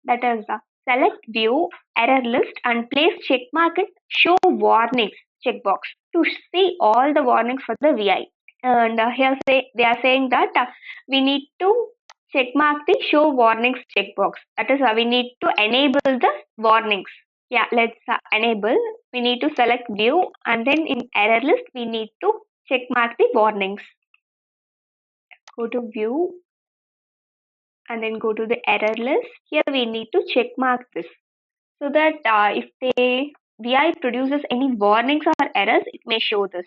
That is select view error list and place checkmark in show warnings checkbox to see all the warnings for the VI. And here they are saying that we need to checkmark the show warnings checkbox. That is, we need to enable the warnings. Yeah, let's enable. We need to select view, and then in error list we need to checkmark the warnings. Go to view and then go to the error list. Here we need to check mark this so that if the VI produces any warnings or errors, it may show this.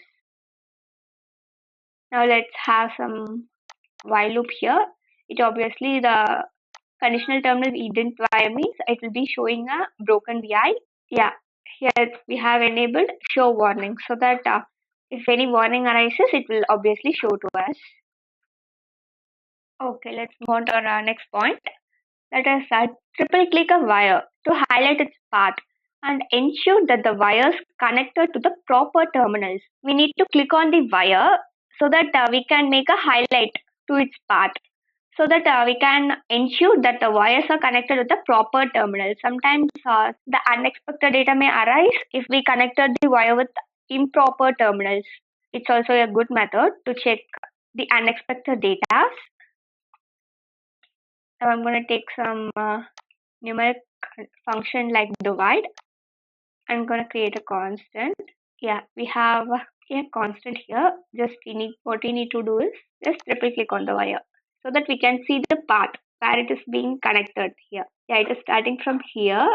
Now let's have some while loop here. It obviously the conditional terminal identifier means it will be showing a broken VI. Yeah, here we have enabled show warning so that if any warning arises, it will obviously show to us. Okay, let's move on to our next point. Let us triple click a wire to highlight its path and ensure that the wires connected to the proper terminals. We need to click on the wire so that we can make a highlight to its path so that we can ensure that the wires are connected with the proper terminal. Sometimes the unexpected data may arise if we connected the wire with improper terminals. It's also a good method to check the unexpected data. Now I'm going to take some numeric function like divide. I'm going to create a constant. Yeah, we have a constant here. Just what we need to do is just triple click on the wire so that we can see the path where it is being connected here. Yeah, it is starting from here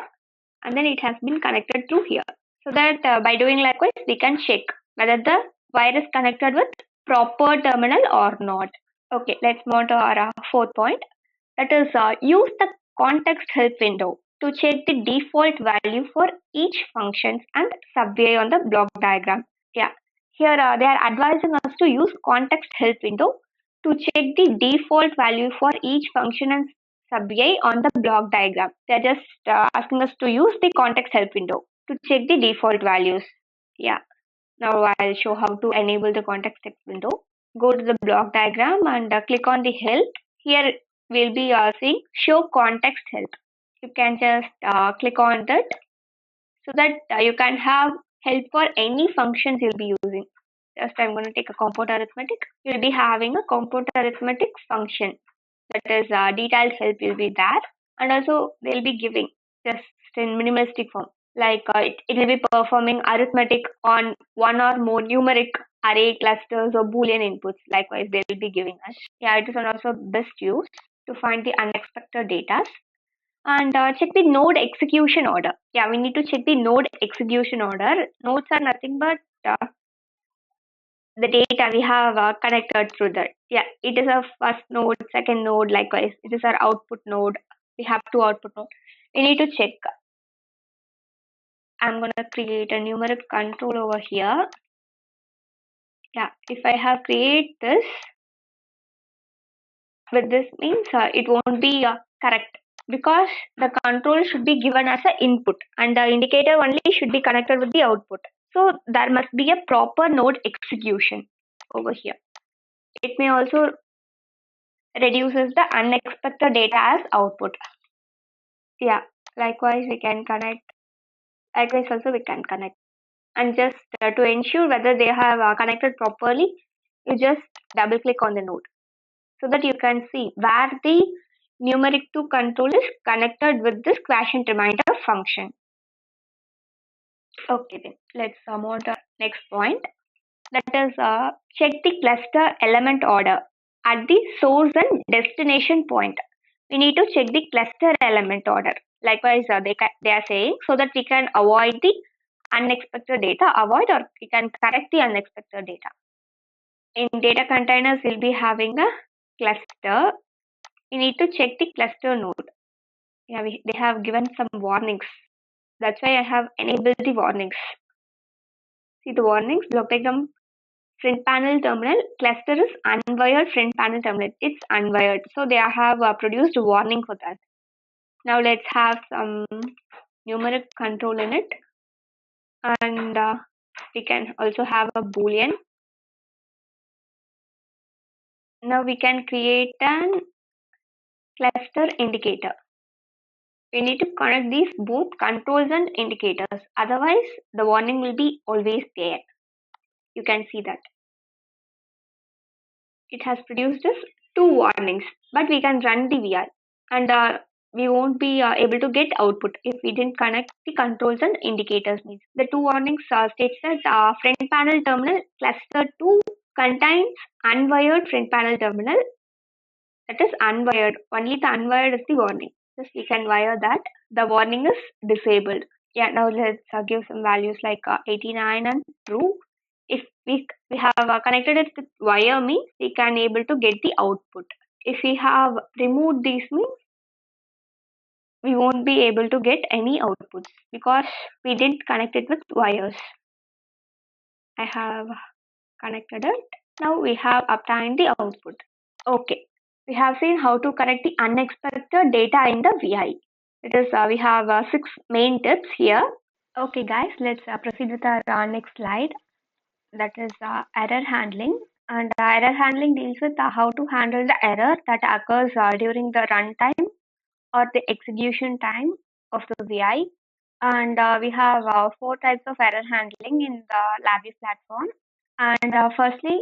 and then it has been connected to here. So that by doing likewise, we can check whether the wire is connected with proper terminal or not. Okay, let's move on to our fourth point. That is, use the context help window to check the default value for each functions and subway on the block diagram. Yeah, here they are advising us to use context help window to check the default value for each function and subway on the block diagram. They are just asking us to use the context help window to check the default values. Yeah, now I'll show how to enable the context help window. Go to the block diagram and click on the help. Here we'll be seeing show context help. You can just click on that so that you can have help for any functions you'll be using. Just I'm going to take a compound arithmetic. You'll be having a compound arithmetic function, that is detailed help will be there, and also they'll be giving just in minimalistic form, like it will be performing arithmetic on one or more numeric array clusters or boolean inputs. Likewise they will be giving us. Yeah, it is also best used to find the unexpected data. And check the node execution order. Yeah, we need to check the node execution order. Nodes are nothing but the data we have connected through that. Yeah, it is our first node, second node, likewise. It is our output node. We have two output nodes. We need to check. I'm going to create a numeric control over here. Yeah, if I have create this, with this means it won't be correct because the control should be given as an input and the indicator only should be connected with the output. So there must be a proper node execution over here. It may also reduces the unexpected data as output. Yeah, likewise we can connect. Likewise also we can connect. And just to ensure whether they have connected properly, you just double click on the node so that you can see where the numeric to control is connected with this quotient reminder function. Okay, then let's move on to next point. That is check the cluster element order at the source and destination point. We need to check the cluster element order. Likewise, they are saying so that we can avoid the unexpected data, avoid or we can correct the unexpected data. In data containers, we'll be having a cluster. We need to check the cluster node. Yeah, they have given some warnings. That's why I have enabled the warnings. See the warnings, block diagram, front panel terminal, cluster is unwired front panel terminal. It's unwired. So they have produced a warning for that. Now let's have some numeric control in it. And we can also have a boolean. Now we can create an cluster indicator. We need to connect these both controls and indicators. Otherwise, the warning will be always there. You can see that. It has produced us 2 warnings, but we can run the VI and we won't be able to get output if we didn't connect the controls and indicators. Means the 2 warnings states that front panel terminal cluster 2 contains unwired front panel terminal. That is unwired. Only the unwired is the warning. Just we can wire that. The warning is disabled. Yeah, now let's give some values like 89 and true. If we have connected it with wire means we can able to get the output. If we have removed these means we won't be able to get any outputs because we didn't connect it with wires. I have connected it. Now we have obtained the output. Okay. We have seen how to correct the unexpected data in the VI. It is we have 6 main tips here. Okay guys, let's proceed with our next slide. That is error handling. And error handling deals with how to handle the error that occurs during the runtime or the execution time of the VI. And we have 4 types of error handling in the Labview platform. And firstly,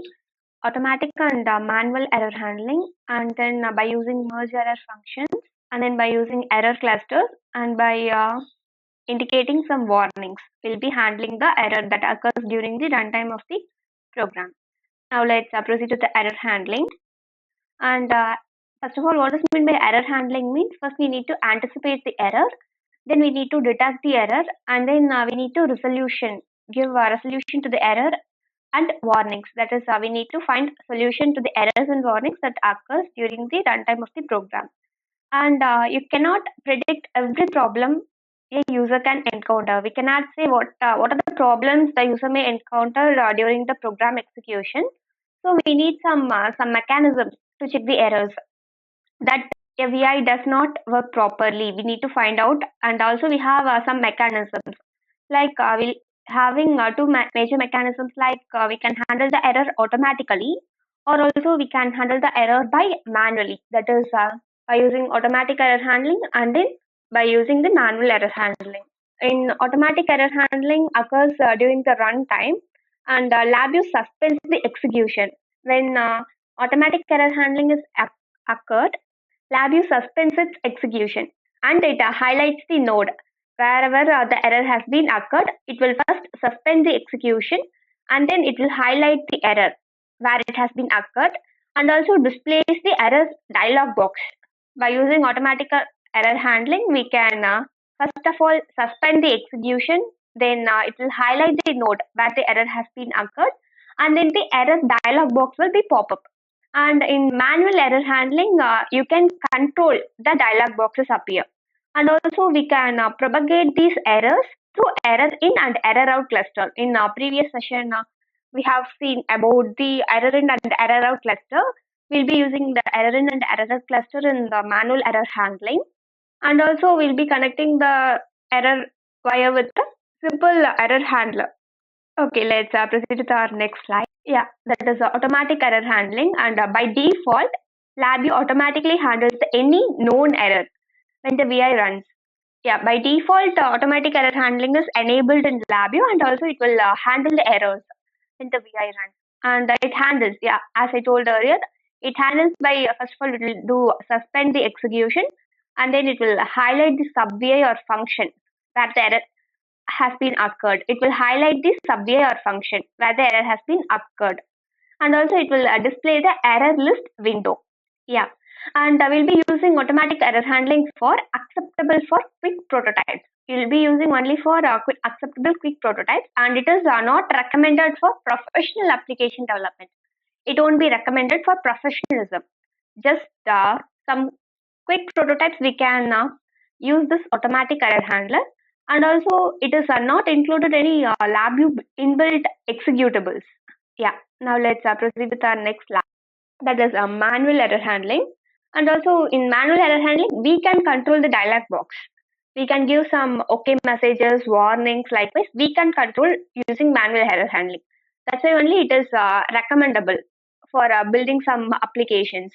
automatic and manual error handling, and then by using merge error functions, and then by using error clusters, and by indicating some warnings. We'll be handling the error that occurs during the runtime of the program. Now let's proceed to the error handling. And first of all, what does mean by error handling means? First, we need to anticipate the error. Then we need to detect the error, and then we need to give a resolution to the error and warnings. That is, we need to find solution to the errors and warnings that occurs during the runtime of the program. And you cannot predict every problem a user can encounter. We cannot say what are the problems the user may encounter during the program execution. So we need some mechanisms to check the errors that a VI does not work properly. We need to find out, and also we have some mechanisms like we'll having 2 major mechanisms like we can handle the error automatically, or also we can handle the error by manually. That is by using automatic error handling and then by using the manual error handling. In automatic error handling occurs during the runtime, and Labview suspends the execution. When automatic error handling is occurred, Labview suspends its execution and it highlights the node. Wherever the error has been occurred, it will first suspend the execution and then it will highlight the error where it has been occurred and also displays the errors dialog box. By using automatic error handling, we can first of all suspend the execution, then it will highlight the node where the error has been occurred, and then the error dialog box will be pop up. And in manual error handling, you can control the dialog boxes appear. And also we can propagate these errors through error in and error out cluster. In our previous session, we have seen about the error in and error out cluster. We'll be using the error in and error out cluster in the manual error handling. And also we'll be connecting the error wire with the simple error handler. Okay, let's proceed to our next slide. Yeah, that is automatic error handling, and by default, Labview automatically handles any known error when the VI runs. Yeah, by default, automatic error handling is enabled in Labview, and also it will handle the errors when the VI runs. And it handles, yeah, as I told earlier, it handles by first of all it will do suspend the execution, and then it will highlight the sub VI or function where the error has been occurred. It will highlight the sub VI or function where the error has been occurred, and also it will display the error list window. Yeah, and we'll be using automatic error handling for acceptable for quick prototypes. You'll be using only for acceptable quick prototypes, and it is not recommended for professional application development. It won't be recommended for professionalism. Just some quick prototypes we can use this automatic error handler, and also it is not included any Labview inbuilt executables. Yeah, now let's proceed with our next lab, that is manual error handling. And also in manual error handling, we can control the dialog box. We can give some okay messages, warnings. Likewise, we can control using manual error handling. That's why only it is recommendable for building some applications.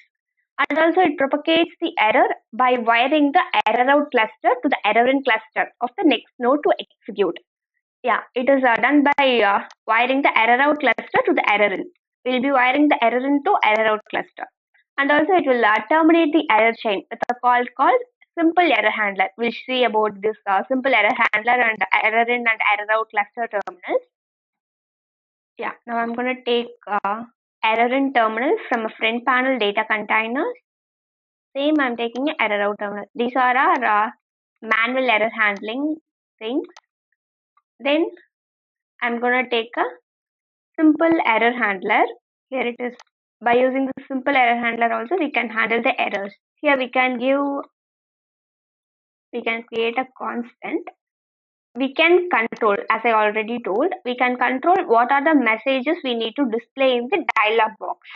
And also it propagates the error by wiring the error out cluster to the error in cluster of the next node to execute. Yeah, it is done by wiring the error out cluster to the error in. We'll be wiring the error in to error out cluster. And also it will terminate the error chain with a call called simple error handler. We'll see about this simple error handler and error in and error out cluster terminals. Yeah, now I'm going to take error in terminal from a front panel data containers. Same, I'm taking an error out terminal. These are our manual error handling things. Then I'm going to take a simple error handler. Here it is. By using the simple error handler also, we can handle the errors. Here we can create a constant. We can control, as I already told, we can control what are the messages we need to display in the dialog box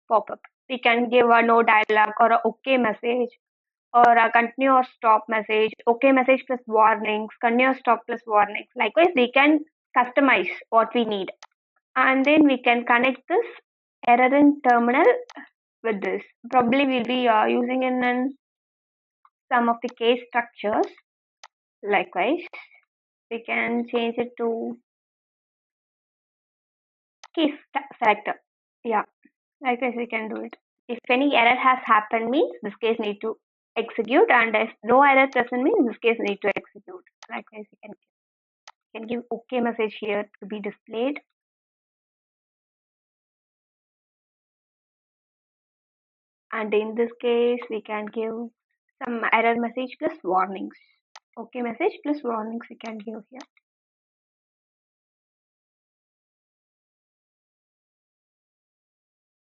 pop-up. We can give a no dialog or a okay message or a continue or stop message, okay message plus warnings, continue or stop plus warnings. Likewise, we can customize what we need. And then we can connect this error in terminal with this. Probably we'll be using in some of the case structures. Likewise, we can change it to case selector. Yeah, likewise we can do it. If any error has happened means this case need to execute, and if no error present means this case need to execute. Likewise, we can give okay message here to be displayed. And in this case, we can give some error message plus warnings. Okay message plus warnings we can give here.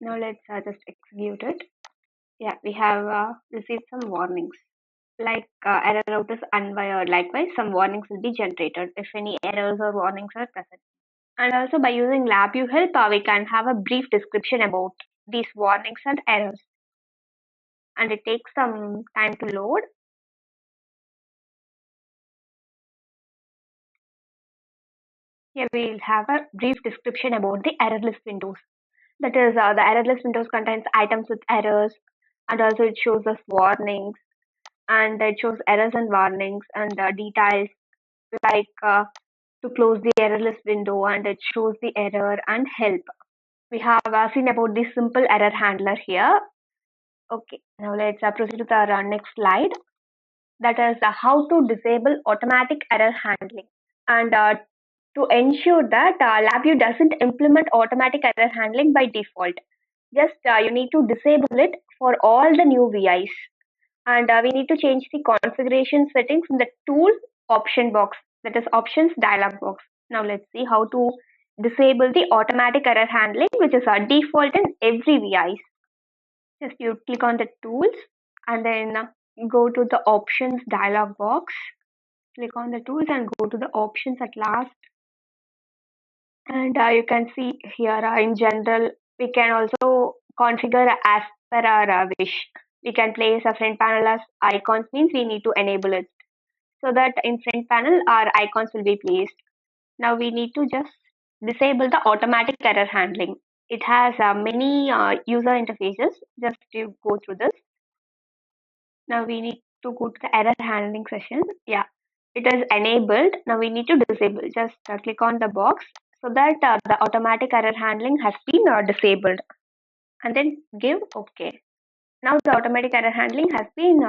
Now let's just execute it. Yeah, we have received some warnings. Like error out is unwired. Likewise, some warnings will be generated if any errors or warnings are present. And also by using Labview help, we can have a brief description about these warnings and errors. And it takes some time to load. Here we will have a brief description about the error list windows. That is, the error list windows contains items with errors, and also it shows us warnings, and it shows errors and warnings and details like to close the error list window, and it shows the error and help. We have seen about the simple error handler here. Okay, now let's proceed to our next slide. That is how to disable automatic error handling. And to ensure that Labview doesn't implement automatic error handling by default, just you need to disable it for all the new VIs. And we need to change the configuration settings in the tools option box, that is options dialog box. Now let's see how to disable the automatic error handling, which is a default in every VIs. Just you click on the tools and then go to the options dialog box. Click on the tools and go to the options at last. And you can see here in general, we can also configure as per our wish. We can place a front panel as icons, means we need to enable it so that in front panel our icons will be placed. Now we need to just disable the automatic error handling. It has many user interfaces. Just to go through this. Now we need to go to the error handling session. Yeah, it is enabled. Now we need to disable. Just click on the box so that the automatic error handling has been disabled, and then give OK. Now the automatic error handling has been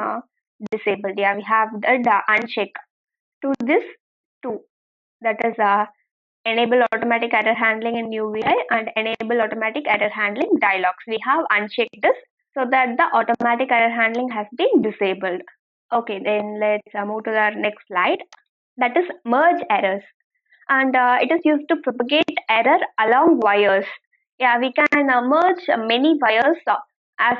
disabled. Yeah, we have the uncheck to this too. That is enable automatic error handling in UVI and enable automatic error handling dialogs. We have unchecked this so that the automatic error handling has been disabled. Okay, then let's move to our next slide. that is merge errors, and it is used to propagate error along wires. Yeah, we can merge many wires as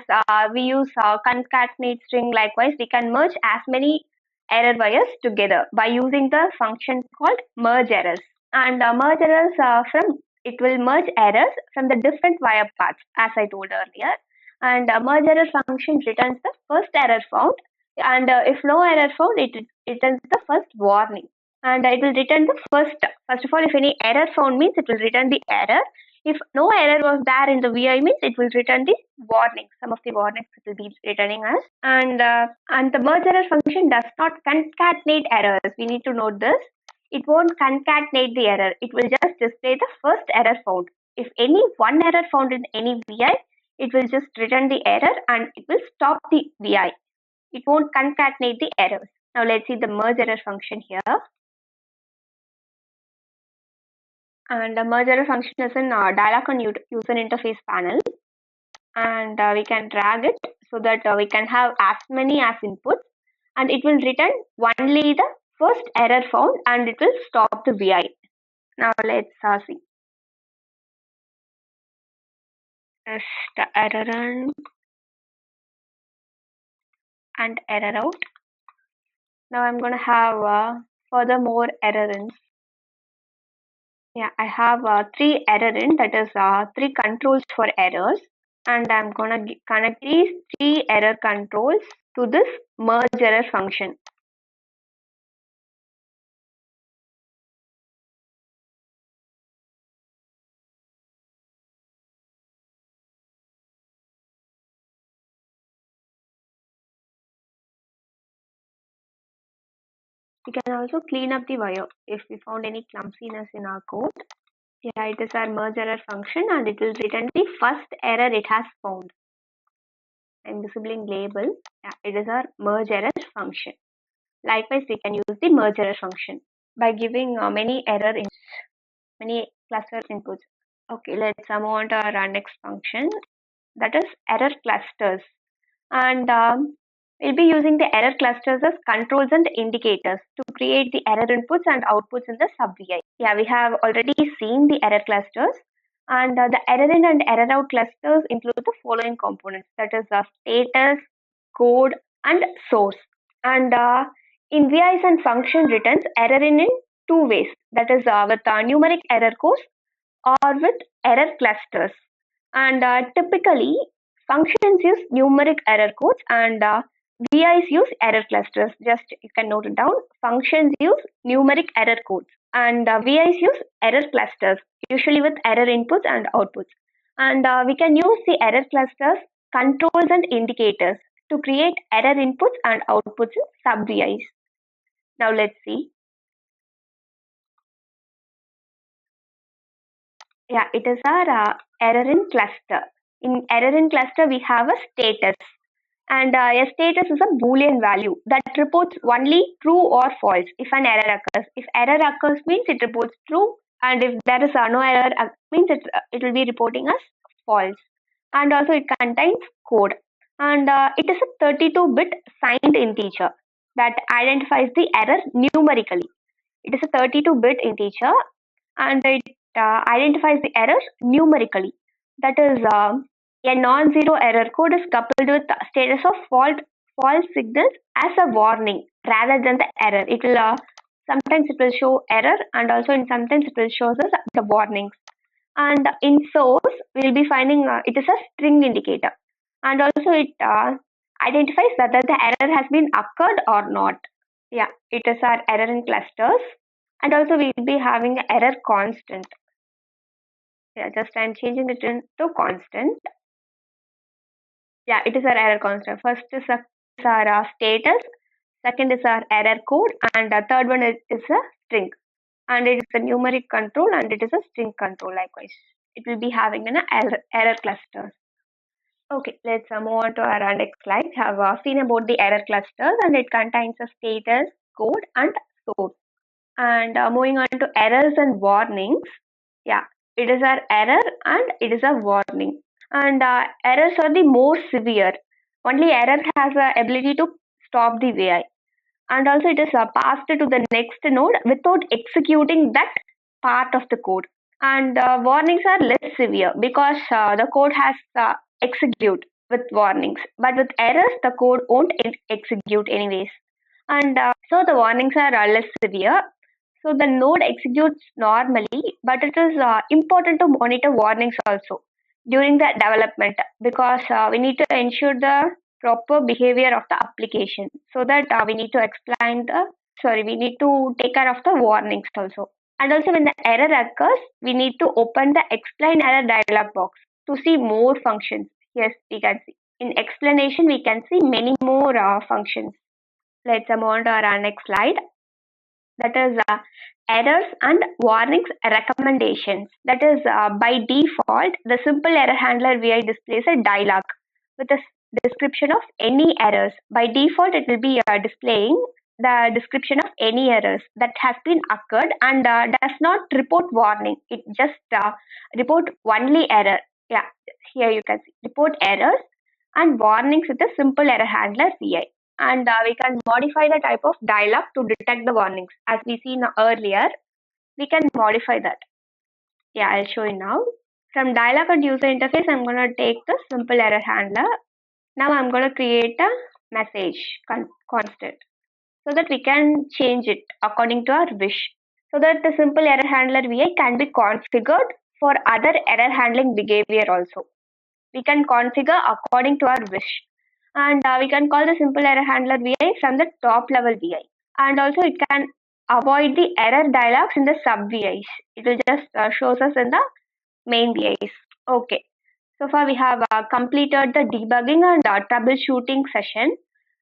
we use concatenate string. Likewise, we can merge as many error wires together by using the function called merge errors. And merge errors from it will merge errors from the different wire paths, as I told earlier. And merge error function returns the first error found, and if no error found, it returns the first warning, and it will return the first of all, if any error found means it will return the error. If no error was there in the vi means it will return the warning, some of the warnings it will be returning us. And the merge error function does not concatenate errors. We need to note this. It won't concatenate the error, it will just display the first error found. If any one error found in any vi, it will just return the error and it will stop the vi. It won't concatenate the errors. Now let's see the merge error function here. And the merge error function is in dialog on user interface panel, and we can drag it so that we can have as many as inputs, and it will return only the first error found and it will stop the vi. Now let's see. Just error in and error out. Now I'm going to have furthermore error ins. Yeah, I have 3 error in, that is 3 controls for errors, and I'm gonna connect these 3 error controls to this merge error function. We can also clean up the wire if we found any clumsiness in our code. Yeah, it is our merge error function, and it will return the first error it has found. I'm disabling label. Yeah, it is our merge error function. Likewise, we can use the merge error function by giving many many cluster inputs. Okay, let's move on to our next function, that is error clusters. And we'll be using the error clusters as controls and indicators to create the error inputs and outputs in the sub-VI. Yeah, we have already seen the error clusters, and the error in and error out clusters include the following components, that is status, code, and source. And in VIs and function returns error in two ways, that is with numeric error codes or with error clusters. And typically, functions use numeric error codes, and VIs use error clusters. Just you can note it down. Functions use numeric error codes, and VIs use error clusters, usually with error inputs and outputs. And we can use the error clusters, controls, and indicators to create error inputs and outputs in sub VIs. Now let's see. Yeah, it is our error in cluster. In error in cluster, we have a status, and a status is a boolean value that reports only true or false if an error occurs. If error occurs means it reports true, and if there is no error means it will be reporting as false. And also it contains code, and it is a 32-bit signed integer that identifies the error numerically. It is a 32-bit integer, and it identifies the error numerically. That is, a non-zero error code is coupled with status of false signals as a warning rather than the error. It will sometimes it will show error, and also sometimes it will show us the warnings. And in source, we'll be finding it is a string indicator, and also it identifies whether the error has been occurred or not. Yeah, it is our error in clusters, and also we'll be having error constant. Yeah, just I'm changing it into constant. Yeah, it is our error constant. First is our status, second is our error code, and the third one is a string. And it is a numeric control, and it is a string control likewise. It will be having an error clusters. Okay, let's move on to our next slide. We have seen about the error clusters, and it contains a status, code, and source. And moving on to errors and warnings. Yeah, it is our error and it is a warning. And errors are the more severe. Only error has the ability to stop the VI. and also it is passed to the next node without executing that part of the code. And warnings are less severe because the code has execute with warnings, but with errors the code won't execute anyways. And so the warnings are less severe. So the node executes normally, but it is important to monitor warnings also during the development, because we need to ensure the proper behavior of the application, so that we need to we need to take care of the warnings also. And also when the error occurs, we need to open the explain error dialog box to see more functions. Yes, we can see. In explanation, we can see many more functions. Let's move on to our next slide. That is errors and warnings recommendations. That is by default, the simple error handler VI displays a dialog with a description of any errors. By default, it will be displaying the description of any errors that has been occurred, and does not report warning. It just report only error. Yeah, here you can see report errors and warnings with a simple error handler VI. And we can modify the type of dialog to detect the warnings. As we seen earlier, we can modify that. Yeah, I'll show you now. From dialog and user interface, I'm going to take the simple error handler. Now I'm going to create a message constant, so that we can change it according to our wish, so that the simple error handler VI can be configured for other error handling behavior also. We can configure according to our wish, and we can call the simple error handler VI from the top level VI, and also it can avoid the error dialogues in the sub VIs. It will just shows us in the main VIs. Okay, so far we have completed the debugging and troubleshooting session,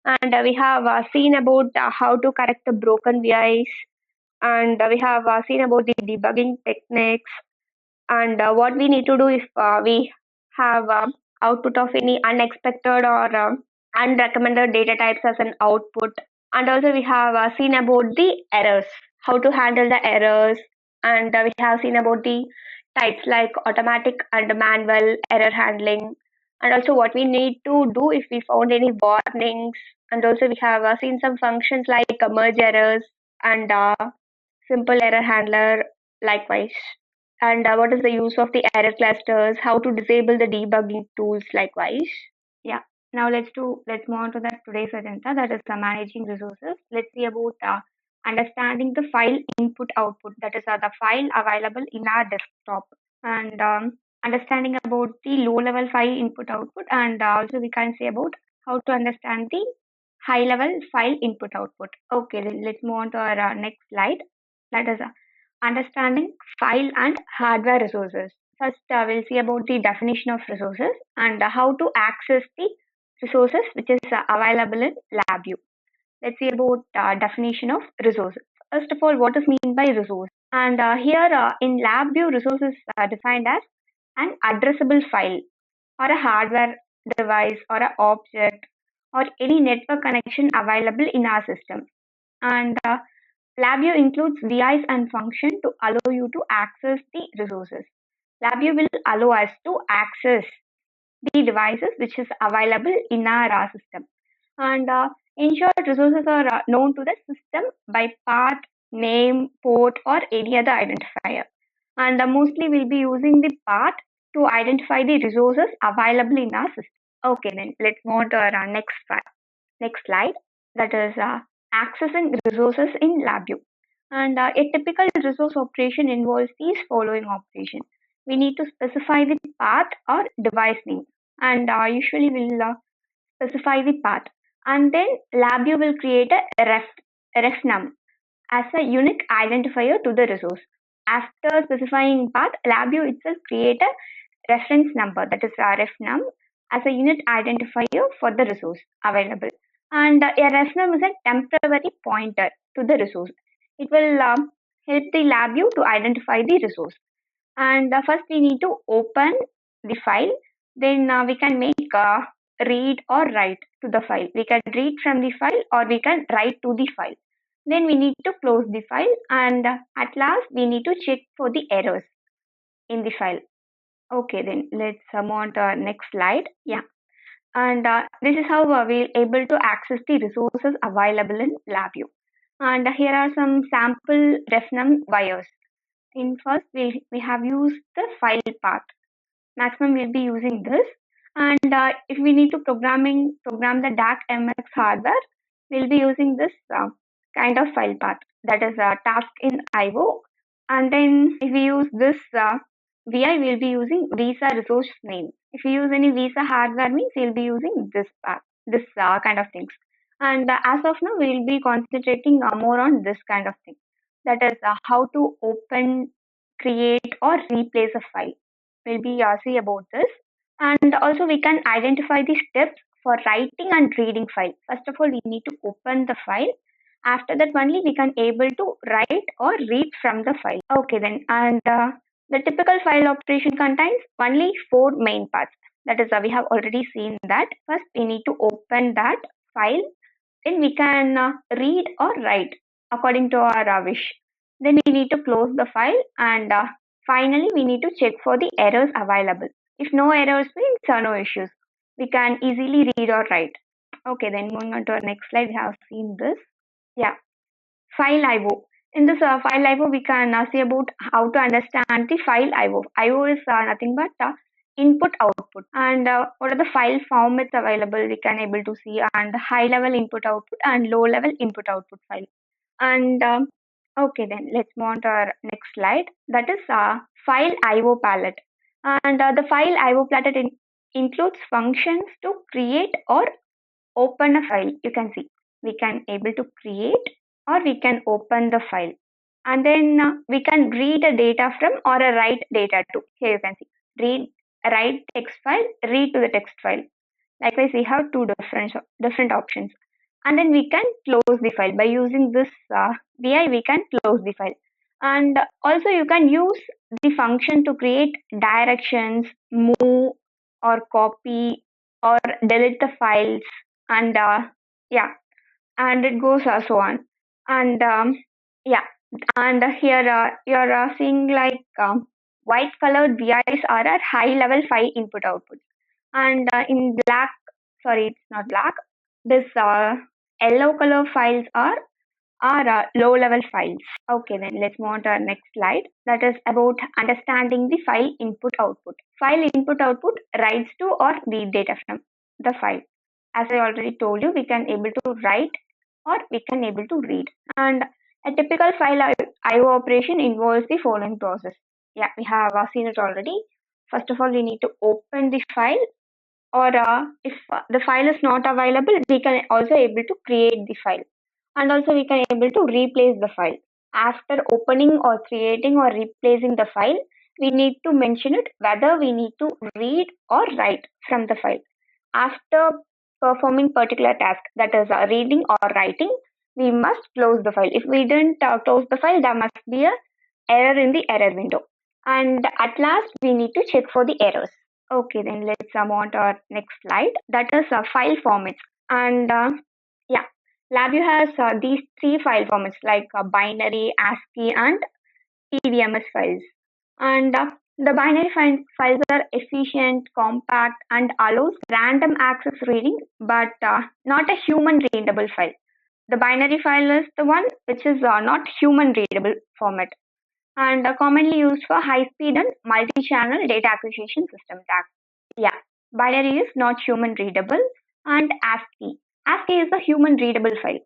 and we have seen about how to correct the broken VIs, and we have seen about the debugging techniques, and what we need to do if we have output of any unexpected or unrecommended data types as an output. And also we have seen about the errors, how to handle the errors, and we have seen about the types like automatic and manual error handling, and also what we need to do if we found any warnings. And also we have seen some functions like merge errors and simple error handler likewise. And what is the use of the error clusters, how to disable the debugging tools likewise. Yeah, now let's move on to that today's agenda, that is managing resources. Let's see about understanding the file input output, that is the file available in our desktop, and understanding about the low level file input output, and also we can say about how to understand the high level file input output. Okay, then let's move on to our next slide, that is understanding file and hardware resources. First, we'll see about the definition of resources and how to access the resources which is available in Labview. Let's see about definition of resources. First of all, what is meant by resource? And here in Labview, resources are defined as an addressable file or a hardware device or an object or any network connection available in our system. And Labview includes VIs and function to allow you to access the resources. Labview will allow us to access the devices which is available in our system. And in short, resources are known to the system by path, name, port, or any other identifier. And mostly we'll be using the path to identify the resources available in our system. Okay, then let's move on to our next slide. That is accessing resources in Labview. And a typical resource operation involves these following operations. We need to specify the path or device name, and usually we'll specify the path, and then Labview will create a ref num as a unique identifier to the resource. After specifying path, Labview itself create a reference number, that is a ref num, as a unit identifier for the resource available. And a ref num is a temporary pointer to the resource. It will help the Labview to identify the resource. And first we need to open the file, then we can make read or write to the file. We can read from the file or we can write to the file. Then we need to close the file, and at last we need to check for the errors in the file. Okay, then let's move on to our next slide. Yeah, And this is how we're able to access the resources available in Labview. And here are some sample defnum wires. In first, we have used the file path. Maximum we'll be using this. And if we need to program the DAC MX hardware, we'll be using this kind of file path, that is task in IO. And then if we use this VI, we'll be using visa resource name. If we use any visa hardware means we'll be using this path, this kind of things. And as of now, we'll be concentrating more on this kind of thing. That is how to open, create, or replace a file. We'll be see about this. And also we can identify the steps for writing and reading file. First of all, we need to open the file. After that only we can able to write or read from the file. Okay then, and the typical file operation contains only 4 main parts. That is, we have already seen that. First, we need to open that file. Then we can read or write according to our wish. Then we need to close the file, and finally we need to check for the errors available. If no errors means no issues. We can easily read or write. Okay, then moving on to our next slide, we have seen this. Yeah, file IO. In this file IO, we can see about how to understand the file IO. IO is nothing but input output, and what are the file formats available we can able to see, and high level input output and low level input output file. And okay, then let's move on to our next slide. That is file IO palette, and the file IO palette includes functions to create or open a file. You can see we can able to create or we can open the file, and then we can read a data from or write data to. Here you can see read, write text file, read to the text file. Likewise, we have two different options, and then we can close the file by using this VI. We can close the file, and also you can use the function to create directions, move or copy or delete the files, and yeah, and it goes so on. And yeah, and here you're seeing like white colored VIs are at high level file input output, and in black, sorry, it's not black, this yellow color files are low level files. Okay, then let's move on to our next slide. That is about understanding the file input output. File input output writes to or read data from the file. As I already told you, we can able to write or we can able to read. And a typical file IO operation involves the following process. Yeah, we have seen it already. First of all, we need to open the file, or if the file is not available, we can also able to create the file, and also we can able to replace the file. After opening or creating or replacing the file, we need to mention it whether we need to read or write from the file. After performing particular task, that is reading or writing, we must close the file. If we didn't close the file, there must be a error in the error window, and at last we need to check for the errors. Okay, then let's move on to our next slide. That is file formats. And yeah, Labview has these 3 file formats like binary, ASCII, and TDMS files. And the binary files are efficient, compact, and allows random access reading, but not a human readable file. The binary file is the one which is not human readable format, and commonly used for high-speed and multi-channel data acquisition system tasks. Yeah, binary is not human readable, and ASCII. ASCII is a human readable file,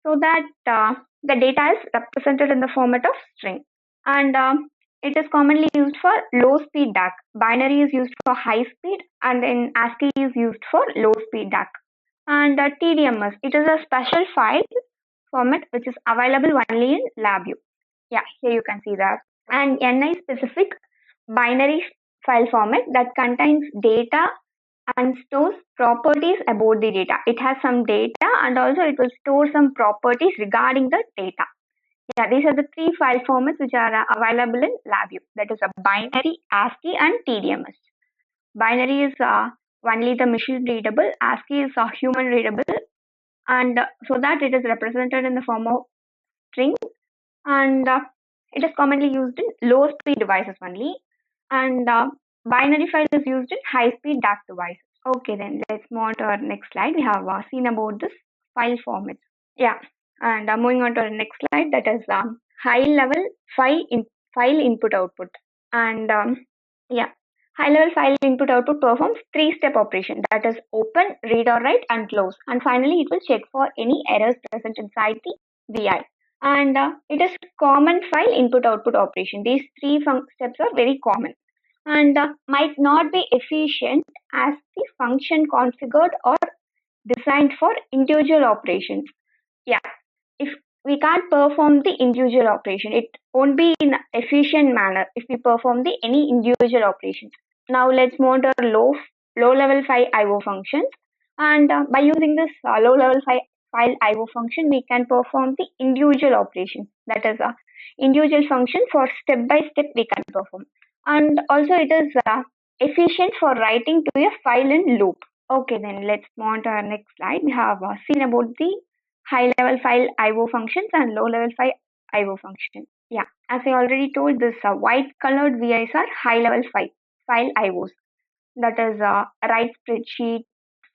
so that the data is represented in the format of string, and it is commonly used for low-speed DAC. Binary is used for high-speed, and then ASCII is used for low-speed DAC. And TDMS, it is a special file format which is available only in Labview. Yeah, here you can see that. And NI specific binary file format that contains data and stores properties about the data. It has some data, and also it will store some properties regarding the data. Yeah, these are the 3 file formats which are available in Labview. That is a binary, ASCII, and TDMS. Binary is only the machine readable, ASCII is human readable, and so that it is represented in the form of string, and it is commonly used in low speed devices only, and binary file is used in high speed DAC devices. Okay, then let's move on to our next slide. We have seen about this file formats. Yeah, and moving on to our next slide, that is high level file input output. And yeah, high level file input output performs three-step operation, that is open, read or write, and close. And finally, it will check for any errors present inside the VI. And it is common file input output operation. These three steps are very common and might not be efficient as the function configured or designed for individual operations. Yeah, if we can't perform the individual operation, it won't be in efficient manner if we perform the any individual operations. Now let's move on to low level file IO functions, and by using this low level file IO function, we can perform the individual operation. That is a individual function for step by step we can perform, and also it is efficient for writing to a file in loop. Okay, then let's move on to our next slide. We have seen about the high level file IO functions and low level file IO function. Yeah, as I already told, this white colored VIs are high level file IOs. That is write spreadsheet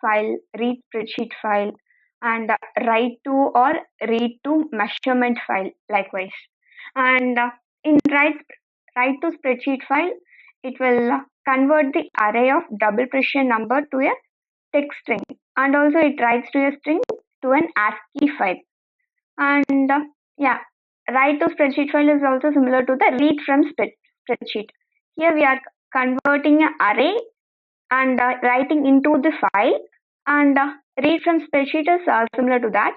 file, read spreadsheet file, and write to or read to measurement file likewise. And in write to spreadsheet file, it will convert the array of double precision number to a text string, and also it writes to a string to an ASCII file. And yeah, write to spreadsheet file is also similar to the read from spreadsheet. Here we are converting an array and writing into the file, and read from spreadsheet is similar to that.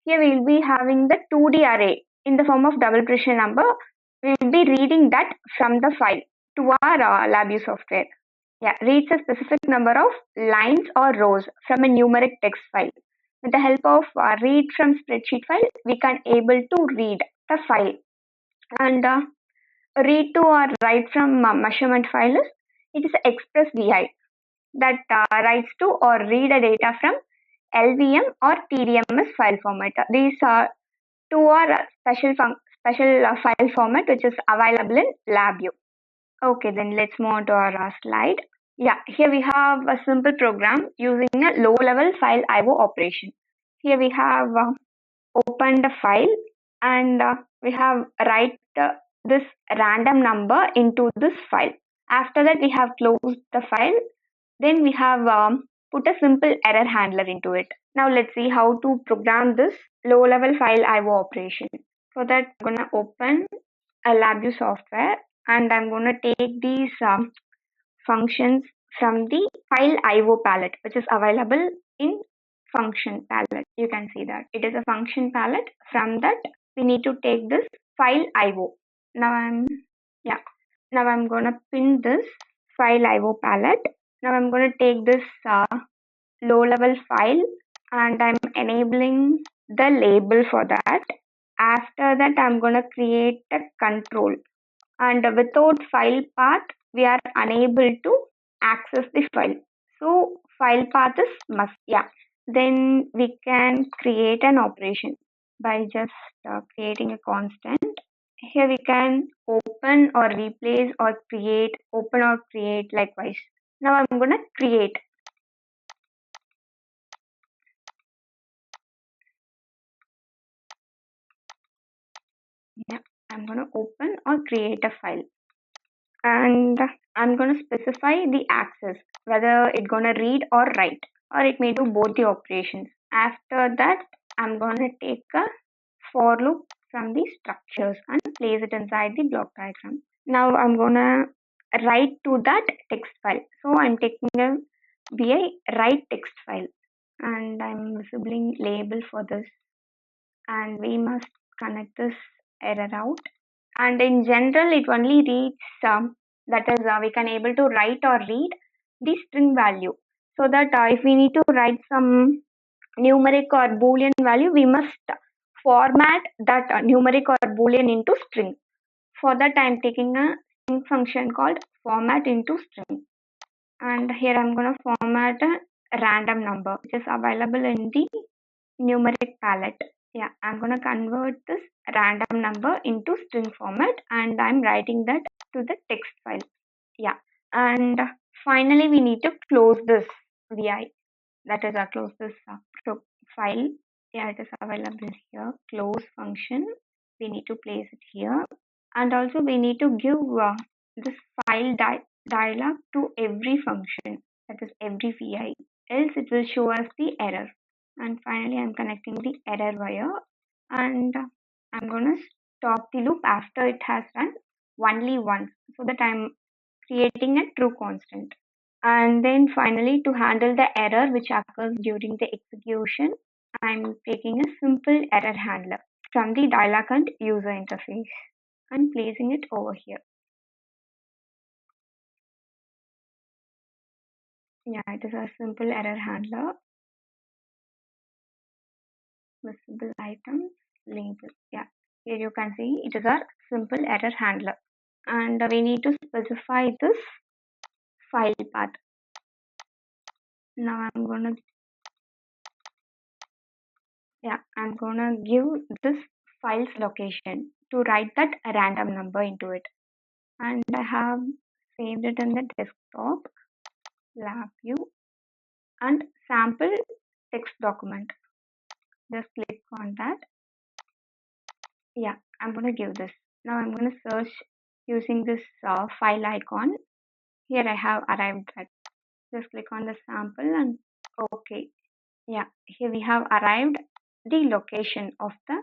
Here we will be having the 2D array in the form of double precision number. We will be reading that from the file to our Labview software. Yeah, reads a specific number of lines or rows from a numeric text file. With the help of read from spreadsheet file, we can able to read the file. And read to or write from measurement file is, it is express VI that writes to or read a data from LVM or TDMS file format. These two are special file format which is available in Labview. Okay, then let's move on to our slide. Yeah, here we have a simple program using a low level file IO operation. Here we have opened a file, and we have write this random number into this file. After that, we have closed the file. Then we have put a simple error handler into it. Now let's see how to program this low level file IO operation. For that, I'm going to open a Labview software, and I'm going to take these functions from the file IO palette, which is available in function palette. You can see that it is a function palette. From that, we need to take this file IO. Now I'm going to pin this file IO palette. Now I'm going to take this low level file, and I'm enabling the label for that. After that, I'm going to create a control, and without file path we are unable to access the file, so file path is must. Yeah, then we can create an operation by just creating a constant. Here we can open or replace or create, open or create likewise. Now I'm going to create. Yeah, I'm going to open or create a file, and I'm going to specify the access, whether it's going to read or write, or it may do both the operations. After that, I'm going to take a for loop from the structures and place it inside the block diagram. Now I'm going to write to that text file. So I'm taking a VI write text file, and I'm visibling label for this, and we must connect this error out. And in general, it only reads that is we can able to write or read the string value, so that if we need to write some numeric or boolean value, we must format that numeric or boolean into string. For that, I'm taking a string function called format into string, and here I'm going to format a random number which is available in the numeric palette. Yeah, I'm going to convert this random number into string format, and I'm writing that to the text file. Yeah, and finally we need to close this VI, that is close this file. Yeah, it is available here. Close function. We need to place it here, and also we need to give this file dialog to every function, that is every VI. Else it will show us the error. And finally, I'm connecting the error wire, and I'm gonna stop the loop after it has run only once, so that I'm creating a true constant. And then finally, to handle the error which occurs during the execution, I'm taking a simple error handler from the dialog and user interface and placing it over here. Yeah, it is a simple error handler. Visible items, label. Yeah, here you can see it is a simple error handler. And we need to specify this file path. Now I'm gonna give this file's location to write that random number into it. And I have saved it in the desktop, Labview, and sample text document. Just click on that. Yeah, I'm gonna give this. Now I'm gonna search using this file icon. Here I have arrived at. Just click on the sample and okay. Yeah, here we have arrived the location of the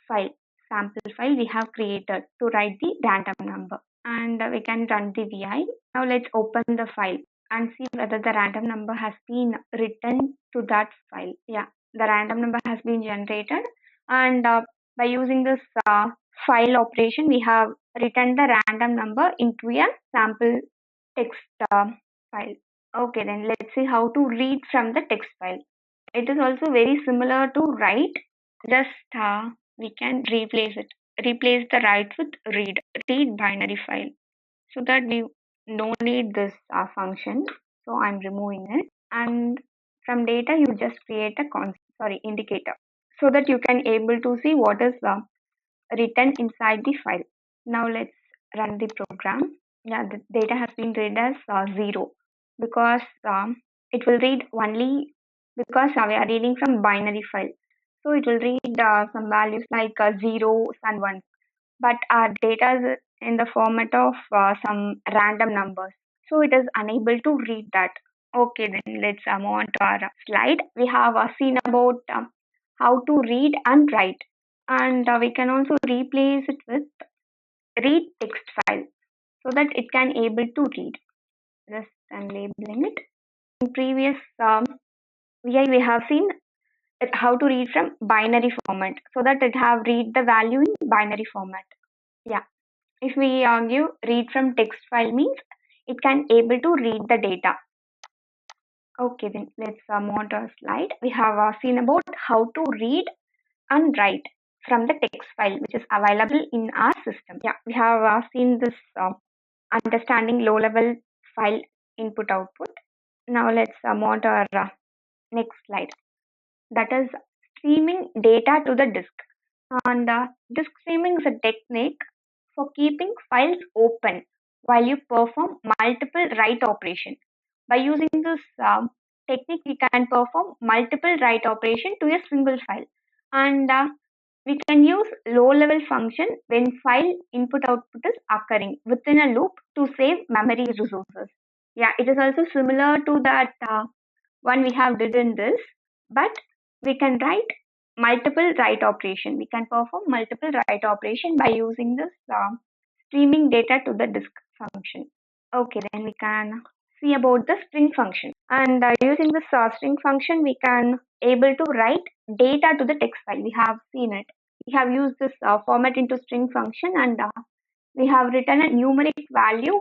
file, sample file we have created to write the random number. And we can run the VI. Now let's open the file and see whether the random number has been written to that file. Yeah, the random number has been generated, and by using this file operation, we have written the random number into a sample text file. Okay, then let's see how to read from the text file. It is also very similar to write, just we can replace the write with read binary file, so that we don't need this function. So I'm removing it, and from data you just create a indicator, so that you can able to see what is written inside the file. Now let's run the program. Yeah, the data has been read as 0, because it will read only because we are reading from binary file. So it will read some values like 0s and 1s, but our data is in the format of some random numbers. So it is unable to read that. Okay, then let's move on to our slide. We have seen about how to read and write, and we can also replace it with read text file, so that it can able to read. Just I'm labeling it. In previous we have seen how to read from binary format, so that it have read the value in binary format. Yeah, if we give read from text file means it can able to read the data. Okay, then let's move on to our slide. We have seen about how to read and write from the text file which is available in our system. Yeah, we have seen this understanding low level file input output. Now let's move on to our next slide, that is streaming data to the disk. And disk streaming is a technique for keeping files open while you perform multiple write operation. By using this technique, we can perform multiple write operation to a single file, and we can use low level function when file input output is occurring within a loop to save memory resources. Yeah, it is also similar to that one we have did in this, but we can write multiple write operation. We can perform multiple write operation by using this streaming data to the disk function. Okay, then we can see about the string function. And using this string function, we can able to write data to the text file. We have seen it. We have used this format into string function, and we have written a numeric value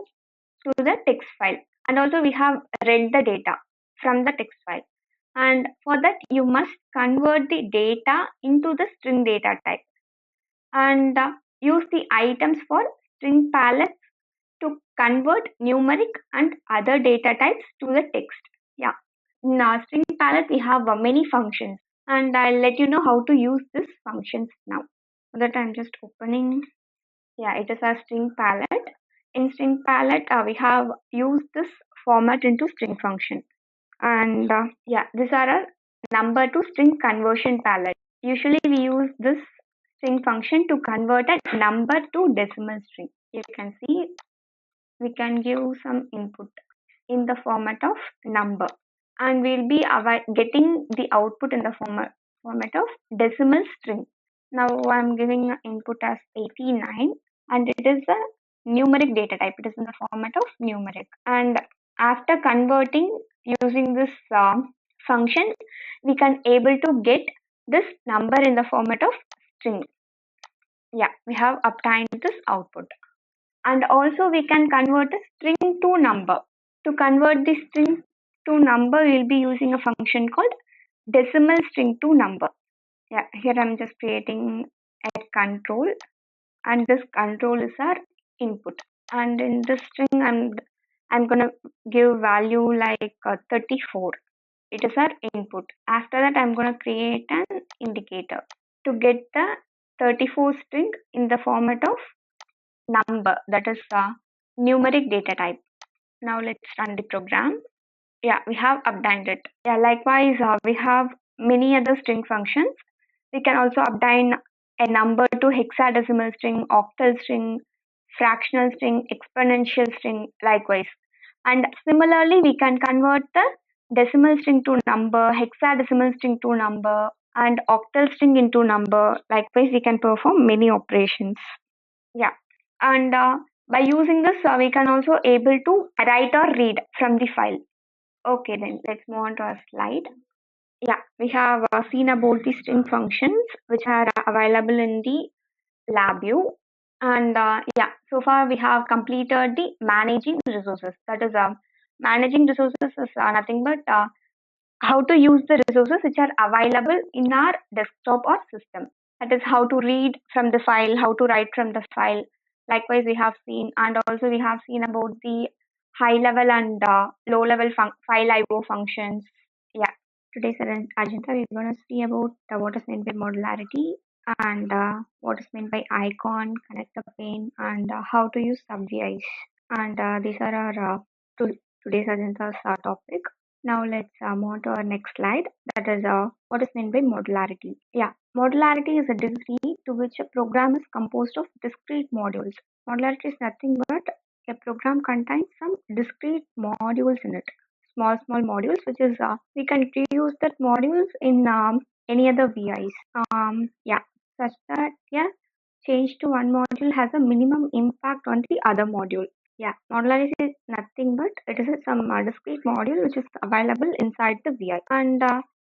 to the text file. And also we have read the data from the text file. And for that, you must convert the data into the string data type, and use the items for string palettes to convert numeric and other data types to the text. Yeah, in our string palette we have many functions, and I'll let you know how to use these functions now. So that I'm just opening. Yeah, it is a string palette. In string palette, we have used this format into string function. And yeah, these are a number to string conversion palette. Usually we use this string function to convert a number to decimal string. You can see we can give some input in the format of number, and we'll be getting the output in the format of decimal string. Now I'm giving an input as 89, and it is a numeric data type. It is in the format of numeric, and after converting using this function, we can able to get this number in the format of string. Yeah, we have obtained this output. And also we can convert a string to number. To convert the string to number, we'll be using a function called decimal string to number. Yeah, here I'm just creating a control, and this control is our input. And in this string, I'm gonna give value like 34. It is our input. After that, I'm gonna create an indicator to get the 34 string in the format of number, that is numeric data type. Now let's run the program. Yeah, we have obtained it. Yeah, likewise, we have many other string functions. We can also obtain a number to hexadecimal string, octal string, fractional string, exponential string, likewise. And similarly, we can convert the decimal string to number, hexadecimal string to number, and octal string into number. Likewise, we can perform many operations. Yeah, and by using this, we can also able to write or read from the file. Okay, then let's move on to our slide. Yeah, we have seen about the string functions which are available in the Labview. And yeah, so far we have completed the managing resources. That is, managing resources is nothing but how to use the resources which are available in our desktop or system. That is how to read from the file, how to write from the file. Likewise, we have seen, and also we have seen about the high level and low level file IO functions. Yeah, today's agenda we're going to see about what is meant by modularity, and what is meant by icon, connector pane, and how to use sub-VIs. And these are our today's agenda's topic. Now let's move on to our next slide. That is what is meant by modularity. Yeah, modularity is a degree to which a program is composed of discrete modules. Modularity is nothing but a program contains some discrete modules in it. Small modules, which is we can reuse that modules in any other VIs. Yeah, such that change to one module has a minimum impact on the other module. Yeah, modularity is nothing but it is some discrete module which is available inside the VI. And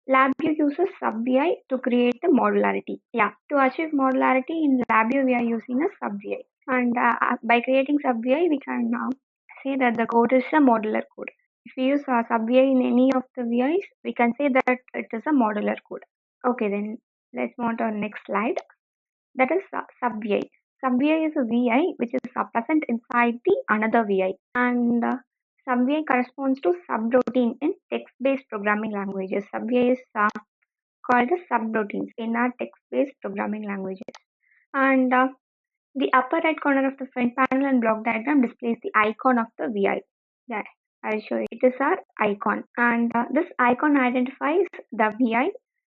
Labview uses sub-VI to create the modularity. Yeah, to achieve modularity in Labview, we are using a sub-VI. And by creating sub-VI, we can now say that the code is a modular code. If we use sub-VI in any of the VIs, we can say that it is a modular code. Okay, then let's move on to our next slide. That is sub-VI. Sub-VI is a VI which is present inside the another VI, and sub-VI corresponds to subroutine in text-based programming languages. Sub-VI is called as subroutines in our text-based programming languages. And the upper right corner of the front panel and block diagram displays the icon of the VI. Yeah, I'll show you. It is our icon, and this icon identifies the VI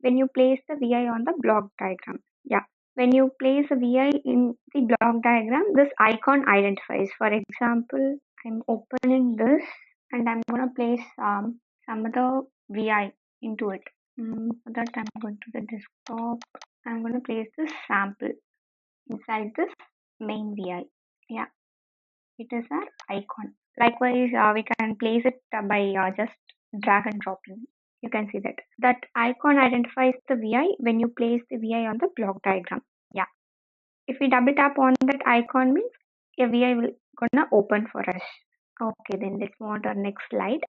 when you place the VI on the block diagram. Yeah. When you place a VI in the block diagram, this icon identifies. For example, I'm opening this and I'm going to place some other VI into it. For that, I'm going to the desktop. I'm going to place this sample inside this main VI. Yeah, it is our icon. Likewise, we can place it by just drag and dropping. You can see that icon identifies the VI when you place the VI on the block diagram. Yeah, if we double tap on that icon, means a VI will gonna open for us. Okay, then let's move on to our next slide.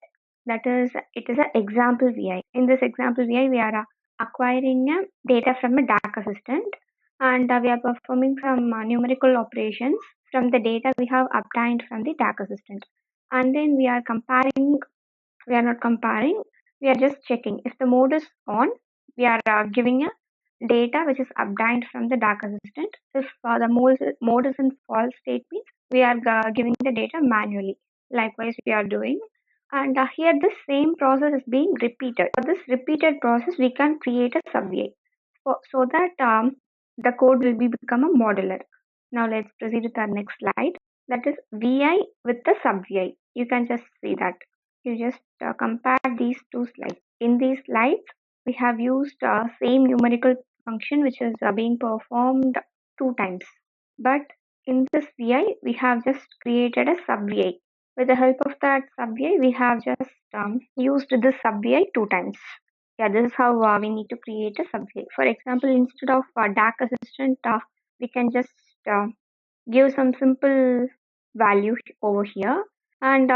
That is, it is an example VI. In this example VI, we are acquiring data from a DAC assistant, and we are performing some numerical operations from the data we have obtained from the DAC assistant. And then we are comparing, we are not comparing, we are just checking. If the mode is on, we are giving a data which is obtained from the DAC assistant. If the mode is in false state, means we are giving the data manually. Likewise, we are doing And here this same process is being repeated. For this repeated process, we can create a sub-VI so that the code will become a modular. Now let's proceed with our next slide. That is VI with the sub-VI. You can just see that. You just compare these two slides. In these slides, we have used same numerical function which is being performed 2 times. But in this VI, we have just created a sub-VI. With the help of that sub-VI, we have just used this sub-VI 2 times. Yeah, this is how we need to create a sub-VI. For example, instead of DAC assistant, we can just give some simple value over here. And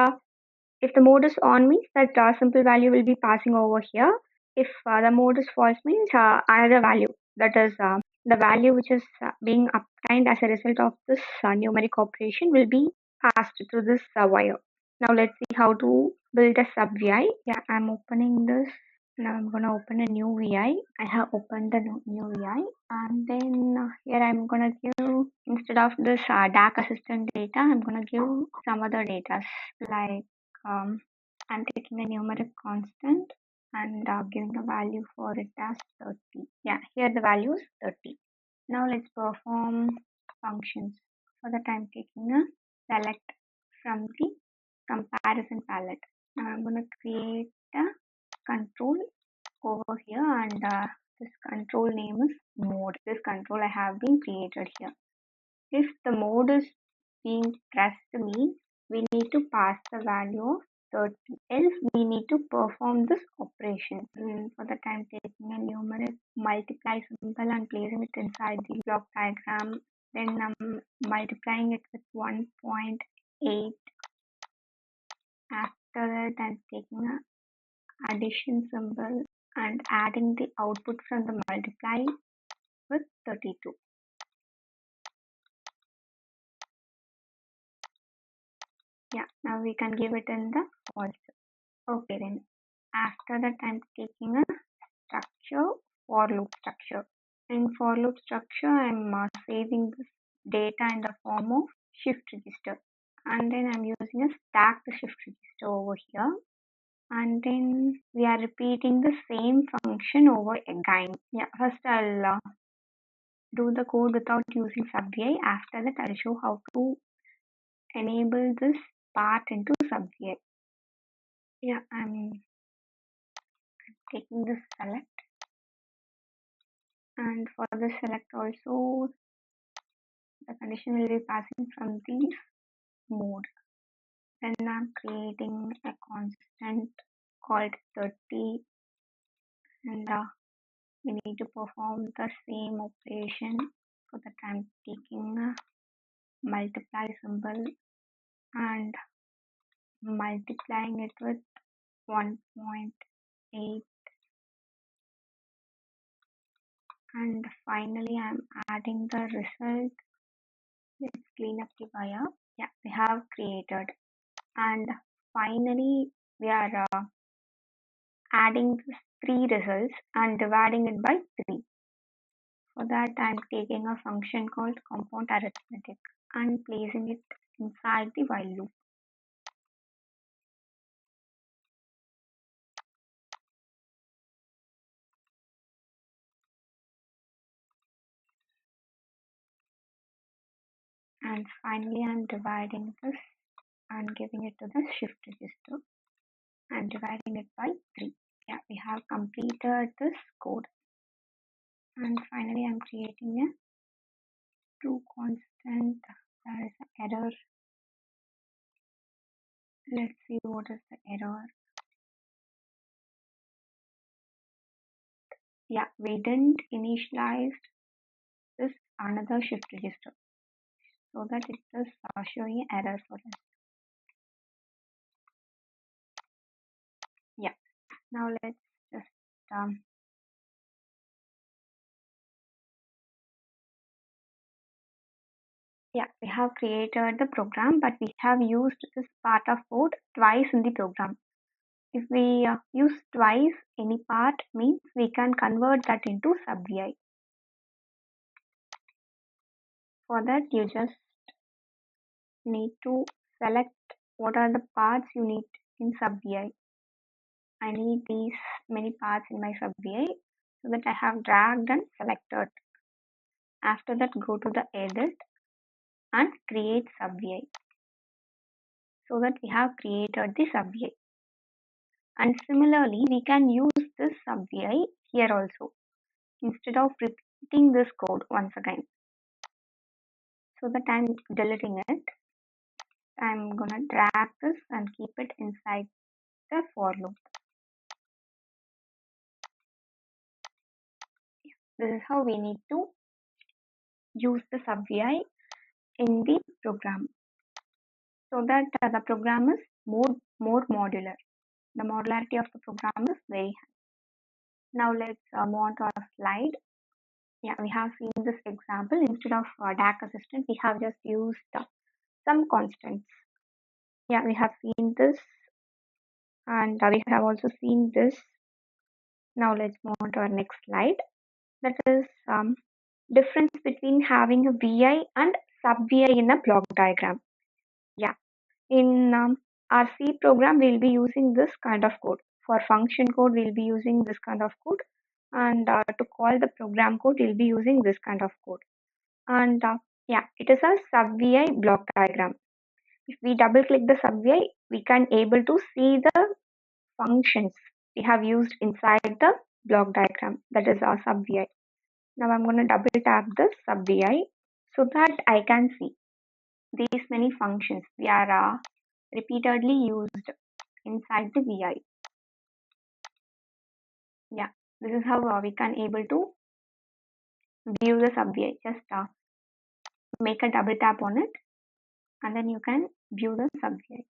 if the mode is on means that simple value will be passing over here. If the mode is false means another value, that is the value which is being obtained as a result of this numeric operation will be passed through this wire. Now let's see how to build a sub VI. Yeah, I'm opening this. Now I'm gonna open a new VI. I have opened the new VI, and then here I'm gonna give, instead of this DAC assistant data, I'm gonna give some other data like I'm taking a numeric constant and giving a value for it as 30. Yeah, here the value is 30. Now let's perform functions. For that I'm taking a select from the comparison palette. Now I'm going to create a control over here, and this control name is mode. This control I have been created here. If the mode is being pressed means we need to pass the value of 30, else we need to perform this operation. For that I'm taking a numeric multiply symbol and placing it inside the block diagram. Then I'm multiplying it with 1.8. After that I'm taking a addition symbol and adding the output from the multiply with 32. Yeah, now we can give it in the false. Okay, then after that I'm taking a structure, for loop structure. In for loop structure I'm saving this data in the form of shift register, and then I'm using a stacked shift register over here, and then we are repeating the same function over again. Yeah, first I'll do the code without using sub-VI. After that I'll show how to enable this part into sub-VI. Yeah, I'm taking this select, and for the select also the condition will be passing from the mode. Then I'm creating a constant called 30, and we need to perform the same operation. So that I'm taking a multiply symbol and multiplying it with 1.8, and finally I'm adding the result. Let's clean up the wire. Yeah, we have created, and finally we are adding these 3 results and dividing it by 3. For that I'm taking a function called compound arithmetic and placing it inside the while loop. And finally I'm dividing this and giving it to the shift register and dividing it by 3. Yeah, we have completed this code. And finally I'm creating a true constant. There is an error. Let's see what is the error. Yeah, we didn't initialize this another shift register, so that it is showing an error for us. Yeah, now let's just yeah, we have created the program, but we have used this part of code twice in the program. If we use twice any part means we can convert that into sub-VI. For that you just need to select what are the parts you need in sub-vi. I need these many paths in my sub-vi, so that I have dragged and selected. After that, go to the edit and create sub-vi, so that we have created the sub-vi. And similarly, we can use this sub-vi here also, instead of repeating this code once again. So that I'm deleting it, I'm gonna drag this and keep it inside the for loop. This is how we need to use the sub-vi in the program, so that the program is more modular. The modularity of the program is very high. Now let's move on to our slide. Yeah, we have seen this example. Instead of DAC assistant, we have just used some constants. Yeah, we have seen this, and we have also seen this. Now let's move on to our next slide. That is difference between having a VI and sub-VI in a block diagram. Yeah, in our C program, we'll be using this kind of code. For function code, we'll be using this kind of code. And to call the program code, we'll be using this kind of code. And yeah, it is a sub-VI block diagram. If we double click the sub-VI, we can able to see the functions we have used inside the block diagram. That is our sub-VI. Now I'm going to double tap the sub-VI, so that I can see these many functions we are repeatedly used inside the VI. Yeah, this is how we can able to view the sub-VI. Just make a double tap on it, and then you can view the sub-VI.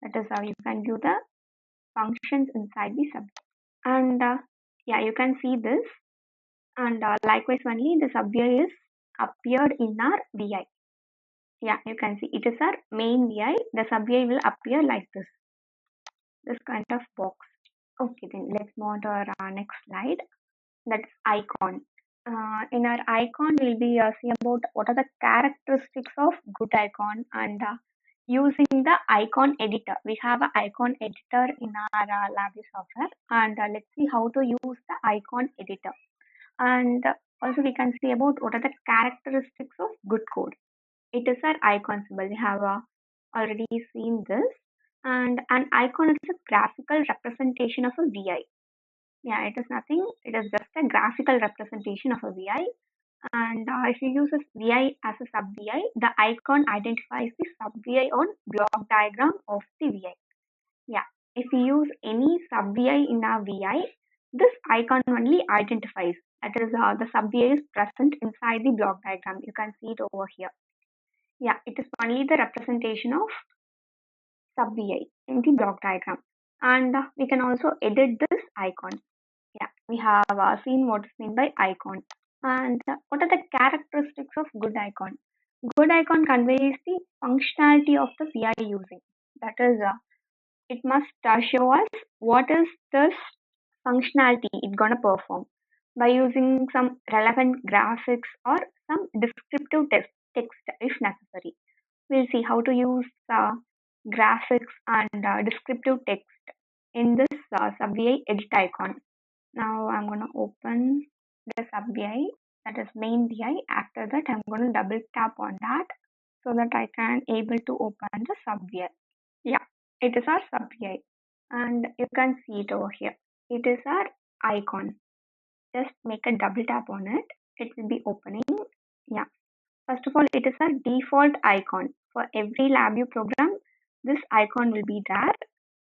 That is how you can view the functions inside the sub-VI. And yeah, you can see this. And likewise only the sub-VI is appeared in our VI. Yeah, you can see it is our main VI. The sub-VI will appear like this kind of box. Okay, then let's move on to our next slide. That's icon. In our icon, we'll be seeing about what are the characteristics of good icon, and using the icon editor. We have an icon editor in our Labview software, and let's see how to use the icon editor. And also we can see about what are the characteristics of good code. It is our icon symbol. We have already seen this, and an icon is a graphical representation of a VI. Yeah, it is nothing. It is just a graphical representation of a VI. And if you use a VI as a sub-VI, the icon identifies the sub-VI on block diagram of the VI. Yeah, if you use any sub-VI in a VI, this icon only identifies. That is, the sub-VI is present inside the block diagram. You can see it over here. Yeah, it is only the representation of sub-VI in the block diagram. And we can also edit this icon. Yeah, we have seen what is meant by icon. And what are the characteristics of good icon? Good icon conveys the functionality of the VI using. That is, it must show us what is this functionality it's gonna perform by using some relevant graphics or some descriptive text if necessary. We'll see how to use graphics and descriptive text in this sub-VI edit icon. Now I'm going to open the sub-VI, that is main VI. After that, I'm going to double tap on that, so that I can able to open the sub-VI. Yeah, it is our sub-VI, and you can see it over here. It is our icon. Just make a double tap on it. It will be opening. Yeah. First of all, it is a default icon. For every Labview program, this icon will be there.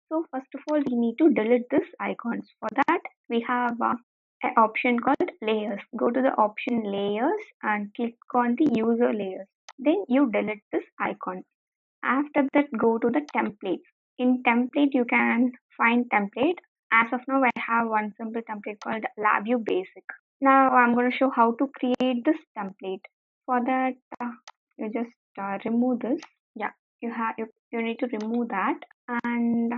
So first of all, we need to delete this icons. For that, we have an option called layers. Go to the option layers and click on the user layers. Then you delete this icon. After that, go to the templates. In template, you can find template. As of now, I have one simple template called Labview Basic. Now I'm going to show how to create this template. For that, you just remove this. Yeah, you need to remove that, and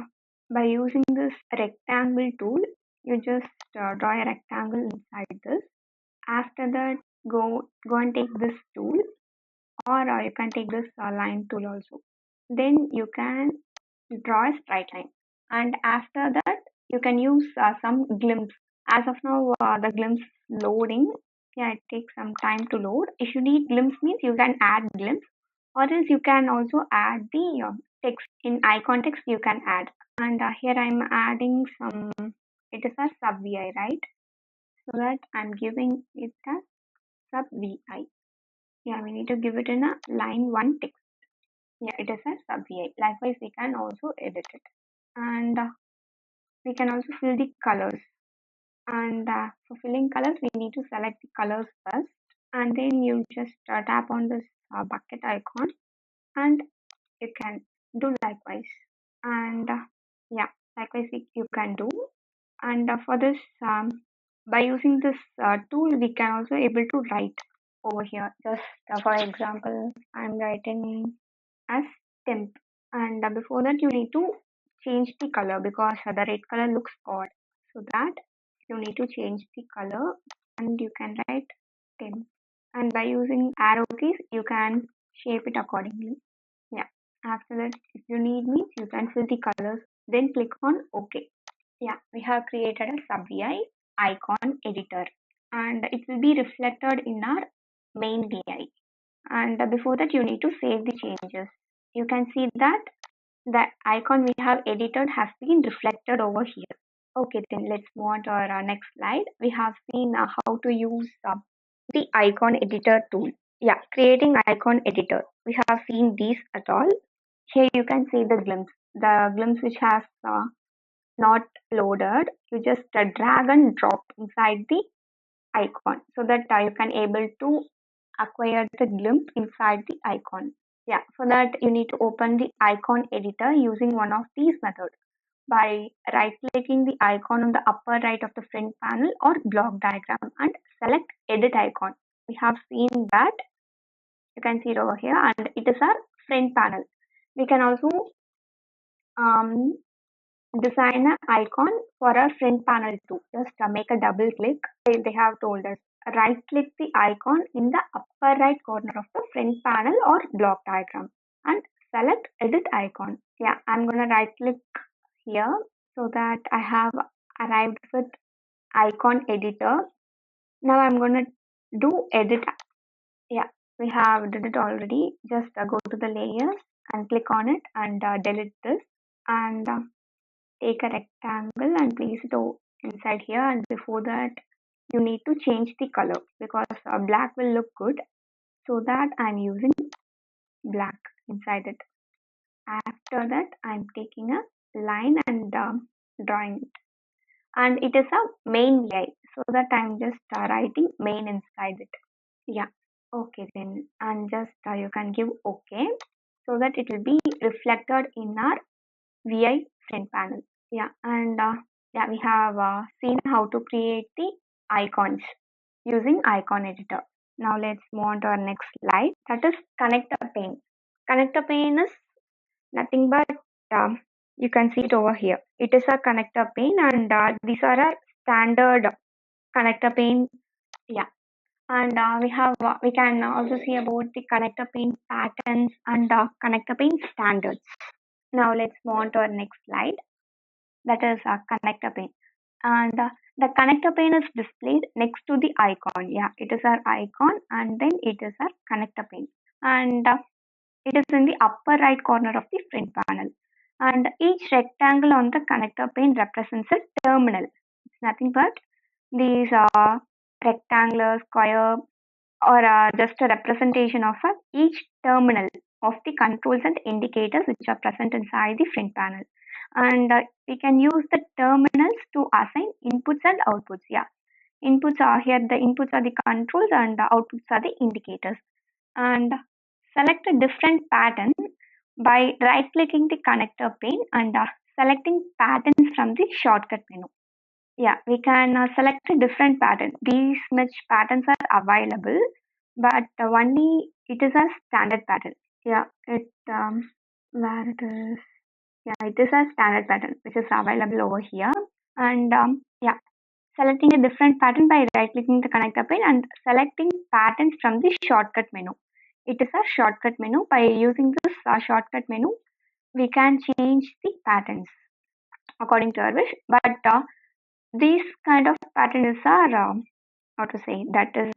by using this rectangle tool, you just draw a rectangle inside this. After that, go and take this tool, or you can take this line tool also. Then you can draw a straight line. And after that, you can use some glimpse. As of now, the glimpse loading, yeah, it takes some time to load. If you need glimpse means you can add glimpse, or else you can also add the text. In icon text you can add. And here I'm adding some, it is a sub vi, right? So that I'm giving it a sub vi. Yeah, we need to give it in a line 1 text. Yeah, it is a sub vi. Likewise, we can also edit it. And we can also fill the colors. And for filling colors, we need to select the colors first. And then you just tap on this bucket icon, and you can do likewise. And yeah, likewise you can do. And for this, by using this tool, we can also able to write over here. Just for example, I'm writing as temp, and before that you need to change the color because the red color looks odd. So that you need to change the color, and you can write temp. And by using arrow keys, you can shape it accordingly. Yeah. After that, if you need means you can fill the colors. Then click on OK. Yeah, we have created a sub VI icon editor, and it will be reflected in our main VI. And before that, you need to save the changes. You can see that the icon we have edited has been reflected over here. Okay, then let's move on to our next slide. We have seen how to use the icon editor tool. Yeah, creating icon editor. We have seen these at all. Here you can see the glimpse which has not loaded. You just drag and drop inside the icon so that you can able to acquire the glimpse inside the icon. Yeah, for that you need to open the icon editor using one of these methods by right clicking the icon on the upper right of the front panel or block diagram and select edit icon. We have seen that, you can see it over here, and it is our front panel. We can also design an icon for our front panel too. Just make a double click. They have told us right click the icon in the upper right corner of the front panel or block diagram and select edit icon. Yeah, I'm gonna right click here so that I have arrived with icon editor. Now I'm gonna do edit. Yeah, we have did it already. Just go to the layers and click on it and delete this, and take a rectangle and place it inside here. And before that, you need to change the color because black will look good, so that I'm using black inside it. After that, I'm taking a line and drawing it, and it is a main VI, so that I'm just writing main inside it. Yeah, okay then, and just you can give OK so that it will be reflected in our VI front panel. Yeah, and yeah, we have seen how to create the icons using icon editor. Now let's move on to our next slide, that is connector pane. Connector pane is nothing but you can see it over here. It is a connector pane, and these are a standard connector pane. Yeah, and we can also see about the connector pane patterns and connector pane standards. Now let's move on to our next slide, that is a connector pane, and the connector pane is displayed next to the icon. Yeah, it is our icon, and then it is our connector pane, and it is in the upper right corner of the front panel, and each rectangle on the connector pane represents a terminal. It's nothing but these are rectangular, square, or just a representation of each terminal of the controls and indicators which are present inside the front panel. And we can use the terminals to assign inputs and outputs. Yeah, inputs are here, the inputs are the controls, and the outputs are the indicators. And select a different pattern by right clicking the connector pane and selecting patterns from the shortcut menu. Yeah, we can select a different pattern. These much patterns are available, but only it is a standard pattern. Yeah, where it is. Yeah, it is a standard pattern which is available over here. And yeah, selecting a different pattern by right clicking the connector pane and selecting patterns from the shortcut menu. It is a shortcut menu. By using this shortcut menu, we can change the patterns according to our wish. But these kind of patterns are how to say, that is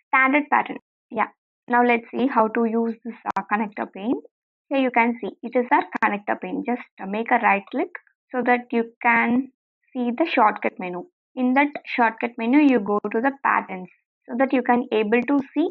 standard pattern. Yeah. Now let's see how to use this connector pane. Here you can see it is our connector pane. Just make a right click so that you can see the shortcut menu. In that shortcut menu, you go to the patterns so that you can able to see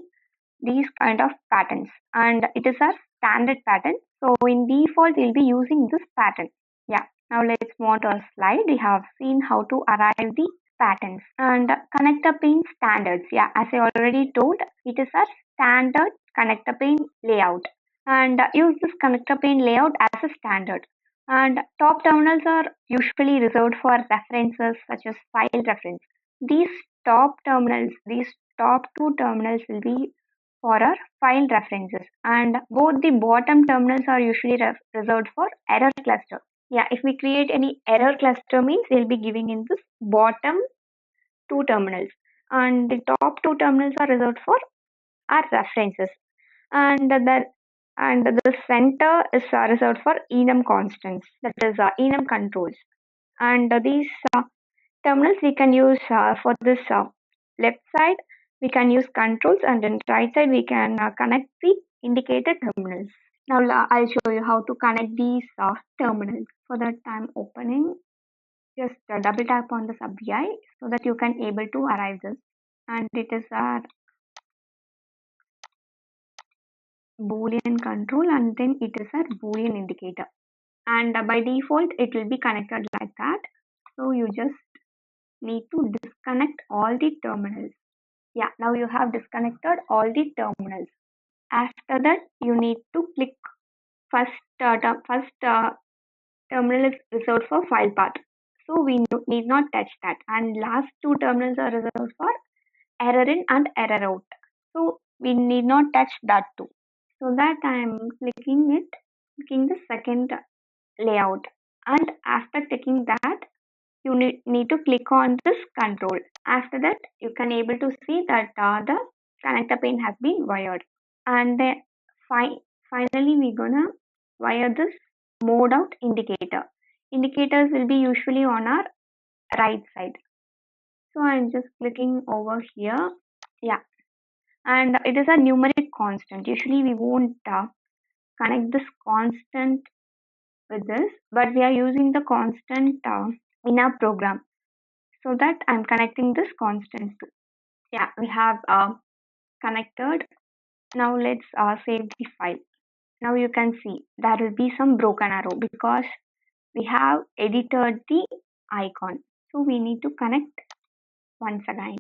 these kind of patterns, and it is our standard pattern. So in default, we'll be using this pattern. Yeah. Now let's move on to our slide. We have seen how to arrive the patterns and connector pane standards. Yeah, as I already told, it is a standard connector pane layout, and use this connector pane layout as a standard. And top terminals are usually reserved for references such as file reference. These these top two terminals will be for our file references, and both the bottom terminals are usually reserved for error cluster. Yeah, if we create any error cluster means we'll be giving in this bottom two terminals, and the top two terminals are reserved for our references, and the center is reserved for enum constants, that is enum controls. And these terminals we can use for this left side we can use controls, and then right side we can connect the indicator terminals. Now I'll show you how to connect these terminals. For that I'm opening, just double tap on the sub vi so that you can able to arrive this, and it is our boolean control, and then it is our boolean indicator, and by default it will be connected like that. So you just need to disconnect all the terminals. Yeah, now you have disconnected all the terminals. After that you need to click first terminal is reserved for file path, so we need not touch that, and last two terminals are reserved for error in and error out, so we need not touch that too. So that I am clicking the second layout, and after clicking that you need to click on this control. After that you can able to see that the connector pane has been wired, and then finally we're gonna wire this mode out indicator. Indicators will be usually on our right side, so I'm just clicking over here. Yeah, and it is a numeric constant. Usually we won't connect this constant with this, but we are using the constant in our program, so that I'm connecting this constant too. Yeah, we have connected. Now let's save the file. Now you can see there will be some broken arrow because we have edited the icon, so we need to connect once again.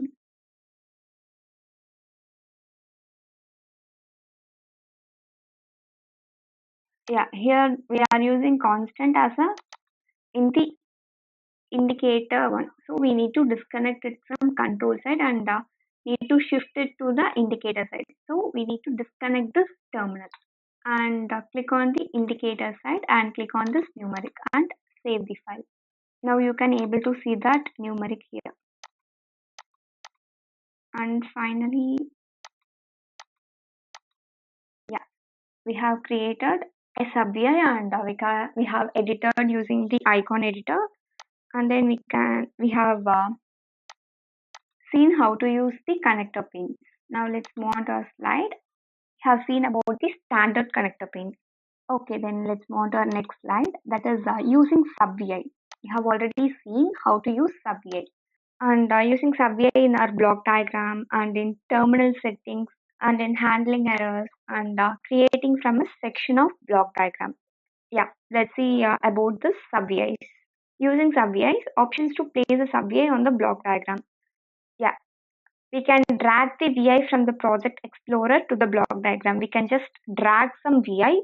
Yeah, here we are using constant as a in the indicator one, so we need to disconnect it from control side and need to shift it to the indicator side. So we need to disconnect this terminal and click on the indicator side and click on this numeric and save the file. Now you can able to see that numeric here, and finally, yeah, we have created a sub vi, and we have edited using the icon editor, and then we have seen how to use the connector pins. Now let's move on to our slide. We have seen about the standard connector pins. Okay, then let's move on to our next slide, that is using sub vi. We have already seen how to use sub vi, and using sub vi in our block diagram and in terminal settings and in handling errors and creating from a section of block diagram. Yeah, let's see about this sub VIs. Using sub VIs, options to place a sub VI on the block diagram. Yeah, we can drag the VI from the project explorer to the block diagram. We can just drag some VI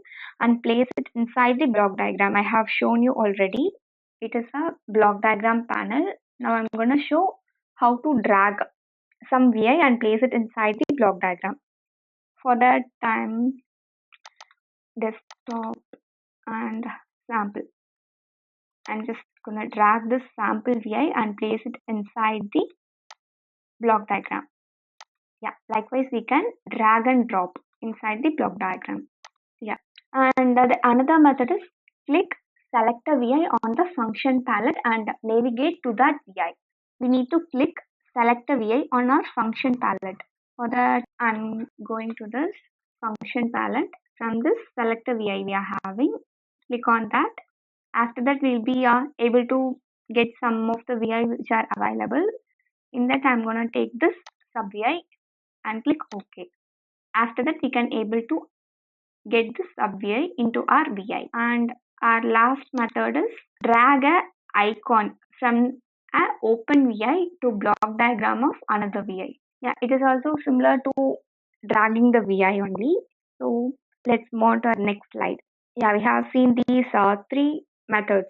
and place it inside the block diagram. I have shown you already. It is a block diagram panel. Now I'm going to show how to drag some VI and place it inside the block diagram. For that, I'm desktop and sample. I'm just gonna drag this sample VI and place it inside the block diagram. Yeah, likewise we can drag and drop inside the block diagram. Yeah, And the another method is click select a VI on the function palette and navigate to that VI. We need to click select a VI on our function palette. For that, I'm going to this function palette. From this select a VI we are having, click on that. After that, we'll be able to get some of the VI which are available. In that, I'm gonna take this sub VI and click OK. After that, we can able to get the sub VI into our VI. And our last method is drag a icon from a open VI to block diagram of another VI. Yeah, it is also similar to dragging the VI only. So let's move on to our next slide. Yeah, we have seen these three methods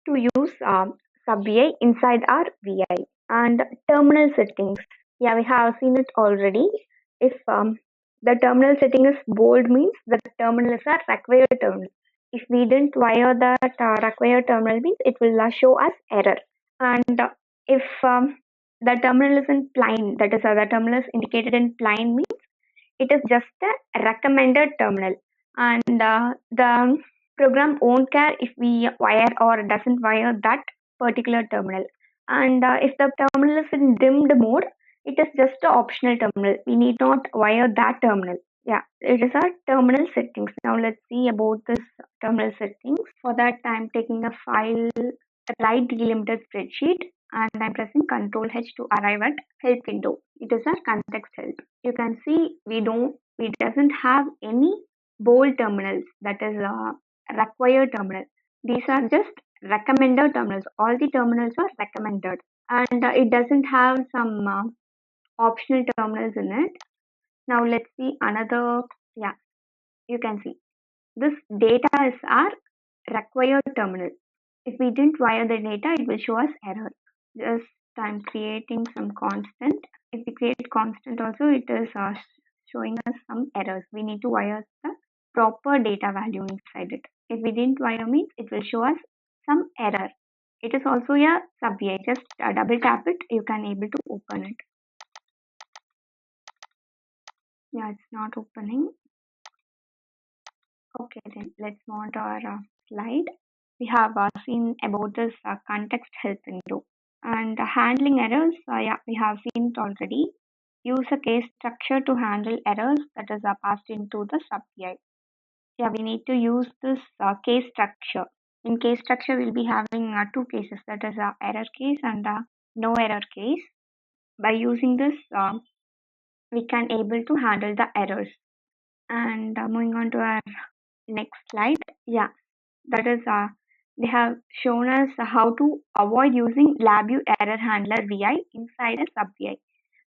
to use sub VI inside our VI. And terminal settings. Yeah, we have seen it already. If the terminal setting is bold means the terminal is a required terminal. If we didn't wire that required terminal means it will show us error. And if the terminal is in plain, that is the terminal is indicated in plain means it is just a recommended terminal. And the program won't care if we wire or doesn't wire that particular terminal. And if the terminal is in dimmed mode, it is just an optional terminal. We need not wire that terminal. Yeah, it is our terminal settings. Now let's see about this terminal settings. For that, I'm taking a file, a right delimited spreadsheet, and I'm pressing Control H to arrive at help window. It is a context help. You can see we doesn't have any bold terminals, that is a required terminal. These are just recommended terminals. All the terminals are recommended, and it doesn't have some optional terminals in it. Now let's see another. Yeah, you can see this data is our required terminal. If we didn't wire the data, it will show us error. Just I'm creating some constant. If we create constant also, it is showing us some errors. We need to wire the proper data value inside it. If we didn't wire means it will show us some error. It is also a sub VI. Just double tap it, you can able to open it. Yeah, it's not opening. Okay, then let's move on to our slide. We have seen about this context help window. And handling errors, yeah, we have seen it already. Use a case structure to handle errors that is passed into the sub VI. Yeah, we need to use this case structure. In case structure, we'll be having two cases, that is error case and no error case. By using this, we can able to handle the errors. And moving on to our next slide. Yeah, that is they have shown us how to avoid using Labview error handler VI inside a sub VI.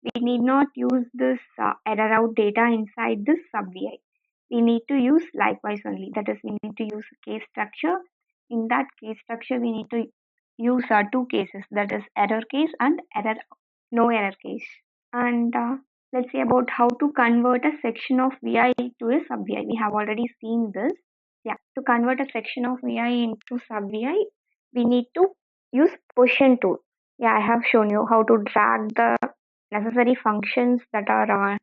We need not use this error out data inside this sub VI. We need to use likewise only. That is, we need to use a case structure. In that case structure, we need to use two cases, that is error case and no error case. And let's see about how to convert a section of VI to a sub VI. We have already seen this. Yeah, to convert a section of VI into sub VI, we need to use position tool. Yeah, I have shown you how to drag the necessary functions that are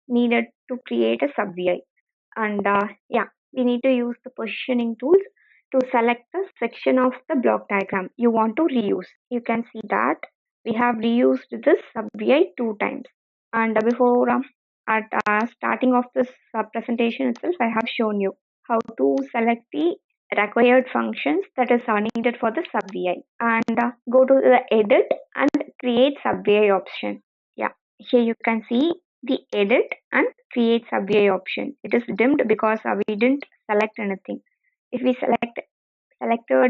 needed to create a sub VI. And yeah, we need to use the positioning tools to select the section of the block diagram you want to reuse. You can see that we have reused this sub VI 2 times. And before at starting of this presentation itself, I have shown you how to select the required functions that is needed for the sub VI, and go to the edit and create sub VI option. Yeah, here you can see the edit and create sub VI option. It is dimmed because we didn't select anything. If we selected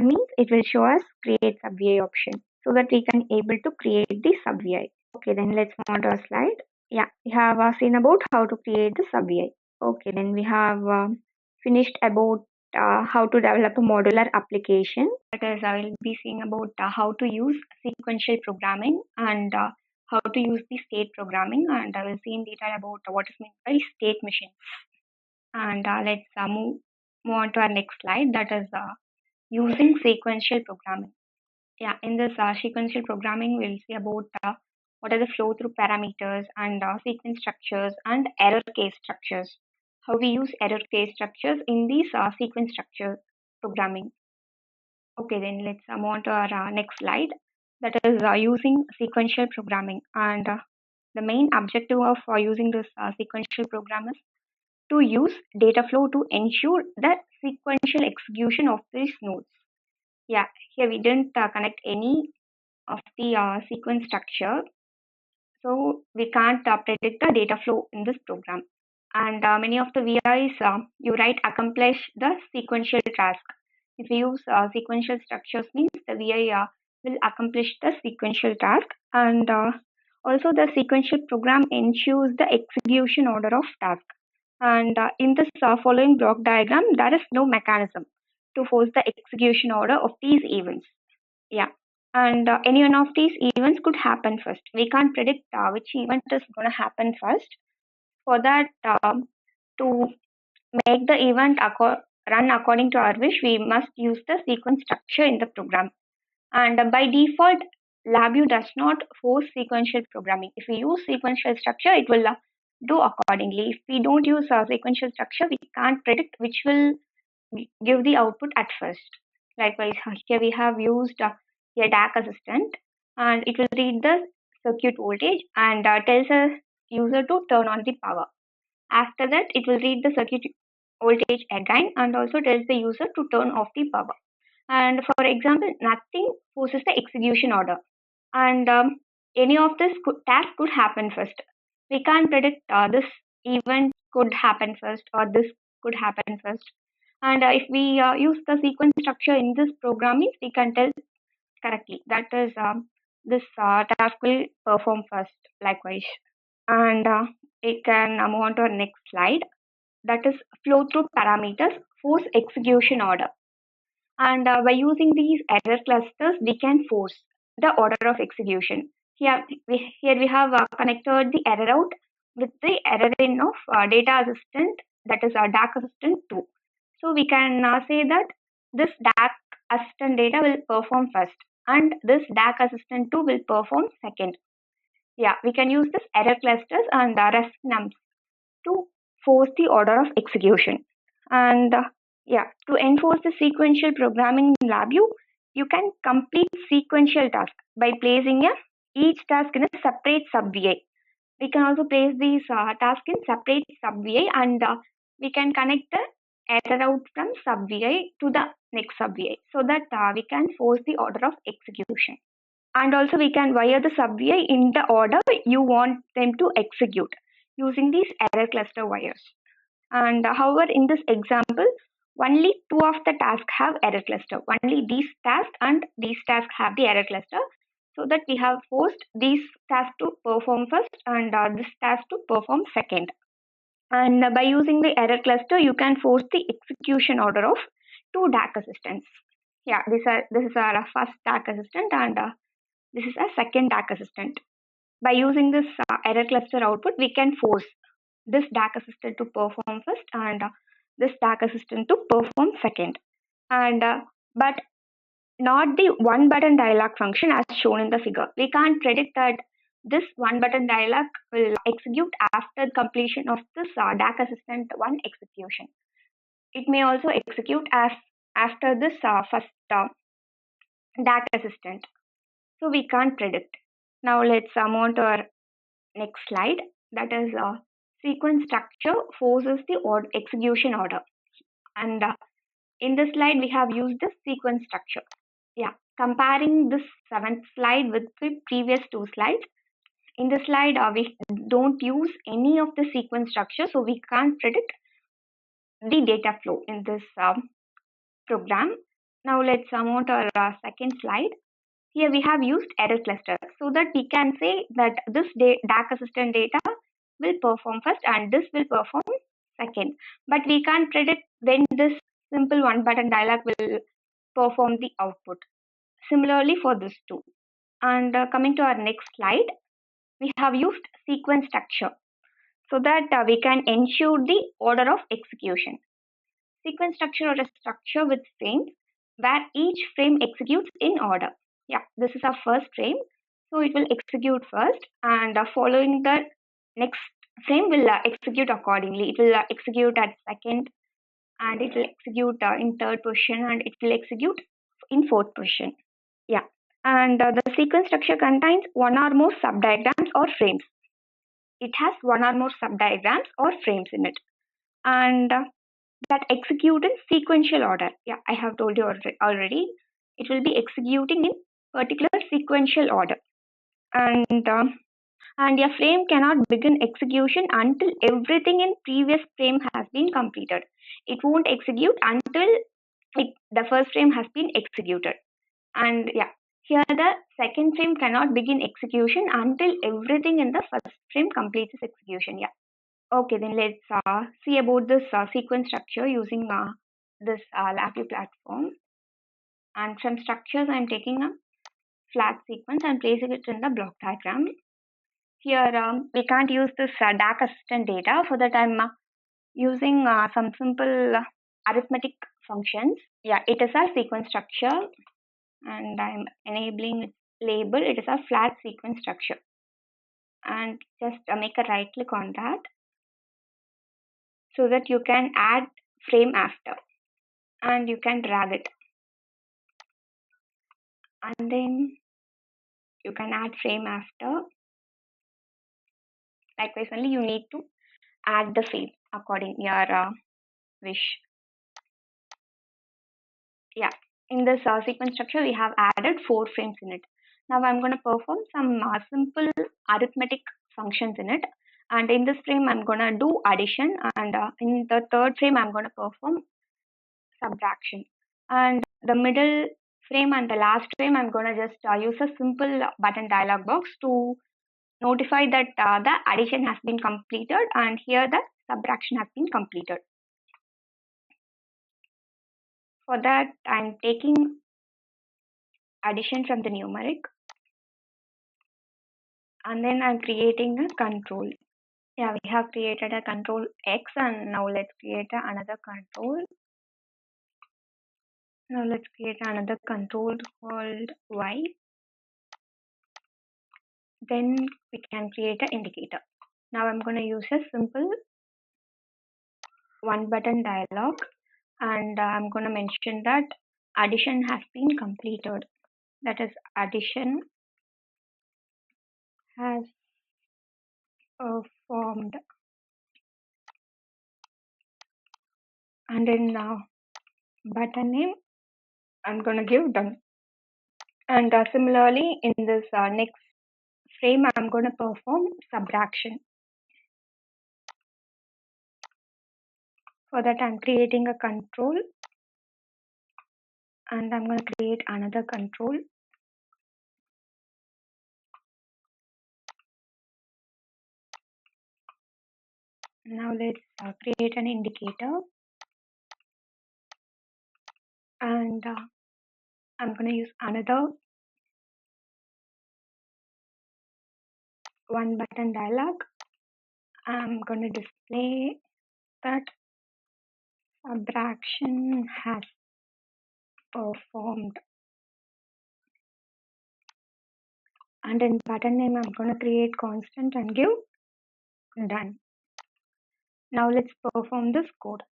means it will show us create sub VI option, so that we can able to create the sub VI. Okay, then let's move on to our slide. Yeah, we have seen about how to create the sub VI. Okay, then we have finished about how to develop a modular application. That is, I will be seeing about how to use sequential programming and how to use the state programming, and I will see in detail about what is meant by state machines. And let's move on to our next slide, that is using sequential programming. Yeah, in this sequential programming, we'll see about what are the flow through parameters and sequence structures and error case structures. how we use error case structures in these sequence structure programming. Okay, then let's move on to our next slide. That is using sequential programming. And the main objective of using this sequential program is to use Dataflow to ensure the sequential execution of these nodes. Yeah, here we didn't connect any of the sequence structure, so we can't predict the data flow in this program. And many of the VIs, you write accomplish the sequential task. If you use sequential structures, means the VI will accomplish the sequential task. And also the sequential program ensures the execution order of task. And in this following block diagram, there is no mechanism to force the execution order of these events. Yeah, and any one of these events could happen first. We can't predict which event is going to happen first. For that, to make the event run according to our wish, we must use the sequence structure in the program. And by default, Labview does not force sequential programming. If we use sequential structure, it will do accordingly. If we don't use sequential structure, we can't predict which will give the output at first. Likewise, here we have used a DAC assistant, and it will read the circuit voltage and tells a user to turn on the power. After that, it will read the circuit voltage again and also tells the user to turn off the power. And for example, nothing forces the execution order, and any of this task could happen first. We can't predict this event could happen first or this could happen first. And if we use the sequence structure in this programming, we can tell correctly that is this task will perform first. Likewise, and we can move on to our next slide. That is flow through parameters force execution order. And by using these error clusters, we can force the order of execution. Here we have connected the error out with the error in of data assistant, that is our DAC assistant 2. So we can say that this DAC assistant data will perform first and this DAC assistant 2 will perform second. Yeah, we can use this error clusters and rest nums to force the order of execution. And to enforce the sequential programming in Labview, you can complete sequential task by placing each task in a separate sub-VI. We can also place these tasks in separate sub-VI, and we can connect the error out from sub-VI to the next sub-VI so that we can force the order of execution. And also we can wire the sub-VI in the order you want them to execute using these error cluster wires. And however, in this example, only two of the tasks have error cluster. Only these tasks and these tasks have the error cluster, so that we have forced these tasks to perform first and this task to perform second. And by using the error cluster, you can force the execution order of two DAC assistants. Yeah, this is our first DAC assistant, and this is a second DAC assistant. By using this error cluster output, we can force this DAC assistant to perform first and this DAC assistant to perform second. And but not the one button dialog function as shown in the figure. We can't predict that this one button dialog will execute after completion of this DAC assistant 1 execution. It may also execute as after this first DAC assistant. So we can't predict. Now let's move on to our next slide. That is sequence structure forces the execution order. And in this slide, we have used the sequence structure. Yeah, comparing this 7th slide with the previous 2 slides. In this slide, we don't use any of the sequence structure, so we can't predict the data flow in this program. Now let's move on to our second slide. Here we have used error cluster so that we can say that this DAC assistant data will perform first and this will perform second. But we can't predict when this simple one button dialog will perform the output. Similarly for this too. And coming to our next slide, we have used sequence structure so that we can ensure the order of execution. Sequence structure or a structure with frames where each frame executes in order. Yeah, this is our first frame. So it will execute first and following the next frame will execute accordingly. It will execute at second, and it will execute in third position, and it will execute in fourth position. Yeah. And the sequence structure contains one or more subdiagrams or frames. It has one or more subdiagrams or frames in it, and that execute in sequential order. Yeah, I have told you already. It will be executing in particular sequential order, and a frame cannot begin execution until everything in previous frame has been completed. It won't execute until the first frame has been executed. And yeah, here the second frame cannot begin execution until everything in the first frame completes its execution. Yeah. Okay, then let's see about this sequence structure using this Labview platform. And from structures, I'm taking a flat sequence and placing it in the block diagram. Here, we can't use this DAC assistant data. For that, I'm using some simple arithmetic functions. Yeah, it is a sequence structure, and I'm enabling its label. It is a flat sequence structure. And just make a right click on that so that you can add frame after, and you can drag it, and then you can add frame after. Likewise, only you need to add the frame according your wish. Yeah, in this sequence structure, we have added 4 frames in it. Now I'm going to perform some simple arithmetic functions in it. And in this frame, I'm going to do addition. And in the third frame, I'm going to perform subtraction. And the middle frame and the last frame, I'm going to just use a simple button dialog box to notify that the addition has been completed, and here the subtraction has been completed. For that, I'm taking addition from the numeric, and then I'm creating a control. Yeah, we have created a control X, and now let's create another control. Now let's create another control called Y. Then we can create an indicator. Now I'm going to use a simple one button dialog, and I'm going to mention that addition has been completed. That is, addition has performed. And then now button name, I'm going to give done. And similarly, in this next frame, I'm going to perform subtraction. For that, I'm creating a control, and I'm going to create another control. Now let's create an indicator, and I'm going to use another one button dialog. I'm going to display that subtraction has performed. And in button name, I'm going to create constant and give done. Now let's perform this code.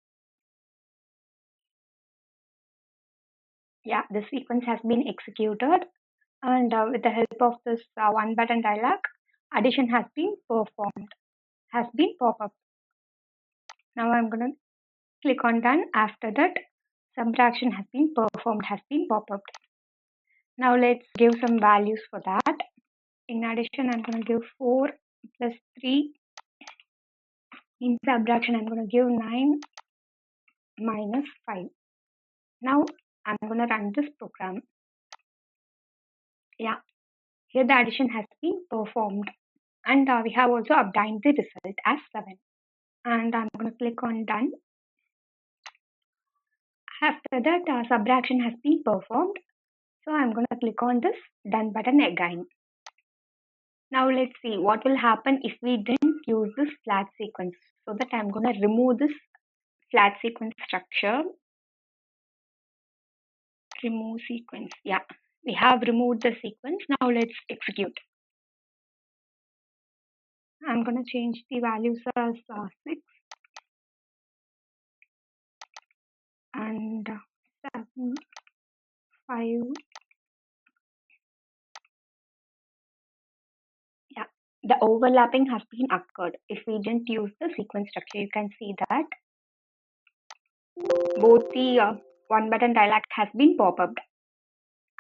Yeah, the sequence has been executed, and with the help of this one button dialog, addition has been performed, has been pop-up. Now I'm going to click on done. After that, subtraction has been performed, has been pop-up. Now let's give some values for that. In addition, I'm going to give 4 plus 3. In subtraction, I'm going to give 9 minus 5. Now I'm going to run this program. Yeah, here the addition has been performed, and we have also obtained the result as 7. And I'm going to click on done. After that, subtraction has been performed, so I'm going to click on this done button again. Now let's see what will happen if we didn't use this flat sequence. So that I'm going to remove this flat sequence structure. Remove sequence. Yeah, we have removed the sequence. Now let's execute. I'm going to change the values as 6 and 7, 5. Yeah, the overlapping has been occurred. If we didn't use the sequence structure, you can see that both the one button dialog has been pop-up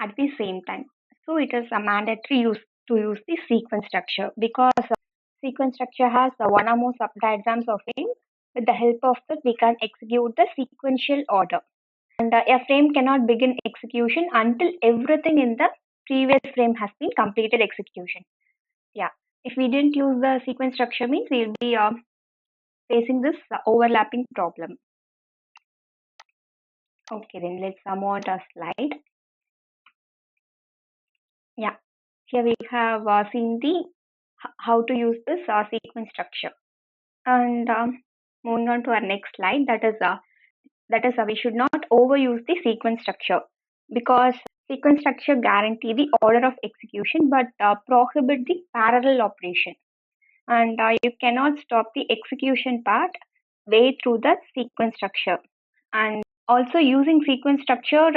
at the same time. So it is a mandatory use to use the sequence structure, because sequence structure has one or more subdiagrams of frame. With the help of that, we can execute the sequential order. And a frame cannot begin execution until everything in the previous frame has been completed execution. Yeah, if we didn't use the sequence structure, means we'll be facing this overlapping problem. Okay, then let's move on to a slide. Yeah, here we have seen the how to use this sequence structure, and moving on to our next slide. That is we should not overuse the sequence structure, because sequence structure guarantee the order of execution but prohibit the parallel operation, and you cannot stop the execution part way through the sequence structure. And also, using sequence structure,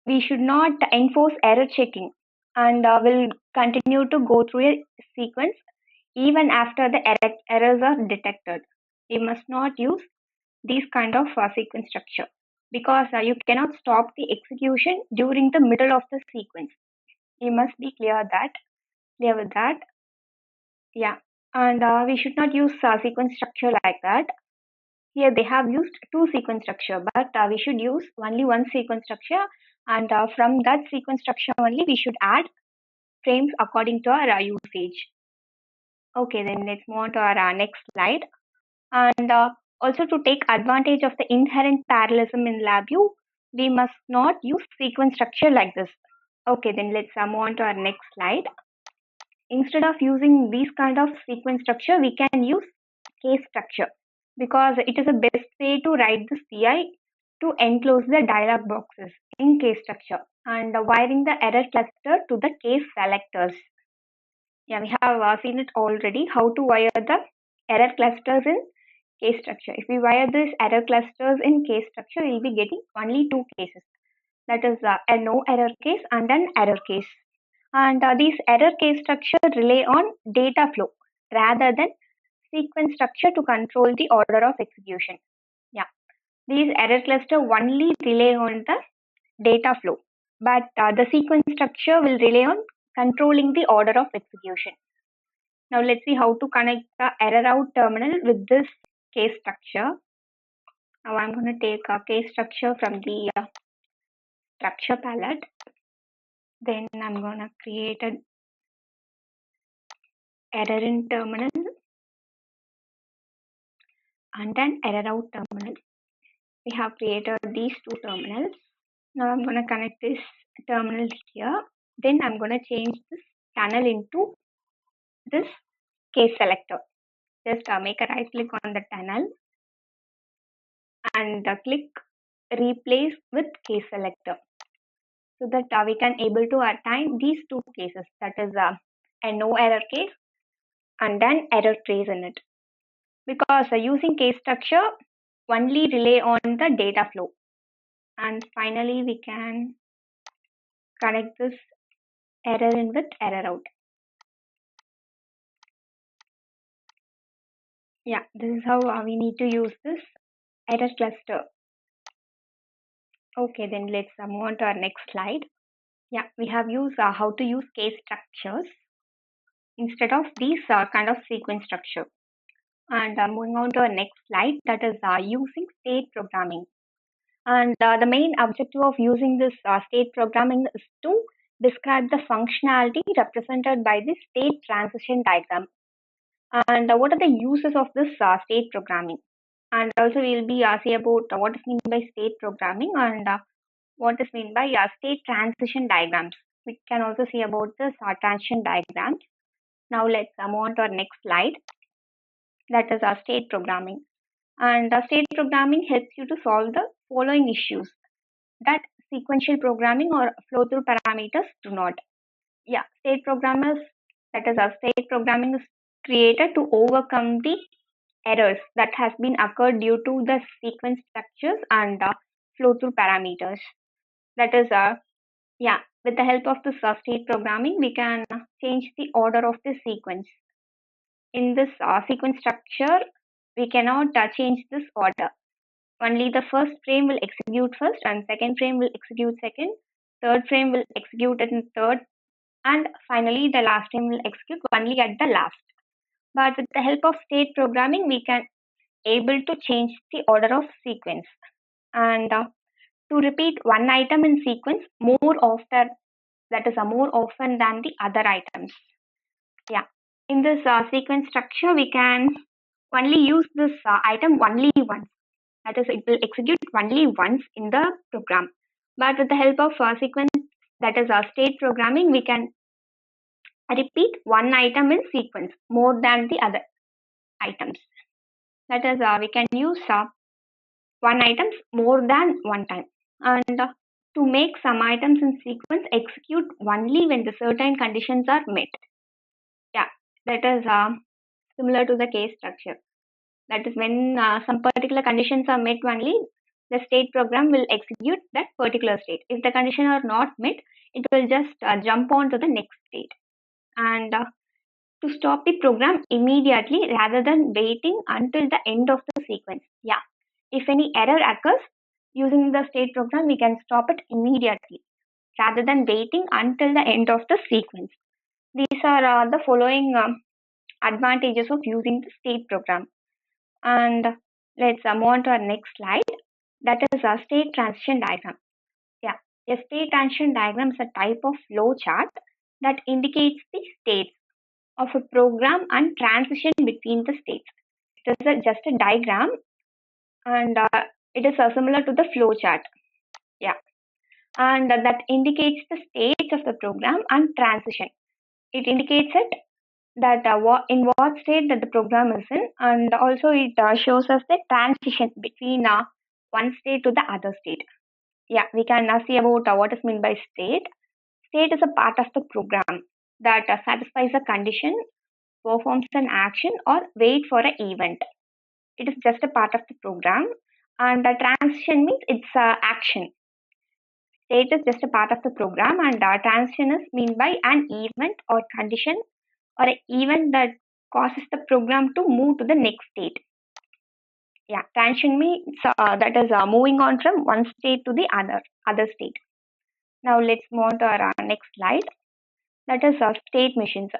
we should not enforce error checking, and will continue to go through a sequence even after the errors are detected. We must not use these kind of sequence structure, because you cannot stop the execution during the middle of the sequence. You must be clear with that. Yeah, and we should not use sequence structure like that. Here they have used two sequence structure, but we should use only one sequence structure, and from that sequence structure only we should add frames according to our usage. Okay, then let's move on to our next slide. And also, to take advantage of the inherent parallelism in Labview, we must not use sequence structure like this. Okay, then let's move on to our next slide. Instead of using these kind of sequence structure, we can use case structure, because it is the best way to write the CI to enclose the dialog boxes in case structure, and wiring the error cluster to the case selectors. Yeah, we have seen it already, how to wire the error clusters in case structure. If we wire these error clusters in case structure, we'll be getting only two cases. That is a no error case and an error case. And these error case structure rely on data flow rather than sequence structure to control the order of execution. Yeah, these error cluster only rely on the data flow, but the sequence structure will rely on controlling the order of execution. Now let's see how to connect the error out terminal with this case structure. Now I'm going to take a case structure from the structure palette. Then I'm going to create an error in terminal and an error out terminal. We have created these two terminals. Now I'm going to connect this terminal here. Then I'm going to change this channel into this case selector. Just make a right click on the tunnel and click replace with case selector, so that we can able to assign these two cases, that is a no error case and an error trace in it, because using case structure only rely on the data flow. And finally we can connect this error in with error out. Yeah, this is how we need to use this error cluster. Okay, then let's move on to our next slide. Yeah, we have used how to use case structures instead of these kind of sequence structure. And moving on to our next slide, that is using state programming. And the main objective of using this state programming is to describe the functionality represented by the state transition diagram. And what are the uses of this state programming? And also we'll be see about what is meant by state programming, and what is meant by state transition diagrams. We can also see about the transition diagrams. Now let's move on to our next slide. That is our state programming. And state programming helps you to solve the following issues that sequential programming or flow through parameters do not. Yeah, state programmers, that is our state programming is created to overcome the errors that has been occurred due to the sequence structures and flow through parameters. That is, with the help of this state programming, we can change the order of the sequence. In this sequence structure, we cannot change this order. Only the first frame will execute first, and second frame will execute second, third frame will execute in third, and finally the last frame will execute only at the last. But with the help of state programming, we can able to change the order of sequence and to repeat one item in sequence more often, that is more often than the other items. In this sequence structure, we can only use this item only once, that is, it will execute only once in the program. But with the help of sequence, that is state programming, we can repeat one item in sequence more than the other items. That is, we can use one item more than one time, and to make some items in sequence execute only when the certain conditions are met. That is similar to the case structure. That is, when some particular conditions are met only, the state program will execute that particular state. If the conditions are not met, it will just jump on to the next state. And to stop the program immediately rather than waiting until the end of the sequence. If any error occurs using the state program, we can stop it immediately rather than waiting until the end of the sequence. These are the following advantages of using the state program. And let's move on to our next slide. That is a state transition diagram. A state transition diagram is a type of flow chart that indicates the states of a program and transition between the states. It is just a diagram, and it is similar to the flow chart. And that indicates the states of the program and transition. It indicates it that in what state that the program is in, and also it shows us the transition between one state to the other state. We can see about what is meant by state. State is a part of the program that satisfies a condition, performs an action, or wait for an event. It is just a part of the program, and the transition means it's action. State is just a part of the program, and transition is meant by an event or condition or an event that causes the program to move to the next state. Transition means that is moving on from one state to the other state. Now let's move on to our next slide. That is state machines.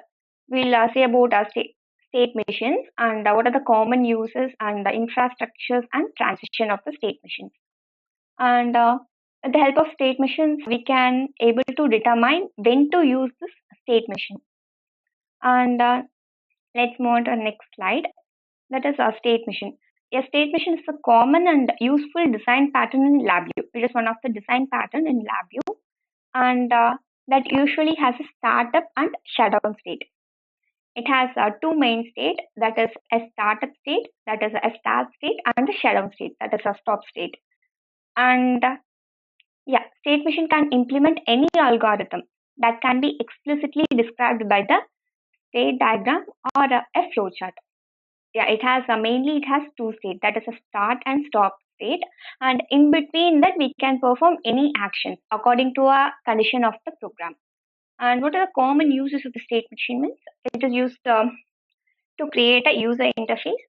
We'll say about state machines and what are the common uses and the infrastructures and transition of the state machines. And with the help of state machines, we can able to determine when to use this state machine. And let's move on to our next slide. That is a state machine. A state machine is a common and useful design pattern in Labview. It is one of the design pattern in Labview, and that usually has a startup and shutdown state. It has two main state, that is a startup state, that is a start state, and a shutdown state, that is a stop state. And state machine can implement any algorithm that can be explicitly described by the state diagram or a flowchart. It has mainly it has two states, that is a start and stop state, and in between that we can perform any actions according to a condition of the program. And what are the common uses of the state machine means? It is used to create a user interface.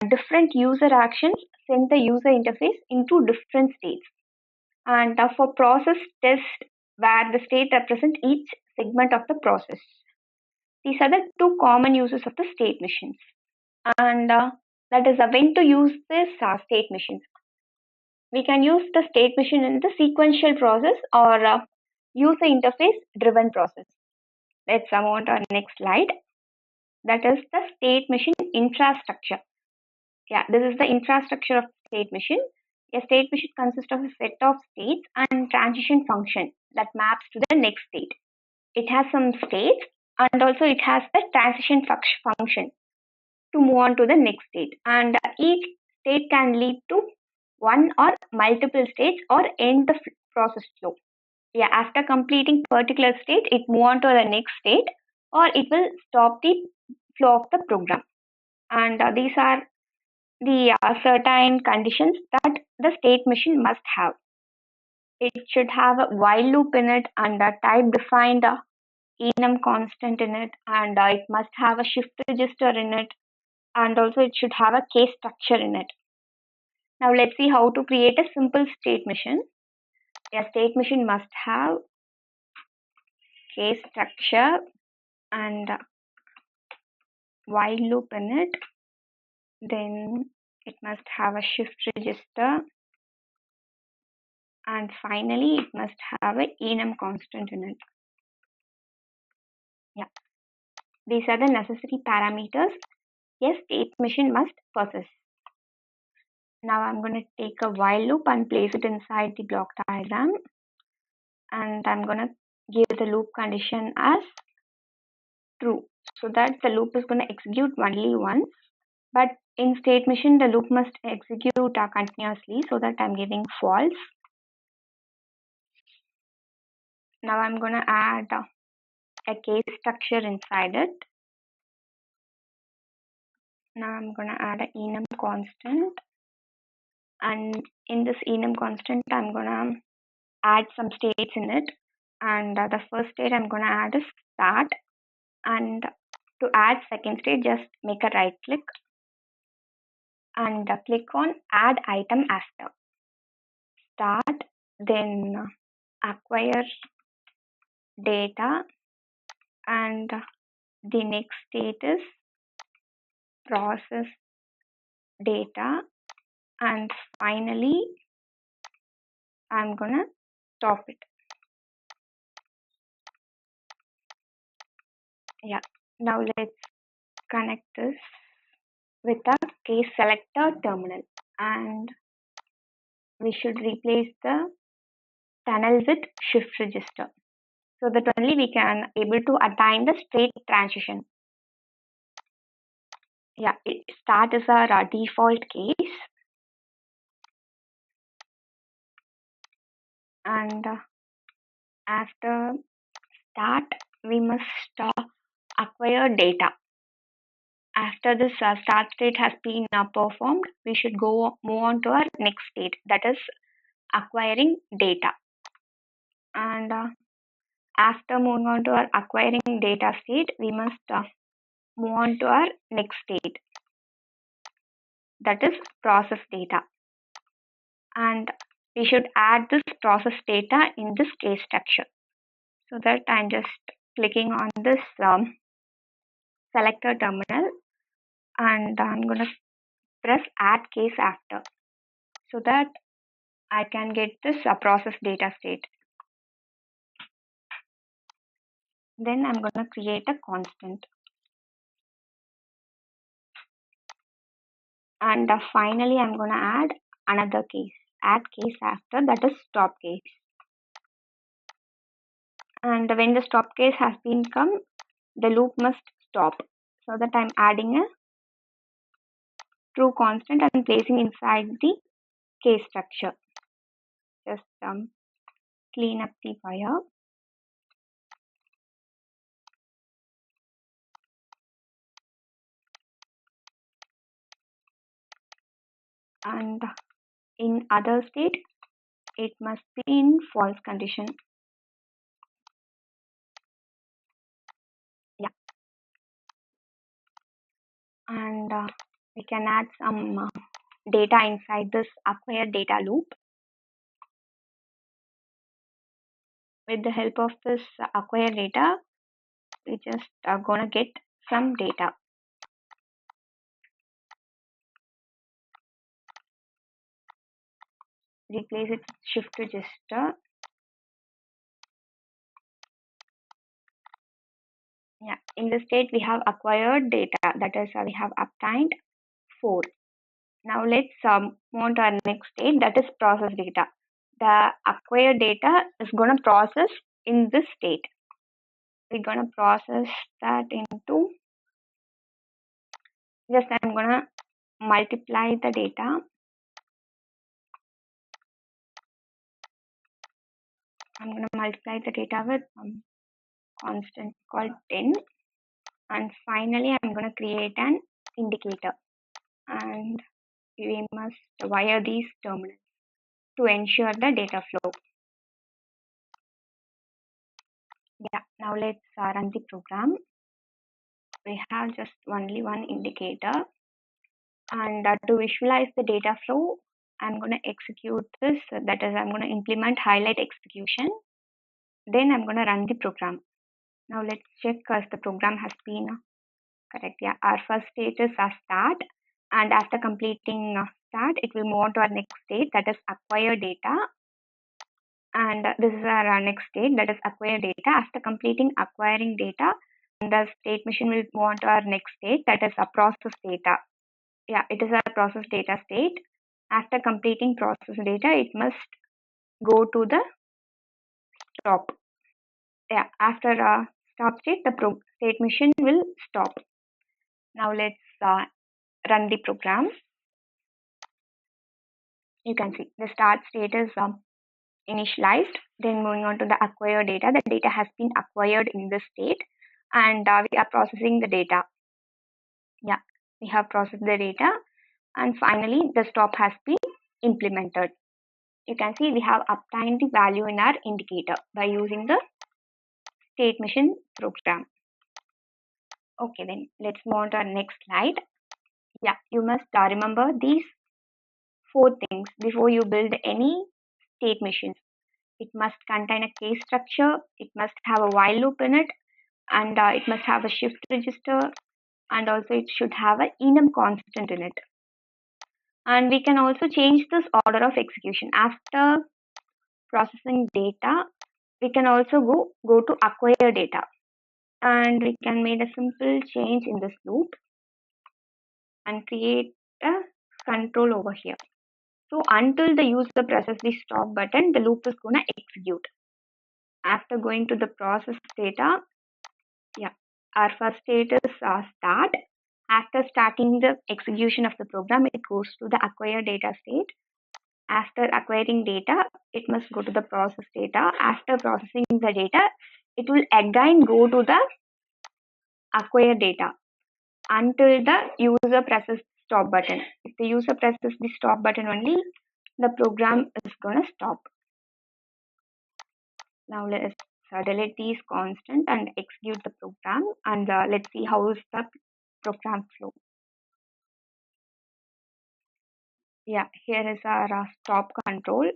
Different user actions send the user interface into different states. And for process test, where the state represents each segment of the process. These are the two common uses of the state machines. And that is when to use this state machines. We can use the state machine in the sequential process or user interface driven process. Let's move on to our next slide. That is the state machine infrastructure. This is the infrastructure of state machine. A state machine consists of a set of states and transition function that maps to the next state. It has some states, and also it has the transition function to move on to the next state. And each state can lead to one or multiple states or end the process flow. After completing particular state, it move on to the next state, or it will stop the flow of the program. And these are the certain conditions that the state machine must have. It should have a while loop in it and a type defined enum constant in it, and it must have a shift register in it, and also it should have a case structure in it. Now let's see how to create a simple state machine. A state machine must have case structure and while loop in it. Then it must have a shift register, and finally it must have a enum constant in it. Yeah, these are the necessary parameters a state machine must possess. Now I'm going to take a while loop and place it inside the block diagram, and I'm going to give the loop condition as true, so that the loop is going to execute only once. But in state machine the loop must execute continuously, so that I'm giving false. Now I'm going to add a case structure inside it. Now I'm going to add an enum constant, and in this enum constant I'm going to add some states in it. And the first state I'm going to add is start, and to add second state just make a right click and click on add item after start, then acquire data, and the next state is process data, and finally I'm gonna stop it. Yeah, now let's connect this with a case selector terminal, and we should replace the tunnel with shift register, so that only we can able to attain the state transition. Yeah, start is our default case, and after start we must acquire data. After this start state has been performed, we should move on to our next state, that is acquiring data. And after moving on to our acquiring data state, we must move on to our next state, that is process data. And we should add this process data in this case structure. So that I'm just clicking on this selector terminal, and I'm going to press add case after, so that I can get this process data state. Then I'm going to create a constant, and finally I'm going to add another case, add case after, that is stop case. And when the stop case has been come, the loop must stop, so that I'm adding a true constant and placing inside the case structure. Just clean up the wire. And in other state it must be in false condition. Yeah, and we can add some data inside this acquire data loop. With the help of this acquire data, we just are gonna get some data. Replace it with shift register. Yeah, in this state we have acquired data, that is we have obtained 4. Now let's move on to our next state, that is process data. The acquired data is going to process in this state. We're going to process that into, just I'm going to multiply the data. I'm going to multiply the data with constant called 10, And finally, I'm going to create an indicator, and we must wire these terminals to ensure the data flow. Yeah, now let's run the program. We have just only one indicator, and to visualize the data flow, I'm going to execute this. That is, I'm going to implement highlight execution. Then I'm going to run the program. Now let's check if the program has been correct. Yeah, our first state is start, and after completing start, it will move on to our next state, that is acquire data. And this is our next state, that is acquire data. After completing acquiring data, the state machine will move on to our next state, that is a process data. Yeah, it is a process data state. After completing process data, it must go to the stop. Yeah, after a stop state, the state machine will stop. Now let's run the program. You can see the start state is initialized. Then moving on to the acquire data. The data has been acquired in this state, and we are processing the data. Yeah, we have processed the data, and finally the stop has been implemented. You can see we have obtained the value in our indicator by using the state machine program. Okay, then let's move on to our next slide. Yeah, you must remember these 4 things before you build any state machines. It must contain a case structure, it must have a while loop in it, and it must have a shift register, and also it should have an enum constant in it. And we can also change this order of execution. After processing data, we can also go to acquire data, and we can make a simple change in this loop and create a control over here. So until the user presses the stop button, the loop is going to execute. After going to the process data, yeah, our first state is start. After starting the execution of the program, it goes to the acquire data state. After acquiring data, it must go to the process data. After processing the data, it will again go to the acquire data until the user presses stop button. If the user presses the stop button only, the program is going to stop. Now let's delete these constant and execute the program, and let's see how is the program flow. Yeah, here is our stop control.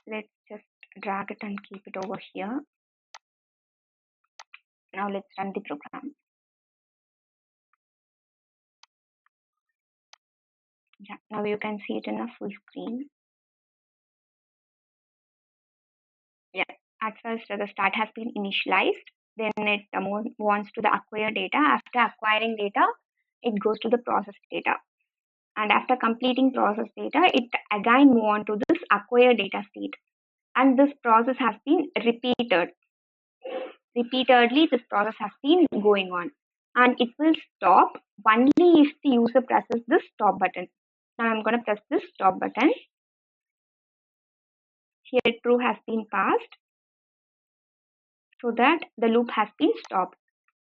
Let's just drag it and keep it over here. Now let's run the program. Yeah, now you can see it in a full screen. Yeah, at first the start has been initialized, then it moves to the acquire data. After acquiring data, it goes to the process data, and after completing process data, it again move on to this acquire data state, and this process has been repeatedly. This process has been going on, and it will stop only if the user presses the stop button. Now I'm going to press this stop button. Here true has been passed, so that the loop has been stopped.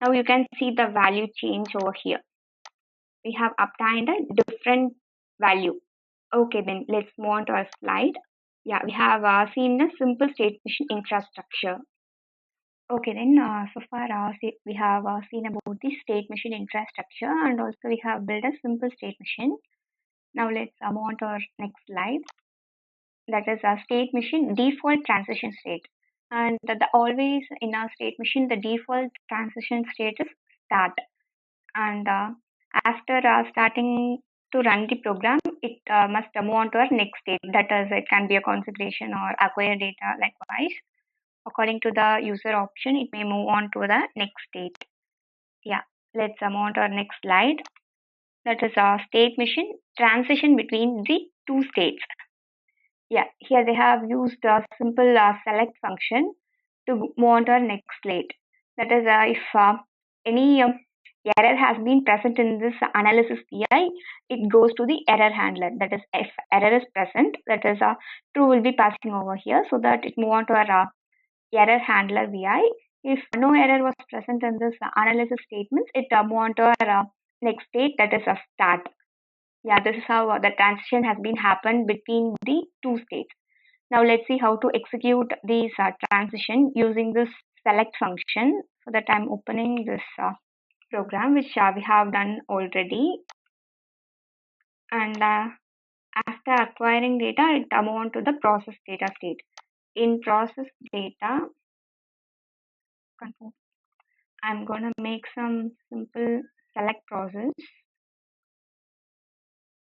Now you can see the value change over here. We have obtained a different value. Okay, then let's move on to our slide. Yeah, we have seen a simple state machine infrastructure. Okay, then so far we have seen about the state machine infrastructure, and also we have built a simple state machine. Now let's move on to our next slide. That is a state machine default transition state. And always in our state machine, the default transition state is start. And after starting to run the program, it must move on to our next state. That is, it can be a configuration or acquire data likewise. According to the user option, it may move on to the next state. Yeah, let's move on to our next slide. That is our state machine transition between the 2 states. Yeah, here they have used a simple select function to move on to our next state. That is, if any error has been present in this analysis VI, it goes to the error handler. That is, if error is present, that is true will be passing over here, so that it move on to our error handler VI. If no error was present in this analysis statements, it move on to our next state, that is a start. Yeah, this is how the transition has been happened between the two states. Now let's see how to execute these transition using this select function. So that I'm opening this program which we have done already. And after acquiring data, it move on to the process data state. In process data, I'm gonna make some simple select process,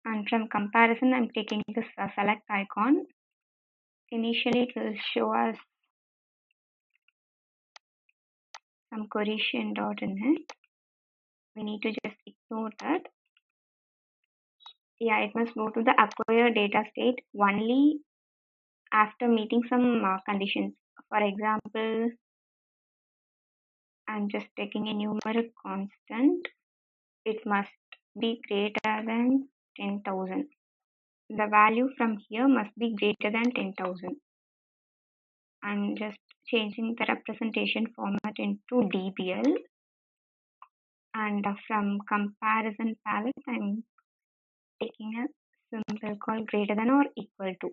and from comparison I'm taking this select icon. Initially it will show us some collision dot in it. We need to just ignore that. Yeah, it must go to the acquire data state only after meeting some conditions. For example, I'm just taking a numeric constant. It must be greater than 10,000. The value from here must be greater than 10,000. I'm just changing the representation format into DBL, and from comparison palette I'm taking a symbol called greater than or equal to.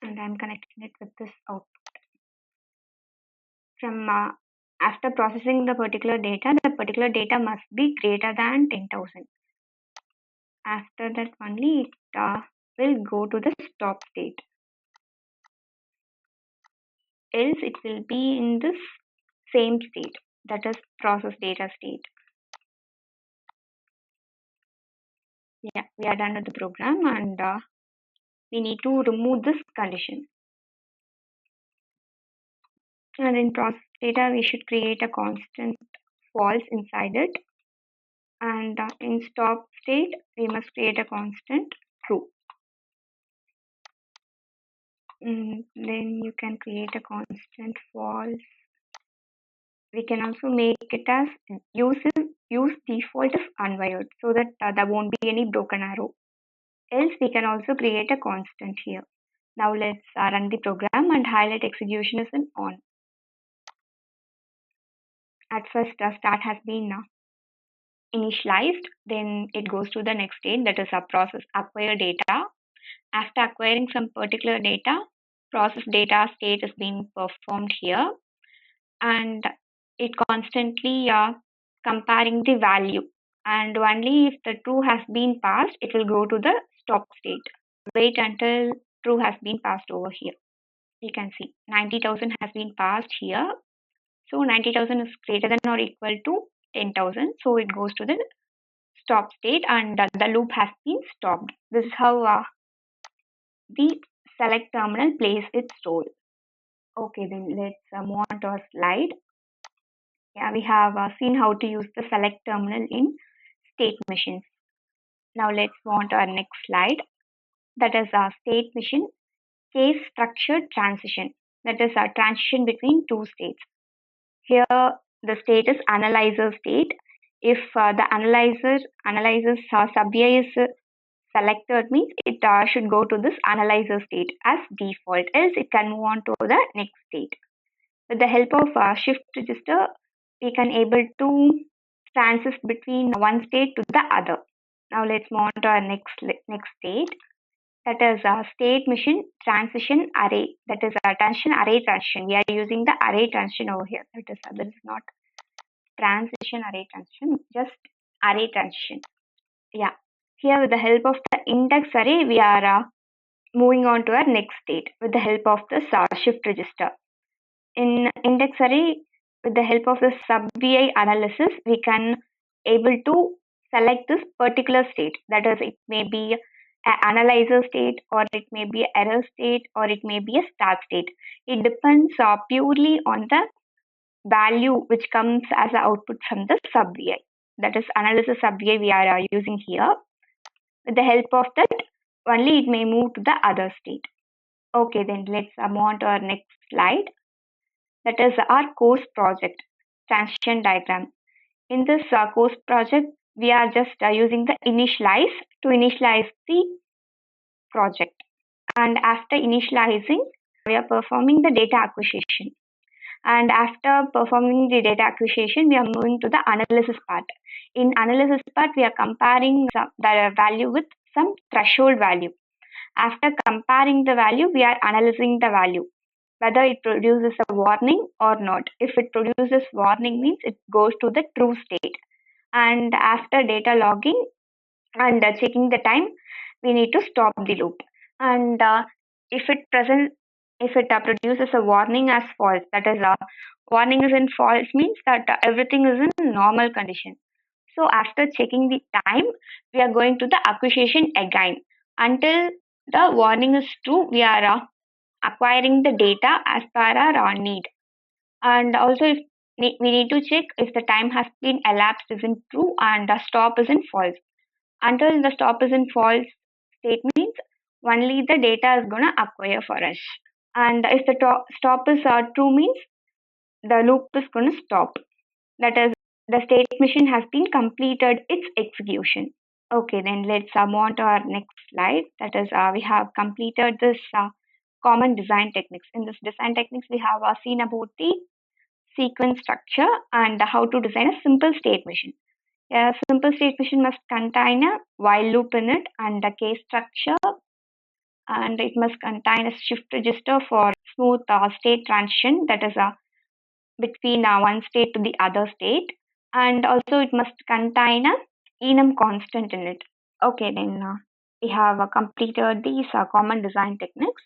And I'm connecting it with this output. From after processing the particular data must be greater than 10,000. After that only it will go to the stop state. Else it will be in this same state, that is process data state. Yeah, we are done with the program, and we need to remove this condition. And in process data, we should create a constant false inside it. And in stop state, we must create a constant true. Then you can create a constant false. We can also make it as use default if unwired, so that there won't be any broken arrow. Else we can also create a constant here. Now let's run the program and highlight execution is in on. At first start has been initialized, then it goes to the next state, that is a process acquire data. After acquiring some particular data, process data state is being performed here, and it constantly comparing the value, and only if the true has been passed it will go to the stop state. Wait until true has been passed over here. You can see 90,000 has been passed here, so 90,000 is greater than or equal to 10,000, so it goes to the stop state and the loop has been stopped. This is how the select terminal plays its role. Okay, then let's move on to our slide. Yeah, we have seen how to use the select terminal in state machines. Now let's move on to our next slide. That is our state machine case structured transition. That is a transition between two states. Here the state is analyzer state. If the analyzer's sub-VI is selected, means it should go to this analyzer state as default, else it can move on to the next state. With the help of shift register, we can able to transit between one state to the other. Now let's move on to our next state. That is a state machine transition array. That is a transition array transition. We are using the array transition over here. That is not transition array transition, just array transition. Yeah. Here with the help of the index array, we are moving on to our next state with the help of the shift register. In index array, with the help of the sub-VI analysis, we can able to select this particular state. That is, it may be an analyzer state, or it may be an error state, or it may be a start state. It depends purely on the value which comes as an output from the sub-VI. That is analysis sub-VI we are using here. With the help of that, only it may move to the other state. Okay, then let's move on to our next slide. That is our course project transition diagram. In this course project, we are just using the initialize to initialize the project. And after initializing, we are performing the data acquisition. And after performing the data acquisition, we are moving to the analysis part. In analysis part, we are comparing the value with some threshold value. After comparing the value, we are analyzing the value, whether it produces a warning or not. If it produces warning, means it goes to the true state. And after data logging and checking the time, we need to stop the loop. And if it produces a warning as false, that is warning is in false means that everything is in normal condition. So after checking the time, we are going to the acquisition again. Until the warning is true, we are acquiring the data as per our need. And also if we need to check if the time has been elapsed is in true and the stop is in false. Until the stop is in false state means only the data is going to acquire for us. And if the stop is true means the loop is going to stop. That is, the state machine has been completed its execution. Okay, then let's move on to our next slide. That is, we have completed this common design techniques. In this design techniques, we have seen about the sequence structure and how to design a simple state machine. A simple state machine must contain a while loop in it and a case structure, and it must contain a shift register for smooth state transition, that is between one state to the other state, and also it must contain a enum constant in it. Okay, then we have completed these common design techniques.